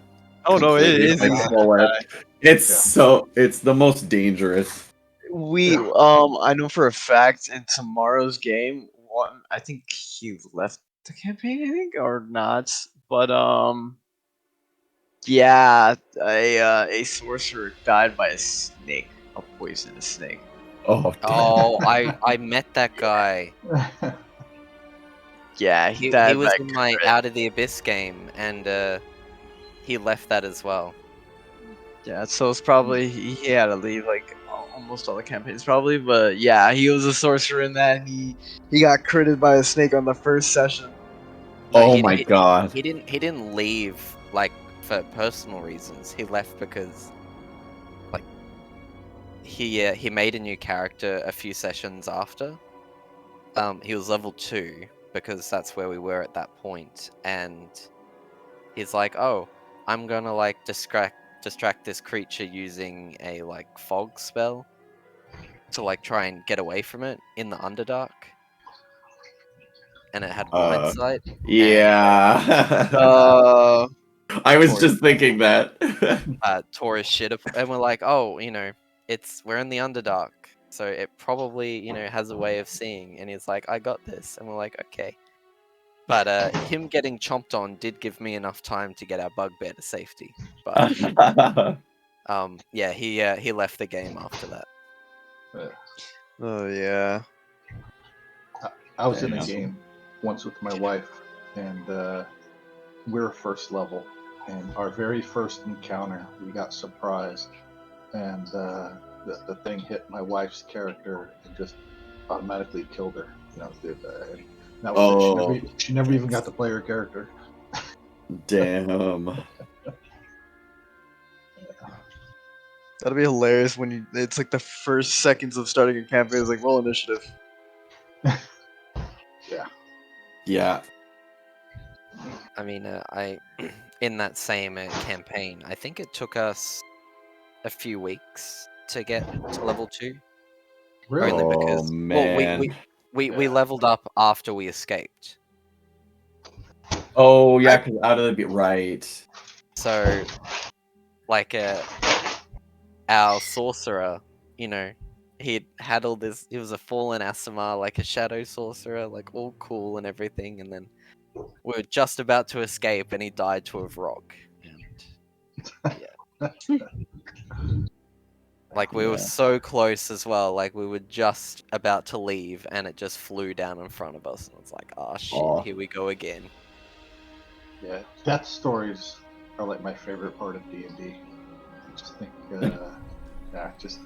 Oh no, it completely is. control it. It's the most dangerous. I know for a fact in tomorrow's game, I think he left the campaign, I think, or not. But yeah, a sorcerer died by a snake, a poisonous snake. Oh, Oh, I met that guy. Yeah, He died was by in my crit. Out of the Abyss game, and he left that as well. Yeah, so it's probably he had to leave like almost all the campaigns probably, but yeah, he was a sorcerer in that. And he got critted by a snake on the first session. No, Oh he- my he- god. He didn't leave like for personal reasons. He left because like he made a new character a few sessions after. He was level 2 because that's where we were at that point, and he's like, "Oh, I'm gonna like distract this creature using a like fog spell to like try and get away from it in the Underdark." And it had blind sight. Yeah. Uh, I was just thinking that. Tore his shit up, and we're like, oh, we're in the Underdark, so it probably, has a way of seeing. And he's like, I got this, and we're like, okay. But him getting chomped on did give me enough time to get our bugbear to safety. But yeah, he left the game after that. oh yeah. I was in a Damn. game once with my wife, and we were first level. And our very first encounter, we got surprised, and the thing hit my wife's character and just automatically killed her. And that was it. She never even got to play her character. Damn. That'd be hilarious when you. It's like the first seconds of starting a campaign. It's like roll initiative. Yeah. I mean, I in that same campaign, I think it took us a few weeks to get to level 2. Really? Only Oh because well, man. we Yeah. leveled up after we escaped. Oh yeah, because out of the right. So, like, our sorcerer, you know, he had all this. He was a fallen Asimar, like a shadow sorcerer, like all cool and everything. And then we were just about to escape, and he died to a rock. And yeah, like we were Yeah. so close as well. Like we were just about to leave, and it just flew down in front of us. And it's like, oh shit, Aw. here we go again. Yeah, death stories are like my favorite part of D&D. I just think, yeah, just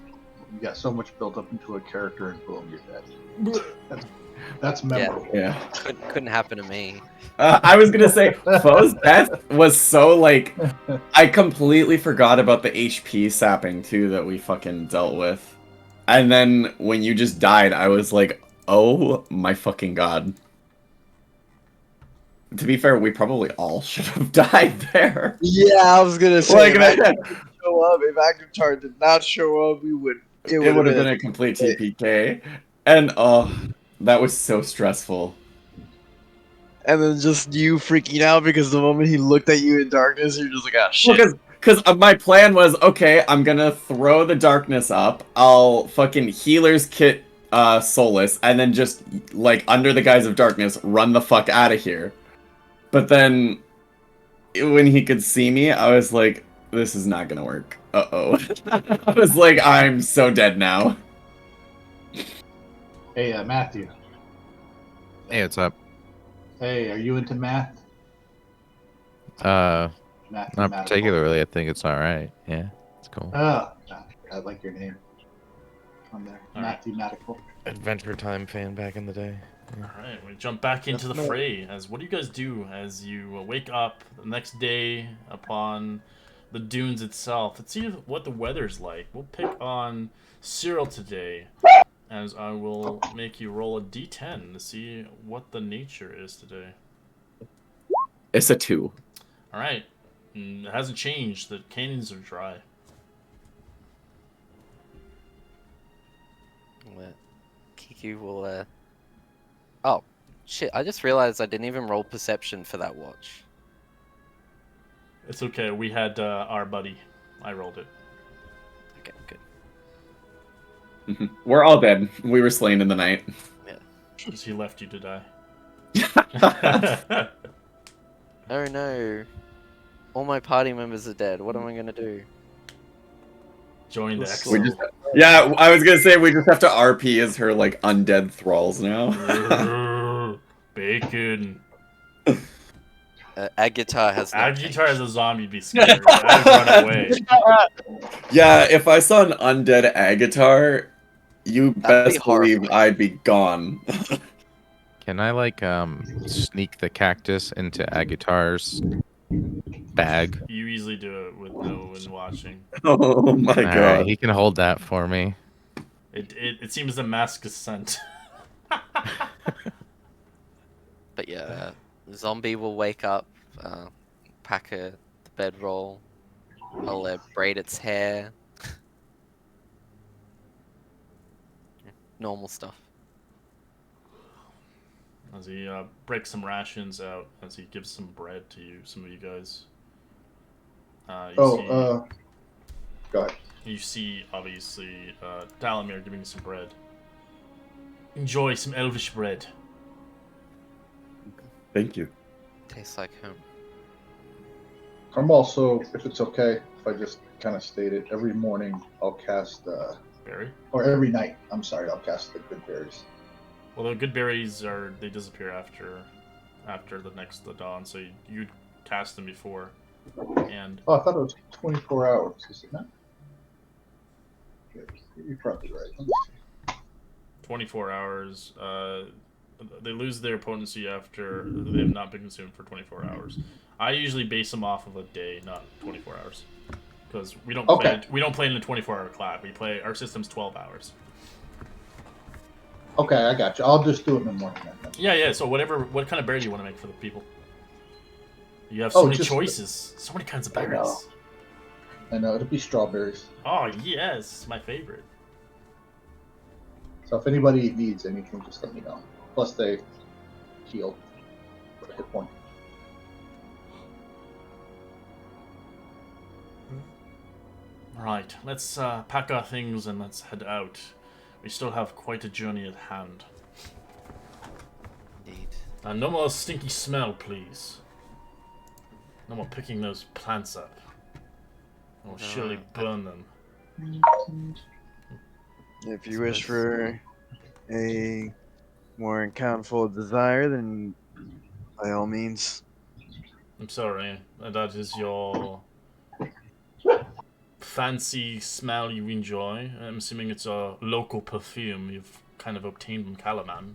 you got so much built up into a character, and boom, you're dead. That's memorable. Yeah. Couldn't happen to me. I was gonna say, Foe's death was so like, I completely forgot about the HP sapping too that we fucking dealt with. And then when you just died, I was like, oh my fucking god. To be fair, we probably all should have died there. Yeah, I was gonna say. Like, if Active didn't show up, if Active did not show up, we would. it would have been a complete TPK. And that was so stressful. And then just you freaking out because the moment he looked at you in darkness, you're just like, ah, shit. Because my plan was, okay, I'm gonna throw the darkness up, I'll fucking healer's kit Solus, and then just, like, under the guise of darkness, run the fuck out of here. But then, when he could see me, I was like, this is not gonna work. Uh-oh. I was like, I'm so dead now. Hey, Matthew. Hey, what's up? Hey, are you into math? Not Mathematical. particularly. I think it's all right. Yeah, it's cool. Oh, I like your name on there. All right. Mathematical. Adventure Time fan back in the day. Alright, we jump back into the fray. As what do you guys do as you wake up the next day upon the dunes itself? Let's see what the weather's like. We'll pick on Cyril today, as I will make you roll a d10 to see what the nature is today. It's a 2. Alright, it hasn't changed. The canyons are dry. Kiki will Oh, shit, I just realized I didn't even roll perception for that watch. It's okay, we had our buddy. I rolled it. Okay, good. We're all dead. We were slain in the night. Because he left you to die. Oh no. All my party members are dead. What am I gonna do? Join the We X. just, yeah, I was gonna say we just have to RP as her like undead thralls now. Bacon. Agitar has no Agitar as a zombie be scared. I'd run away. Yeah, if I saw an undead Agatar, you That'd be best believe horrifying. I'd be gone. Can I like sneak the cactus into Agitar's bag? You easily do it with no one watching. Oh my god. Alright, he can hold that for me. It seems the mask is sent. But yeah, zombie will wake up, pack the bedroll. I'll braid its hair. Normal stuff. As he breaks some rations out, as he gives some bread to you, some of you guys. Go ahead. You see, obviously, Dalamir giving you some bread. Enjoy some elvish bread. Thank you. Tastes like home. I'm also, if it's okay, if I just kind of state it, every morning I'll cast, Berry? or every night, I'm sorry, I'll cast the good berries. Well, the good berries they disappear after the dawn, so you'd cast them before. And Oh, I thought it was 24 hours, is it not? You're probably right. Let me see. 24 hours, they lose their potency after they have not been consumed for 24 hours. I usually base them off of a day, not 24 hours. because we don't Okay. we don't play in a 24-hour clock. We play our system's 12 hours. Okay, I got you. I'll just do it in the morning then. Yeah. So what kind of bear do you want to make for the people? You have so Oh, many just- choices, so many kinds of I know. berries. I know it'll be strawberries. Oh yes, my favorite. So if anybody needs anything, just let me know. Plus they heal for a hit point. Right, let's pack our things and let's head out. We still have quite a journey at hand. Indeed. No more stinky smell, please. No more picking those plants up. We'll surely burn them. If you wish for a more accountable desire, then by all means. I'm sorry, that is your fancy smell you enjoy. I'm assuming it's a local perfume you've kind of obtained from Calaman.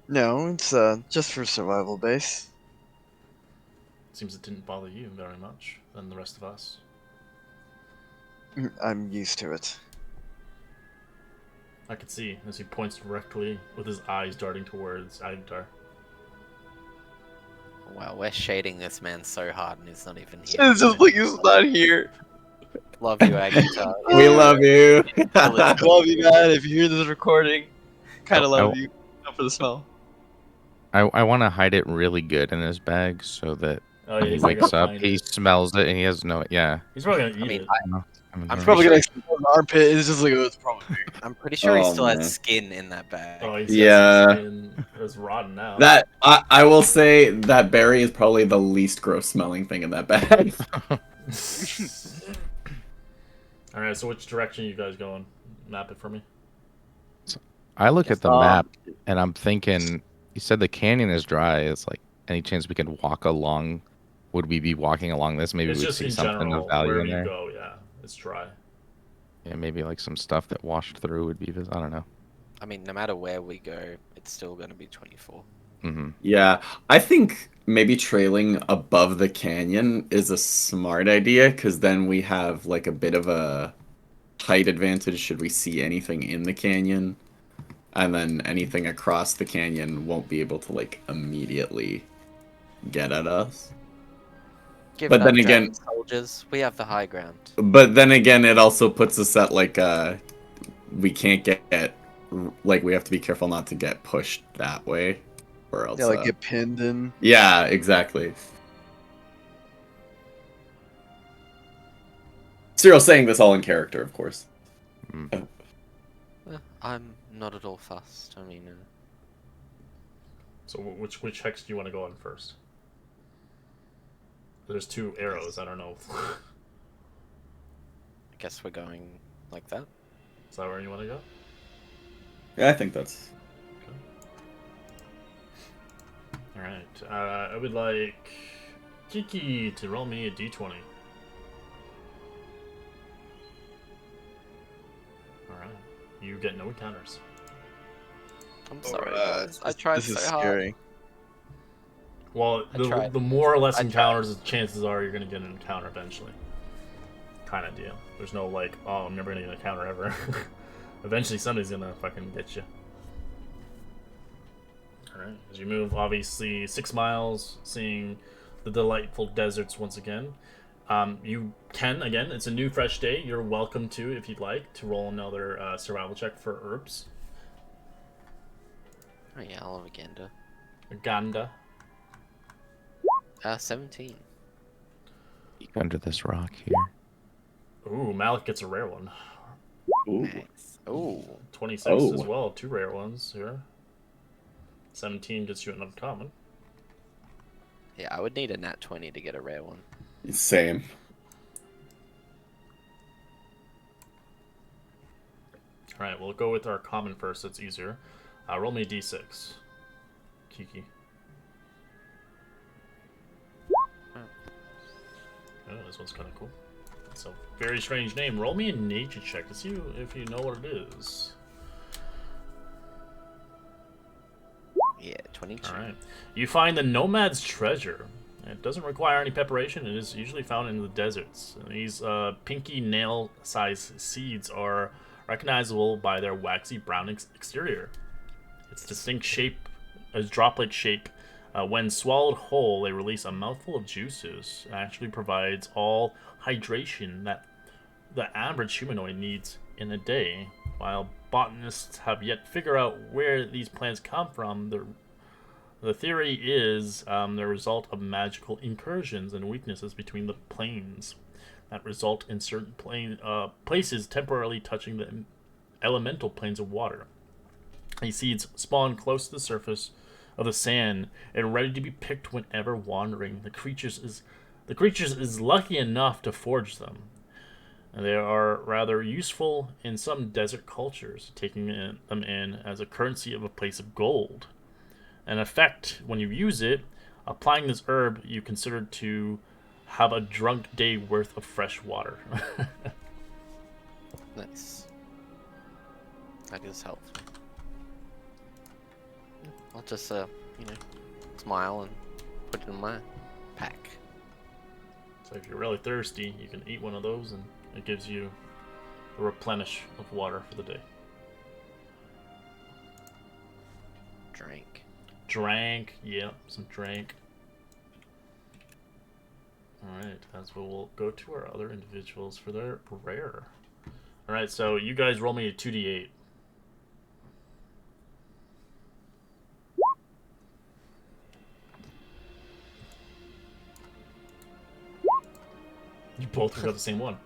No, it's just for survival base. Seems it didn't bother you very much than the rest of us. I'm used to it. I can see as he points directly with his eyes darting towards Agdar. Wow, we're shading this man so hard and he's not even here. It's just like he's not here. Love you, Agatha. We love you. I love you, man. If you hear this recording, kind of love you. Not for the smell. I want to hide it really good in his bag so that Oh, yeah, when he he's not wakes gonna up, find he it. smells it and he has no. Yeah. He's probably gonna eat I mean, it. I'm probably gonna smell an armpit. It's just like, oh, it's probably me. I'm pretty sure he Oh, still man. has skin in that bag. Oh, he's Yeah. got some skin. It's rotten now. That I will say that berry is probably the least gross smelling thing in that bag. All right, so which direction you guys going? Map it for me. I look at the Um, map and I'm thinking. You said the canyon is dry. It's like any chance we could walk along? Would we be walking along this? Maybe It's we'd just see in something general, of value wherever in you there. go, yeah. It's dry. Yeah, maybe like some stuff that washed through would be. I don't know. I mean, no matter where we go, it's still going to be 24. Hmm. Yeah, I think maybe trailing above the canyon is a smart idea because then we have like a bit of a height advantage should we see anything in the canyon, and then anything across the canyon won't be able to like immediately get at us. Give But that then again- dragon soldiers, we have the high ground. But then again, it also puts us at like we can't get like we have to be careful not to get pushed that way, or else. Yeah, like get pinned in. Yeah, exactly. Cyril saying this all in character, of course. I'm not at all fussed. I mean, So which hex do you want to go on first? There's two arrows. I don't know. I guess we're going like that. Is that where you want to go? Yeah, I think that's. All right. I would like Kiki to roll me a d20. All right. You get no encounters. I'm sorry, Alright, guys. I tried this is so hard. scary. Well, I tried. the more or less I tried. encounters, the chances are you're gonna get an encounter eventually. Kind of deal. There's no like, oh, I'm never gonna get an encounter ever. Eventually, somebody's gonna fucking get you. All right. As you move, obviously 6 miles, seeing the delightful deserts once again. You can again. It's a new, fresh day. You're welcome to, if you'd like, to roll another survival check for herbs. Oh yeah, I'll have a gander. Ganda. 17. Under this rock here. Ooh, Malik gets a rare one. Ooh. Nice. Ooh. 26 Oh. as well. 2 rare ones here. 17 gets you an uncommon. Yeah, I would need a nat 20 to get a rare one. Same. Alright, we'll go with our common first. That's easier. Roll me a d6. Kiki. Oh, this one's kind of cool. It's a very strange name. Roll me a nature check to see if you know what it is. Yeah, 22. Alright. You find the Nomad's treasure. It doesn't require any preparation. It is usually found in the deserts. And these pinky nail-sized seeds are recognizable by their waxy brown exterior. Its distinct shape is droplet shape. When swallowed whole, they release a mouthful of juices. It actually provides all hydration that the average humanoid needs in a day. While botanists have yet figured out where these plants come from, the theory is the result of magical incursions and weaknesses between the planes that result in certain places temporarily touching the elemental planes of water. These seeds spawn close to the surface of the sand and ready to be picked whenever wandering. The creatures is lucky enough to forage them. And they are rather useful in some desert cultures, taking them in as a currency of a place of gold. In effect, when you use it, applying this herb, you consider to have a drunk day worth of fresh water. Nice. That is helpful. I'll just, smile and put it in my pack. So if you're really thirsty, you can eat one of those and it gives you a replenish of water for the day. Drank, yep, some drank. Alright, as we'll go to our other individuals for their rare. Alright, so you guys roll me a 2d8. You both got the same one.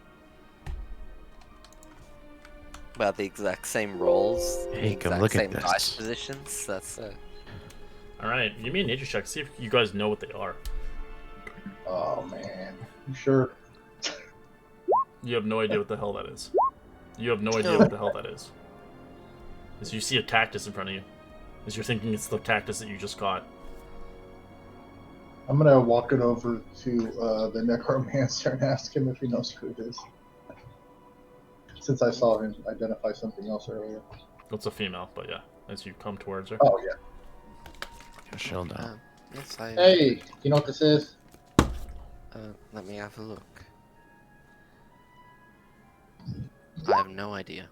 About the exact same rolls, Hey, the come exact look at same this. dice positions. That's Alright, give me a nature check, see if you guys know what they are. Oh man, you sure? You have no idea what the hell that is. You have no idea what the hell that is. As you see a cactus in front of you. As you're thinking it's the cactus that you just caught. I'm gonna walk it over to the necromancer and ask him if he knows who it is. Since I saw him identify something else earlier. It's a female, but yeah, as you come towards her. Oh yeah. Chill down. yes, I. Hey, you know what this is? Let me have a look. I have no idea.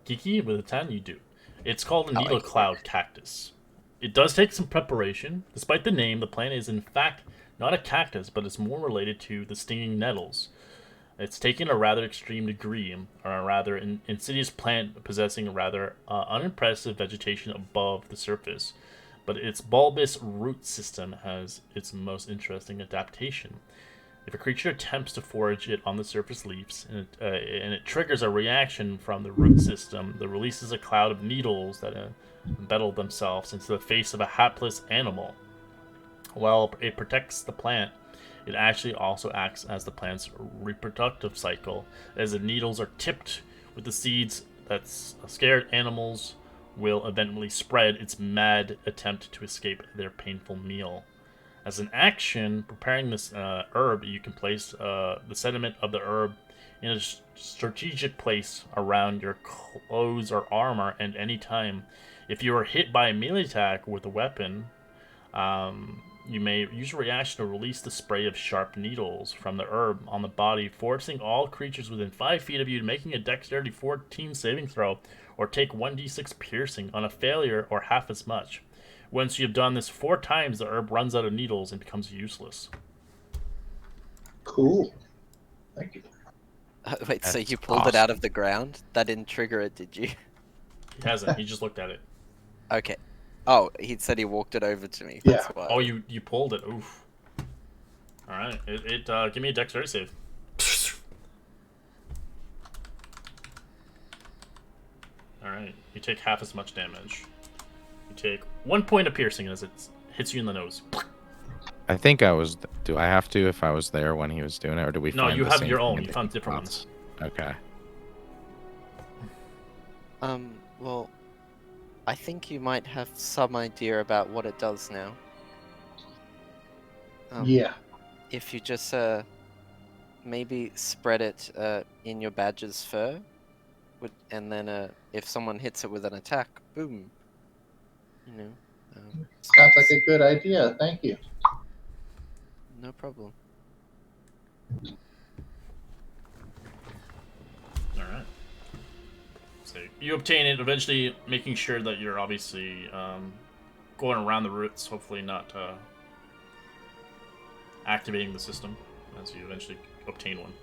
Kiki, with a 10, you do. It's called a I needle like it. cloud cactus. It does take some preparation. Despite the name, the plant is in fact not a cactus, but it's more related to the stinging nettles. It's taken a rather extreme degree, or a rather insidious plant possessing a rather unimpressive vegetation above the surface. But its bulbous root system has its most interesting adaptation. If a creature attempts to forage it on the surface leaves, and it triggers a reaction from the root system that releases a cloud of needles that embed themselves into the face of a hapless animal. While it protects the plant, it actually also acts as the plant's reproductive cycle, as the needles are tipped with the seeds that scared animals will eventually spread its mad attempt to escape their painful meal. As an action, preparing this herb, you can place the sediment of the herb in a strategic place around your clothes or armor, and any time. If you are hit by a melee attack with a weapon, you may use a reaction to release the spray of sharp needles from the herb on the body, forcing all creatures within 5 feet of you making a dexterity 14 saving throw, or take 1d6 piercing on a failure or half as much. Once you have done this 4 times, the herb runs out of needles and becomes useless. Cool. Thank you. Wait, so That's you pulled it awesome. out of the ground? That didn't trigger it, did you? He hasn't. He just looked at it. Okay. Oh, he said he walked it over to me. That's Yeah. why. Oh, you pulled it. Oof. All right. Give me a dexterity save. All right. You take half as much damage. You take 1 point of piercing as it hits you in the nose. I think I was. Do I have to if I was there when he was doing it, or do we? No, find you the have same your thing own. in You the found different spots? ones. Okay. Well, I think you might have some idea about what it does now. Yeah. If you just maybe spread it in your badger's fur, and then if someone hits it with an attack, boom. Sounds like a good idea. Thank you. no problem. Alright. So you obtain it, eventually making sure that you're obviously going around the roots, hopefully not activating the system as you eventually obtain one.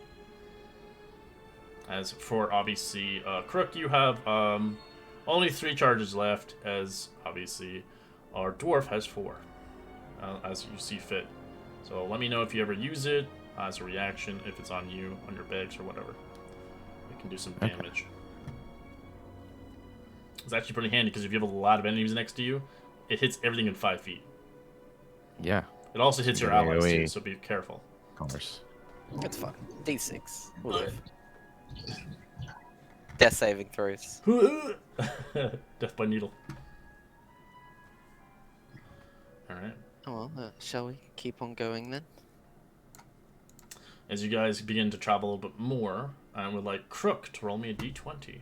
As for obviously Crook, you have only 3 charges left, as obviously our dwarf has 4, as you see fit. So let me know if you ever use it as a reaction, if it's on you, on your bags, or whatever. It can do some damage. It's actually pretty handy because if you have a lot of enemies next to you, it hits everything in 5 feet. Yeah, It also hits your Yeah, allies too, we- so be careful. of course. It's fine. D6. We'll live. Death saving throws. Death by needle. Alright. Oh well, shall we keep on going then? As you guys begin to travel a little bit more, I would like Crook to roll me a d20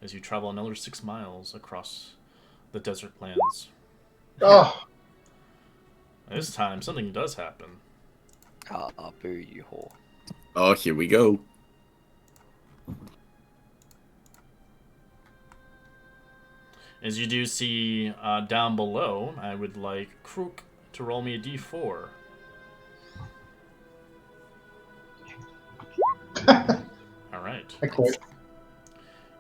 as you travel another 6 miles across the desert lands. Oh, This time, something does happen. Ah, boo, you whore. Oh, here we go. As you do see down below, I would like Crook to roll me a d4. Alright. I quit.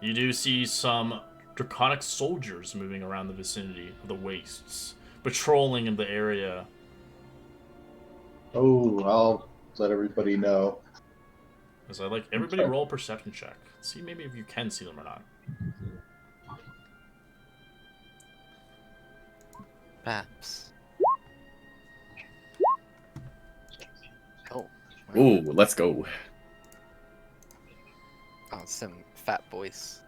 You do see some draconic soldiers moving around the vicinity of the wastes, patrolling in the area. Oh, I'll let everybody know. As I like everybody roll a perception check. See maybe if you can see them or not. Perhaps. Oh. Ooh, let's go. Oh, some fat boys.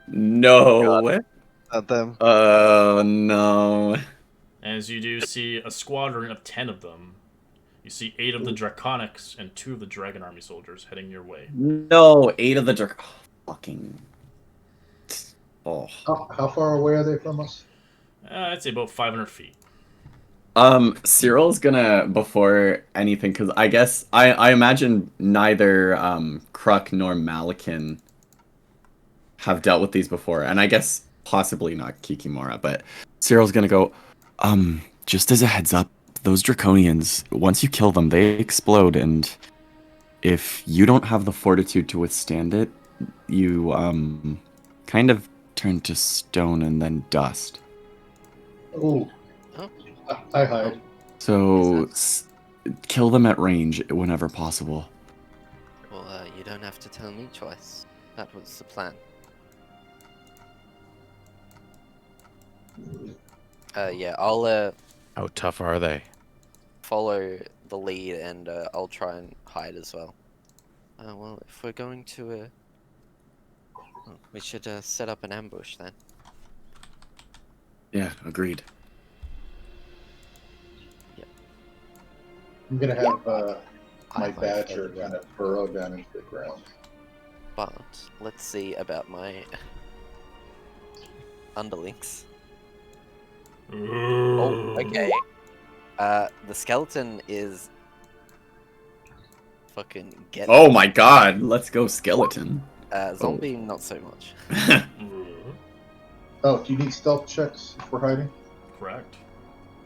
No. Not them. No. As you do see a squadron of 10 of them. You see 8 of the Draconics and 2 of the Dragon Army soldiers heading your way. No, 8 of the fucking. Oh. How far away are they from us? I'd say about 500 feet. Cyril's gonna, before anything, because I guess, I imagine neither, Kruk nor Malakin have dealt with these before, and I guess possibly not Kikimora, but Cyril's gonna go, just as a heads up, those Draconians, once you kill them, they explode, and if you don't have the fortitude to withstand it, you, kind of turn to stone and then dust. Oh, Oh. I hide. So, kill them at range whenever possible. Well, you don't have to tell me twice. That was the plan. Yeah, I'll How tough are they? follow the lead and I'll try and hide as well. Well, if we're going to well, we should set up an ambush then. Yeah, agreed. I'm gonna have I my might badger follow, kind of burrow down into the ground. but let's see about my underlings. Oh, okay. The skeleton is fucking getting. Oh my god, let's go skeleton. Zombie, not so much. Oh, do you need stealth checks if we're hiding? Correct.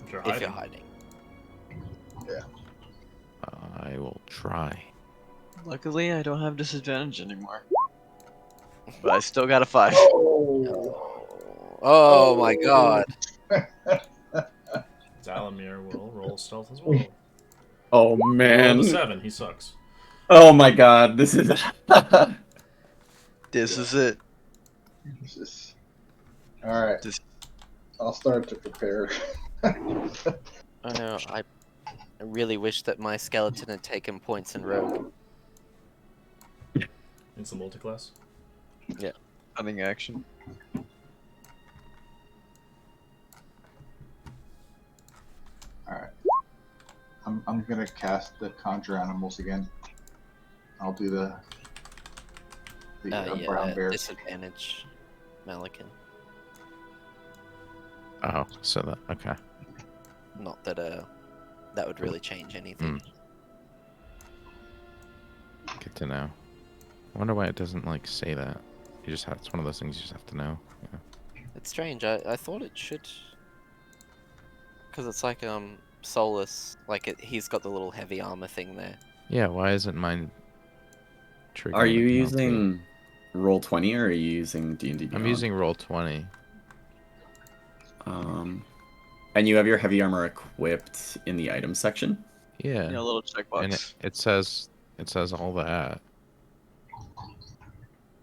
If you're If hiding. you're hiding. I will try. Luckily, I don't have disadvantage anymore. But I still got a 5. Oh my god. Zalamir will roll stealth as well. Oh Roll man. a 7, he sucks. Oh my god, this is. This is it. Jesus. All right. This- I'll start to prepare. Oh no, I really wish that my skeleton had taken points in Rogue. It's a multi-class. Hunting action. All right. I'm gonna cast the conjure animals again. I'll do the brown Yeah, bear. disadvantage, Malakin. Oh, so that okay. Not that that would really change anything. to know. I wonder why it doesn't like say that. You just have, it's one of those things you just have to know. Yeah. It's strange. I thought it should, because it's like Solus. Like he's got the little heavy armor thing there. Yeah, why isn't mine triggering? Are you the penalty? using Roll20 or are you using D&D Beyond? I'm using Roll20. And you have your heavy armor equipped in the items section? Yeah. You know, little checkbox. And it says all that.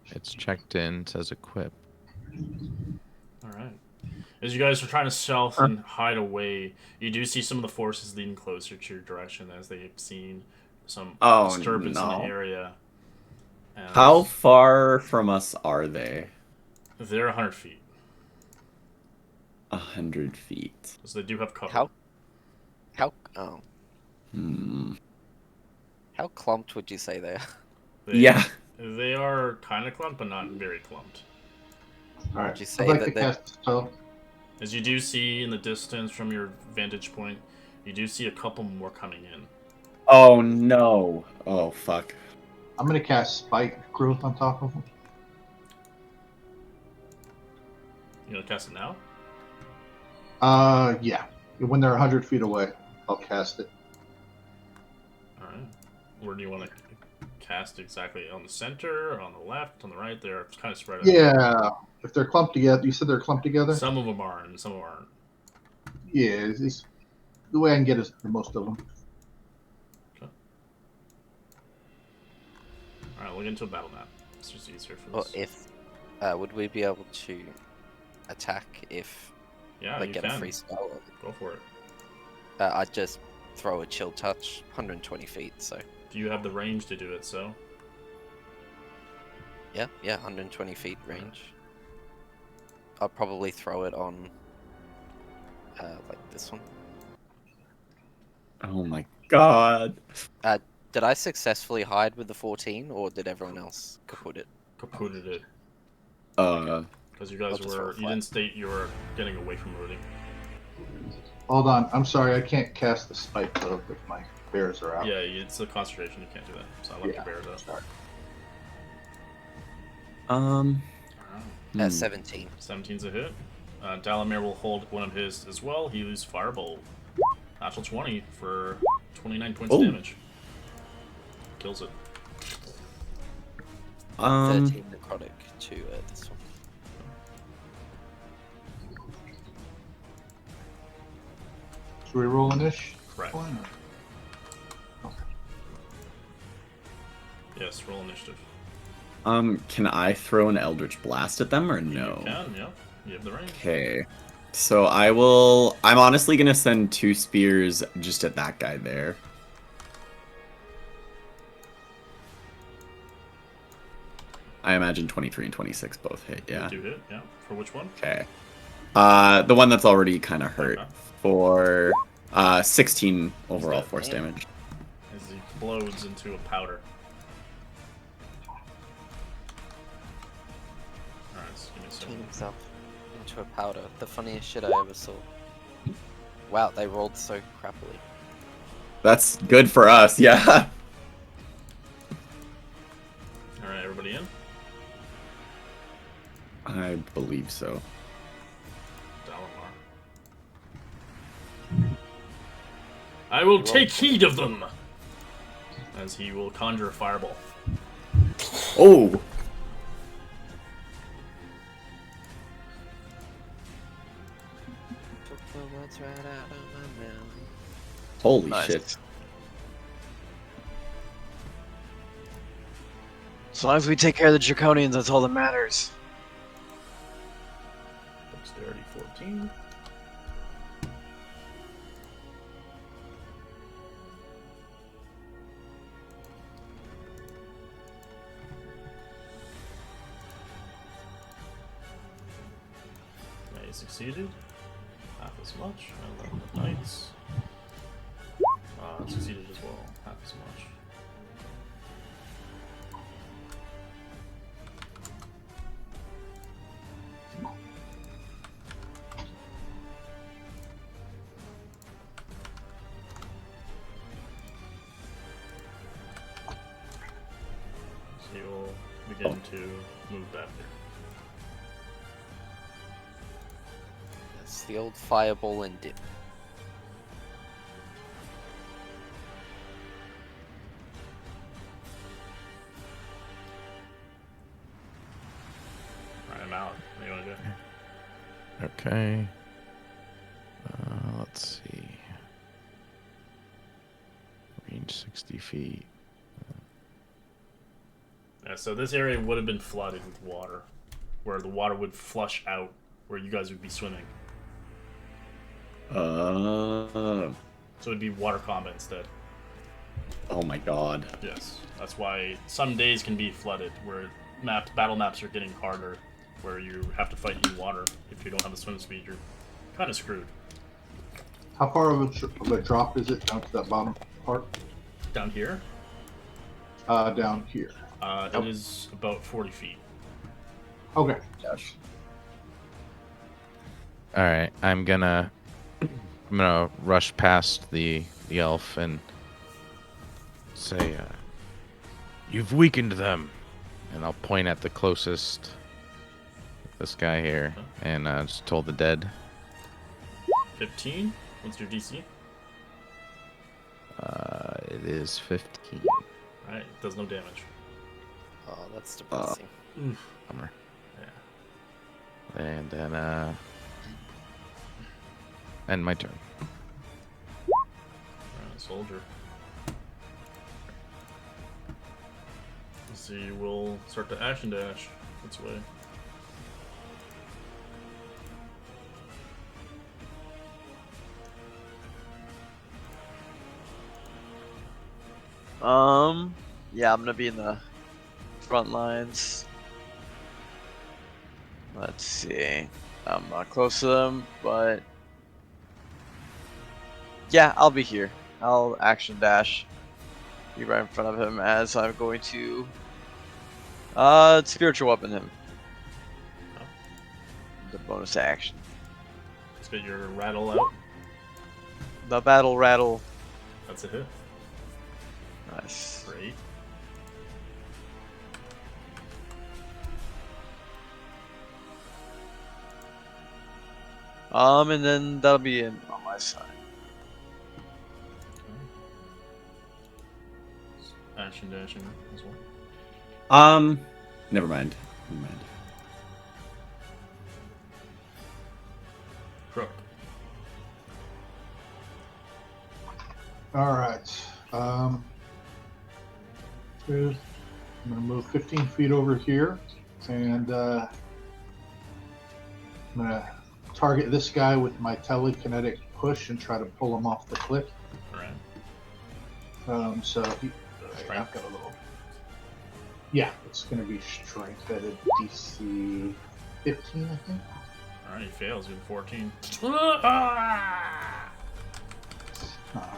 It's checked in, says equip. All right. As you guys are trying to stealth and hide away, you do see some of the forces leading closer to your direction as they've seen some disturbance in the area. And How far from us are they? they're 100 feet. 100 feet. So they do have cover. How How clumped would you say they are? Yeah. They are kind of clumped, but not very clumped. All right. Would you say I'd like that to they- cast spell. As you do see in the distance from your vantage point, you do see a couple more coming in. Oh no. Oh fuck. I'm gonna cast spike growth on top of them. You gonna cast it now? Yeah. When they're 100 feet away, I'll cast it. All right. Where do you want to cast exactly? On the center, on the left, on the right? They're kind of spread out. Yeah. If they're clumped together, you said they're clumped together. Some of them are, and some of them aren't. Yeah, it's the way I can get is the most of them. All right, look into a battle map. It's just easier for Well, this. if would we be able to attack if Yeah, like you get can. a free spell? Go for it. I'd just throw a chill touch, 120 feet. So Do you have the range to do it? So yeah, 120 feet range. I'll probably throw it on like this one. Oh my god. Did I successfully hide with the 14, or did everyone else kaput it? kaputted it because you I'll guys just roll were. You flat. didn't state you were getting away from Rudy. Hold on. I'm sorry. I can't cast the spike growth if my bears are out. Yeah, it's a concentration. You can't do that. So I left your bears out. Sorry. Alright. 17. 17's a hit. Dalamir will hold one of his as well. He uses Firebolt. Natural 20 for 29 points of Oh. damage. Kills it. 13 necrotic to this one. Should we roll an ish? Correct. One? Yes, roll initiative. Can I throw an Eldritch Blast at them or no? You can, yeah. You have the range. Okay. So I'm honestly gonna send 2 spears just at that guy there. I imagine 23 and 26 both hit, yeah. You do hit, yeah. For which one? Okay. The one that's already kind of hurt. Okay. For 16 overall that force damn? damage. As he explodes into a powder. Alright, so give me a Turn second. himself into a powder. The funniest shit I ever saw. Wow, they rolled so crappily. That's good for us, yeah. Alright, everybody in? I believe so. Dalamar. I will take heed of them! As he will conjure a fireball. Oh! Took the words right out of my mouth. Holy Nice. shit. As long as we take care of the Draconians, that's all that matters. Dexterity 14. Yeah, he succeeded. Half as much. 11 with knights. Succeeded as well. Half as much. begin to move back here. It's the old fireball and dip. Alright, I'm out. What do you want to do? Okay. Let's see. Range 60 feet. Yeah, so this area would have been flooded with water, where the water would flush out where you guys would be swimming. So it'd be water combat instead. Oh my god. Yes, that's why some days can be flooded, where battle maps are getting harder, where you have to fight in water. If you don't have the swim speed, you're kind of screwed. How far of a drop is it down to that bottom part? Down here, Down here. it is about 40 feet. Okay. Gosh. All right, I'm gonna rush past the elf and say, "You've weakened them," and I'll point at the closest. This guy here, and just told the dead. 15. What's your DC? It is 15. Alright, it does no damage. Oh, that's depressing. Bummer. Yeah. And then end my turn. Alright, soldier. Let's see, we'll start to action dash its way. Yeah, I'm gonna be in the front lines. Let's see. I'm not close to them, but yeah, I'll be here. I'll action dash. Be right in front of him as I'm going to spiritual weapon him. Oh. The bonus action. Let's get your rattle out. The battle rattle. That's a hit. Nice. Great. And then that'll be in on my side. Action dashing as well. Never mind. Never mind. Crook. All right. I'm gonna move 15 feet over here, and I'm gonna target this guy with my telekinetic push and try to pull him off the cliff. Alright. So he, Strength? I've got a little. Yeah, it's gonna be strength at a DC 15, I think. Alright, he fails with 14. All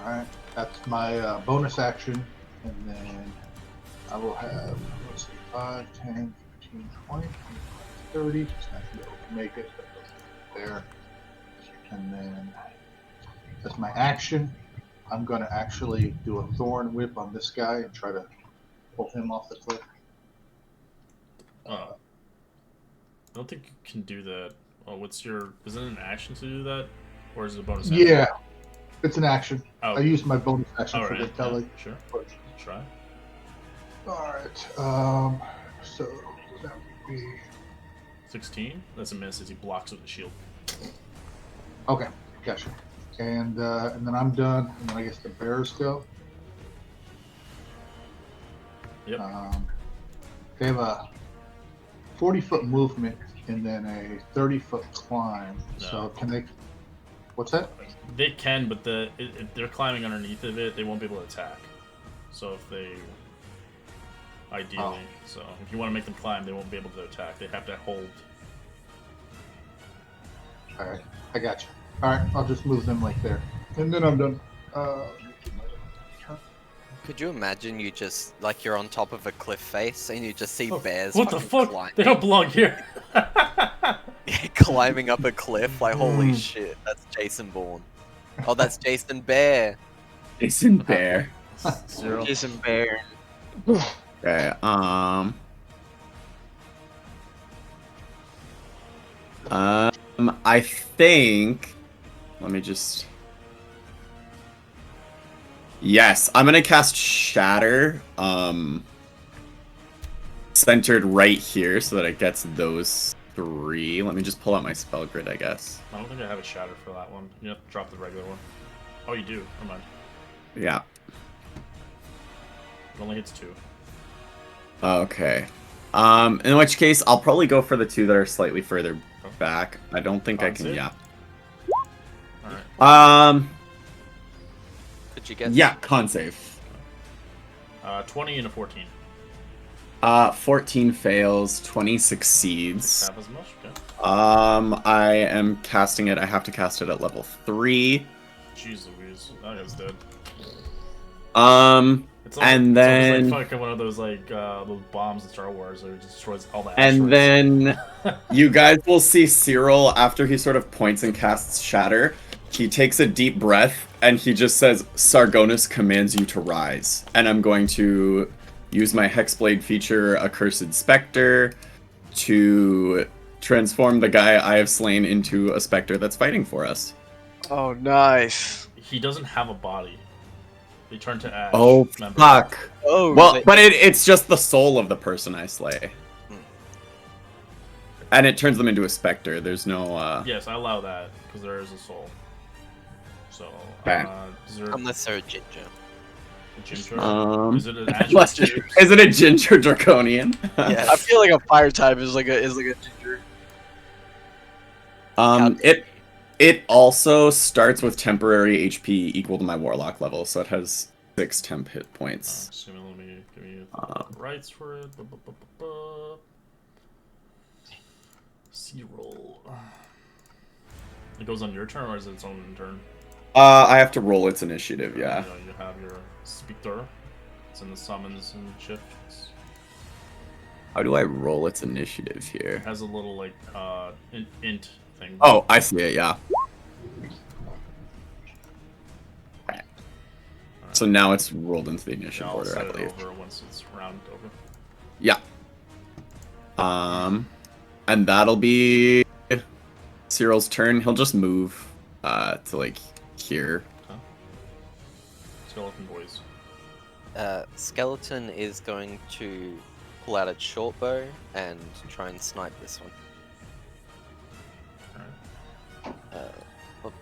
right, that's my bonus action, and then I will have, let's see, 5, 10, 15, 20, 30. Just not gonna be able to make it, but there. And then, as my action, I'm gonna actually do a thorn whip on this guy and try to pull him off the cliff. I don't think you can do that. Oh, what's your... Is it an action to do that? Or is it a bonus action? Yeah, it's an action. Oh, I used my bonus action for alright. the tele. Yeah, sure. push. Try. Alright, so that would be 16. That's a miss as he blocks with the shield. okay. Gotcha. And then I'm done. And then I guess the bears go. Yep. They have a 40-foot movement and then a 30-foot climb. No. So can they? What's that? They can, but if they're climbing underneath of it, they won't be able to attack. So if they... Ideally. So if you want to make them climb, they won't be able to attack. They have to hold. All right, I got you. All right, I'll just move them like there, and then I'm done. Could you imagine you just, like, you're on top of a cliff face and you just see bears What the fucking fuck? They don't belong here. climbing up a cliff? Like, holy shit, that's Jason Bourne. Oh, that's Jason Bear. Jason Bear. 0. Jason Bear. Okay. I think. Let me just. Yes, I'm gonna cast Shatter. Centered right here so that it gets those 3. Let me just pull out my spell grid, I guess. I don't think I have a shatter for that one. You have to drop the regular one. Oh, you do. Never mind. Yeah. It only hits 2. Okay. In which case, I'll probably go for the 2 that are slightly further back. I don't think I can. Save? Yeah. Alright. Could you get? Yeah. Con save. 20 and a 14. 14 fails. 20 succeeds. Half as much? Okay. I am casting it. I have to cast it at level 3. Jeez Louise. That guy's dead. It's And it's then like fucking one of those like those bombs in Star Wars where it just destroys all the and asteroids. then you guys will see Cyril after he sort of points and casts Shatter. He takes a deep breath and he just says, "Sargonus commands you to rise." And I'm going to use my Hexblade feature, Accursed Spectre, to transform the guy I have slain into a specter that's fighting for us. Oh, nice. He doesn't have a body. They turn to ash. Oh, remember? fuck. Oh, Well, but it's just the soul of the person I slay. And it turns them into a specter. There's no, Yes, I allow that because there is a soul. So, Okay. is there Unless they're a ginger. a ginger? Is it an ash? Unless- is it a ginger draconian? Yeah. I feel like a fire type is like a ginger. It also starts with temporary HP equal to my warlock level, so it has 6 temp hit points. Assuming, let me give me rights for it. C-roll. It goes on your turn, or is it its own turn? I have to roll its initiative, yeah. You have your Spectre. It's in the summons and shifts. How do I roll its initiative here? It has a little like int thing. Oh, I see it, yeah. So now it's rolled into the Yeah, initiative I'll order, set I it believe. over once it's round over. Yeah. And that'll be Cyril's turn. He'll just move to like here. Skeleton boys. Skeleton is going to pull out its short bow and try and snipe this one. Up,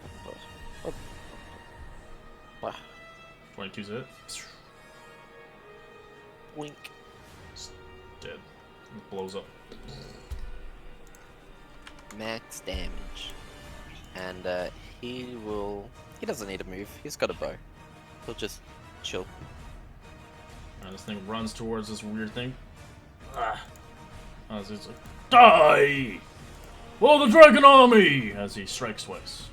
up. 22's it. Wink. It's dead. It blows up. Max damage. And he doesn't need to move. He's got a bow. He'll just chill. And this thing runs towards this weird thing. As it's like, die! Blow the dragon army! As he strikes twice.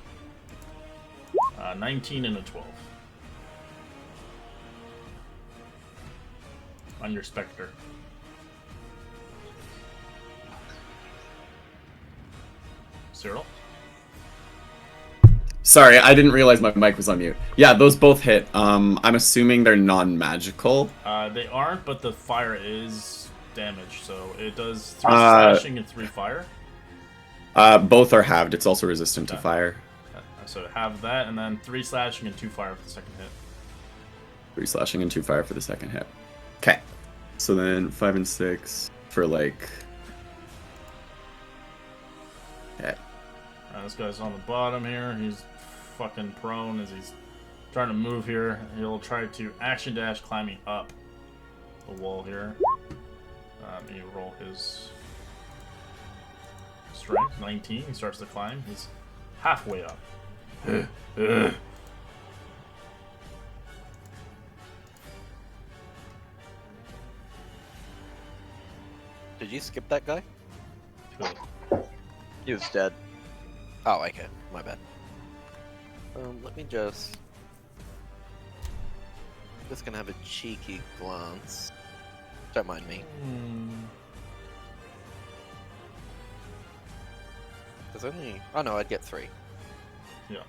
19 and a 12. On your Spectre. Cyril? Sorry, I didn't realize my mic was on mute. Yeah, those both hit. I'm assuming they're non-magical. They aren't, but the fire is damage, so it does 3 slashing and 3 fire. Both are halved. It's also resistant to fire. So have that, and then 3 slashing and 2 fire for the second hit. 3 slashing and 2 fire for the second hit. Okay. So then 5 and 6 for like... Okay. This guy's on the bottom here. He's fucking prone as he's trying to move here. He'll try to action dash climbing up the wall here. You roll his strength, 19. He starts to climb. He's halfway up. Did you skip that guy? He was dead. Oh, okay. My bad. Let me just gonna have a cheeky glance. Don't mind me. There's only... Oh no, I'd get 3. Yeah.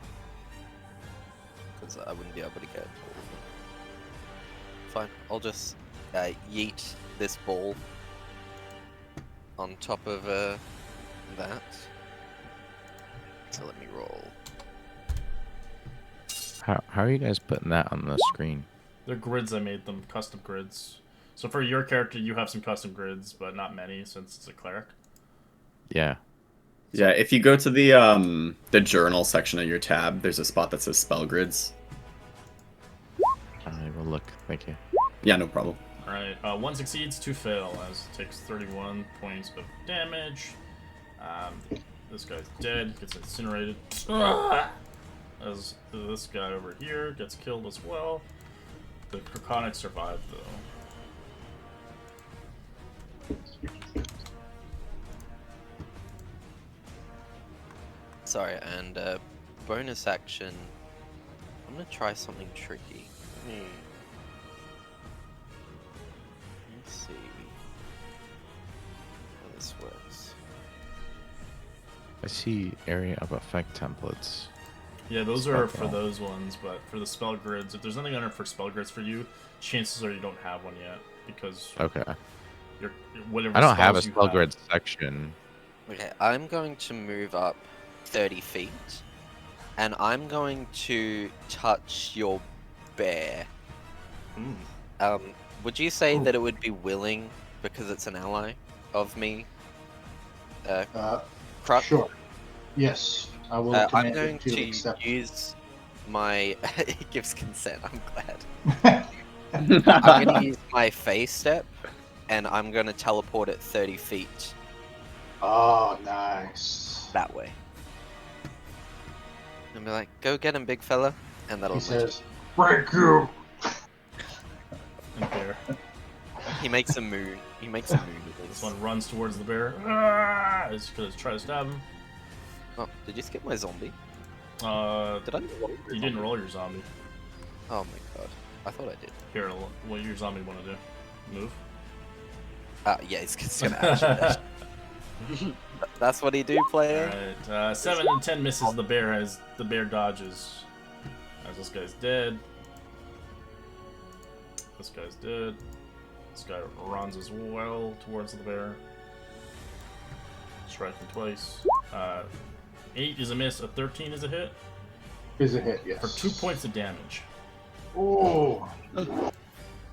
Because I wouldn't be able to get all of them. Fine, I'll just yeet this ball on top of that. So let me roll. How are you guys putting that on the screen? They're grids I made them, custom grids. So for your character, you have some custom grids, but not many since it's a cleric. Yeah. Yeah, if you go to the journal section of your tab, there's a spot that says spell grids. I will look. Thank you. Yeah, no problem. Alright, 1 succeeds, 2 fail, as it takes 31 points of damage. This guy's dead, gets incinerated. As this guy over here gets killed as well. The Draconic survived, though. Sorry, and bonus action. I'm gonna try something tricky. Let's see how this works. I see area of effect templates. Yeah, those are Spell for those ones, but for the spell grids, if there's nothing under for spell grids for you, chances are you don't have one yet, because Okay. whatever I don't have a spells you spell grid section. Okay, I'm going to move up 30 feet, and I'm going to touch your bear. Would you say that it would be willing because it's an ally of me? Kruk? Sure. Yes, I will. I'm command going it to accept. use my. It gives consent. I'm glad. I'm going to use my phase step, and I'm going to teleport it 30 feet Oh, nice. that way. And be like, "Go get him, big fella," and that'll. He says, "Thank you." And bear. He makes a moon. He makes a moon with This this. one runs towards the bear. It's gonna try to stab him. Oh, did you skip my zombie? Did Did I? roll your You didn't zombie? roll your zombie. Oh my god. I thought I did. Here, what your zombie want to do? Move? Yeah, he's gonna action dash. That's what he do, player. Alright, 7 and 10 misses. The bear dodges. As this guy's dead. This guy's dead. This guy runs as well towards the bear. Striking twice. 8 is a miss. A 13 is a hit Is a hit, yes. for 2 points of damage. Oh,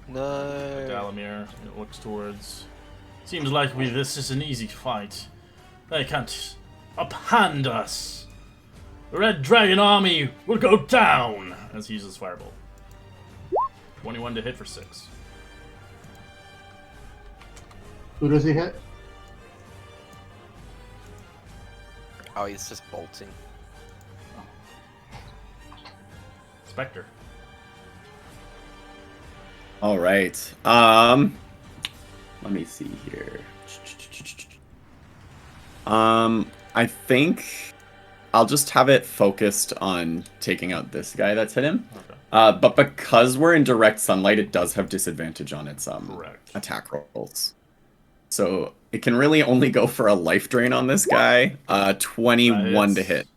No. Dalamir looks towards. Seems like this is an easy fight. They can't uphand us. The Red Dragon Army will go down as he uses Firebolt. 21 to hit for 6. who does he hit? Oh, he's just bolting. Spectre. All right. Let me see here. I think I'll just have it focused on taking out this guy that's hit him. Okay. But because we're in direct sunlight, it does have disadvantage on its Correct. attack rolls. So it can really only go for a life drain on this guy. 21 to hit.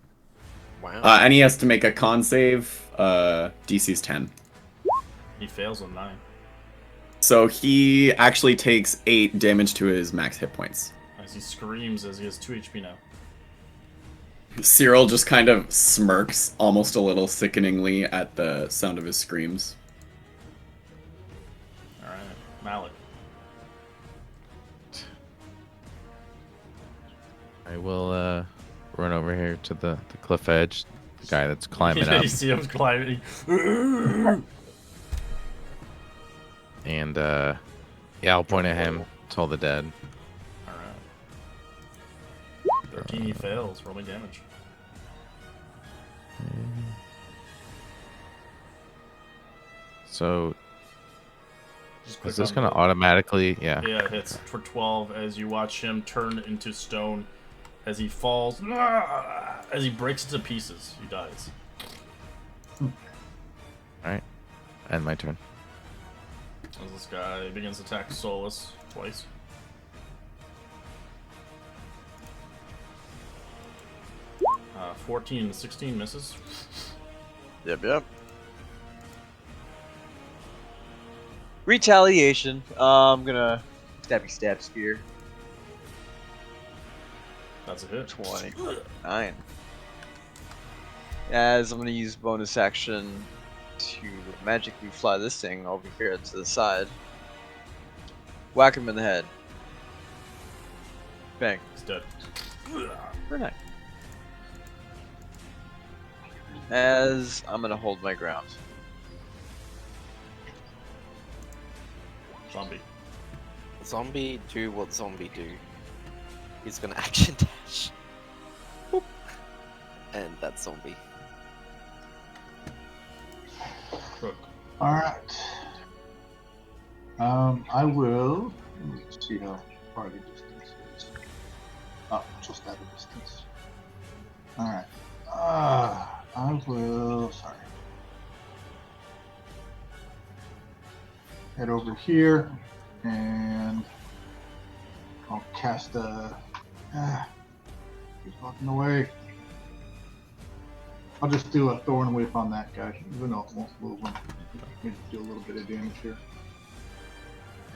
Wow. And he has to make a con save. DC's 10. He fails on 9. So he actually takes 8 damage to his max hit points. As he screams as he has 2 HP now. Cyril just kind of smirks almost a little sickeningly at the sound of his screams. Alright. Malik. I will run over here to the cliff edge. The guy that's climbing You up. see him climbing. And yeah, I'll point at him. Toll the dead. Alright. 13 he fails. Roll me damage. So Just click is this on gonna the- automatically? Yeah. Yeah, it hits for 12 as you watch him turn into stone as he falls. As he breaks into pieces, he dies. All right. End my turn. As this guy begins to attack Solus twice. Uh, 14 and 16 misses. Yep. Retaliation. I'm gonna stab spear. That's a hit. 29. As I'm gonna use bonus action to magically fly this thing over here to the side. Whack him in the head. Bang. He's dead. Very nice. As I'm gonna hold my ground. Zombie. Zombie do what zombie do. He's gonna action dash. Boop. And that's zombie. Crook. All right. I will. Let's see how far the distance is. Oh, just out of distance. All right. I will. Sorry. Head over here, and I'll cast a. He's walking away. I'll just do a Thorn Whip on that guy, even though it won't move him. Maybe do a little bit of damage here.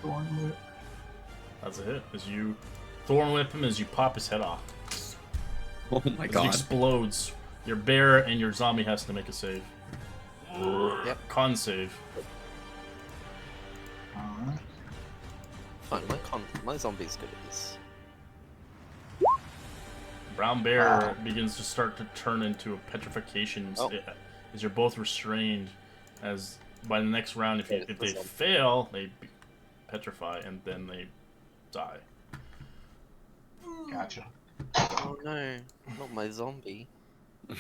Thorn Whip. That's a hit. As you Thorn Whip him as you pop his head off. Oh my As he god. explodes. Your bear and your zombie has to make a save. Yep. Con save. Alright. Fine, my zombie's good at this. Brown bear begins to start to turn into a petrification Oh. as you're both restrained. As by the next round, if they Zombie. fail, they petrify and then they die. Gotcha. Oh no, not my zombie.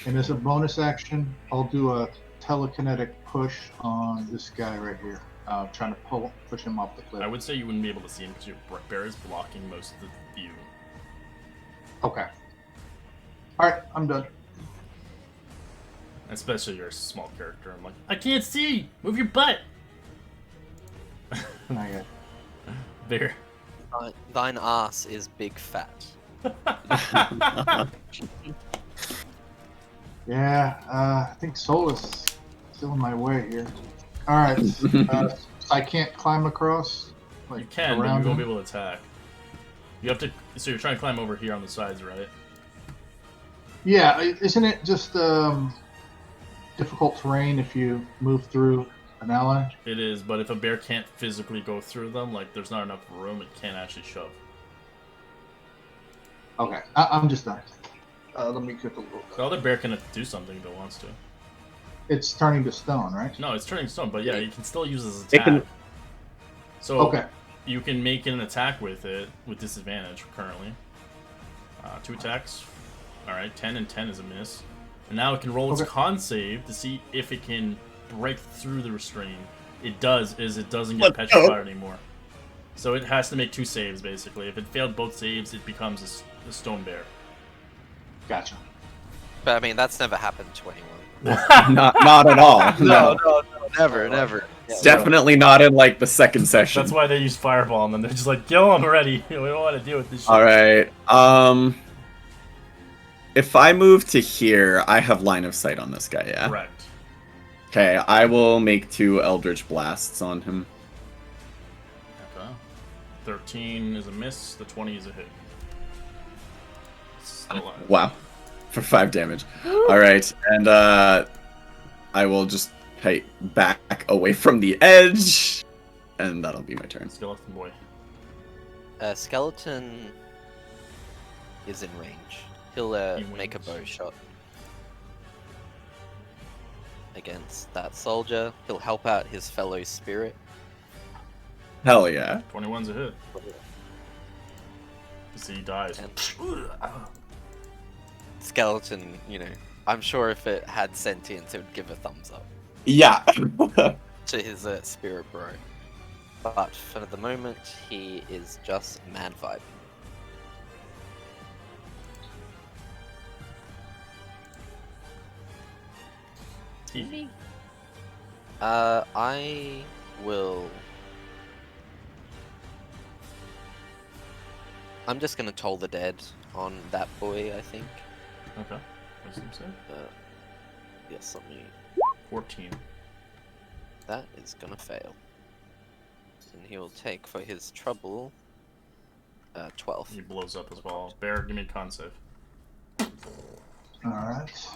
And as a bonus action, I'll do a telekinetic push on this guy right here. Trying to push him off the cliff. I would say you wouldn't be able to see him because your bear is blocking most of the view. Okay. Alright, I'm done. Especially you're a small character. I'm like, I can't see! Move your butt! Not yet. Bear. Thine ass is big fat. Yeah, I think Soul is still in my way here. Alright, I can't climb across? Like, You can, but you around won't be him? able to attack. You have to. So you're trying to climb over here on the sides, right? Yeah, isn't it just difficult terrain if you move through an ally? It is, but if a bear can't physically go through them, like there's not enough room, it can't actually shove. Okay, I'm just done. Let me get the little. The other bear can do something if it wants to. It's turning to stone, right? No, it's turning stone, but yeah, you can still use his It attack. can- So Okay. you can make an attack with it with disadvantage currently. 2 attacks. Alright, 10 and 10 is a miss. And now it can roll its Okay. con save to see if it can break through the restraint. It does, is it doesn't get Let's petrified go. anymore. So it has to make 2 saves basically. If it failed both saves, it becomes a stone bear. Gotcha. But I mean, that's never happened to anyone. not at all. No. No, never, never. Yeah, Definitely not in like the second session. That's why they use fireball and then they're just like, kill him already. We don't want to deal with this shit. All right. If I move to here, I have line of sight on this guy. Yeah. Correct. Okay. I will make 2 Eldritch blasts on him. Okay. 13 is a miss, the 20 is a hit. Still alive. Wow. For 5 damage. All right, and I will just kite back away from the edge, and that'll be my turn. Skeleton boy. Skeleton is in range. He'll He make a wins. bow shot against that soldier. He'll help out his fellow spirit. Hell yeah. 21's a hit. See, he dies. And skeleton, you know, I'm sure if it had sentience, it would give a thumbs up Yeah. to his spirit bro. But for the moment, he is just mad vibe. Teeth. I will. I'm just gonna toll the dead on that boy, I think. Okay. Wisdom save. Yes, let me. 14. That is gonna fail. And he will take for his trouble 12. He blows up as well. Bear, give me a con save. Alright.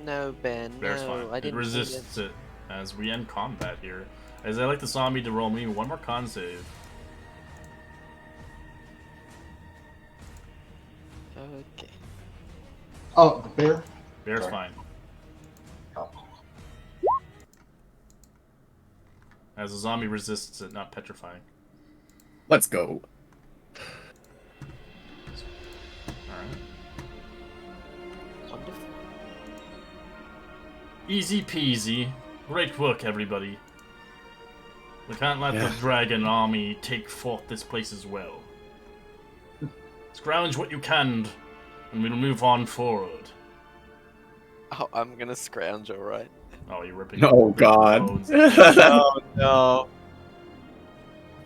No, Ben. Bear's no, fine. I It didn't. mean resists it as we end combat here. As I like the zombie to roll me one more con save. Okay. Oh, the bear. Bear's Sorry. fine. Oh. As the zombie resists it, not petrifying. Let's go. Alright. Wonderful. Easy peasy. Great work, everybody. We can't let Yeah. the dragon army take forth this place as well. Scrounge what you can, and we'll move on forward. Oh, I'm gonna scrounge, alright. Oh, you're ripping. Oh ripping god. bones. Oh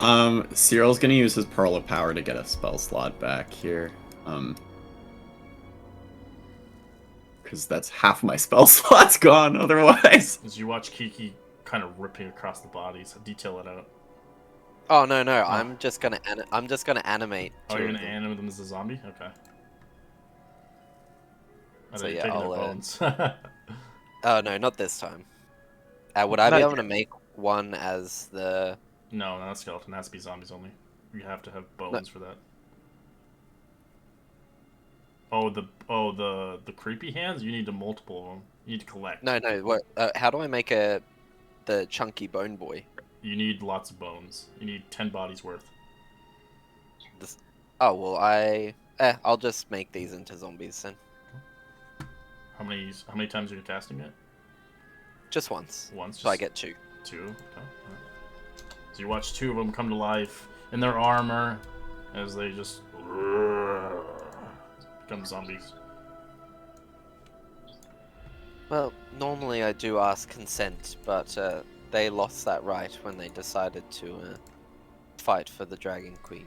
no. Cyril's gonna use his Pearl of Power to get a spell slot back here. Because that's half my spell slots gone otherwise. As you watch Kiki kind of ripping across the bodies, detail it out. Oh no, I'm just gonna animate. Oh, two you're of gonna them. animate them as a zombie? Okay. I So thought you were yeah, taking I'll, their bones. Oh no, not this time. Would I be Not able to make one as the? No, not skeleton. It has to be zombies only. You have to have bones for that. Oh, the creepy hands. You need to multiple of them. You need to collect. No. What? How do I make the chunky bone boy? You need lots of bones. You need 10 bodies worth. Oh well, I'll just make these into zombies then. How many times are you casting it? Just once. Once. So I just get 2. 2. Okay. Alright. So you watch 2 of them come to life in their armor as they just become zombies. Well, normally I do ask consent, but they lost that right when they decided to fight for the Dragon Queen.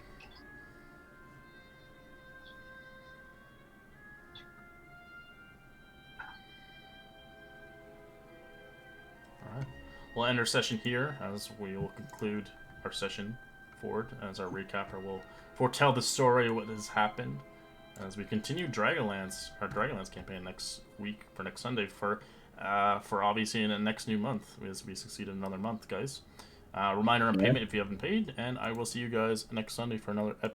Alright. We'll end our session here as we will conclude our session forward as our recapper will foretell the story of what has happened as we continue Dragonlance, our Dragonlance campaign next week for next Sunday for obviously in the next new month as we succeed in another month, guys. Reminder on payment if you haven't paid, and I will see you guys next Sunday for another episode.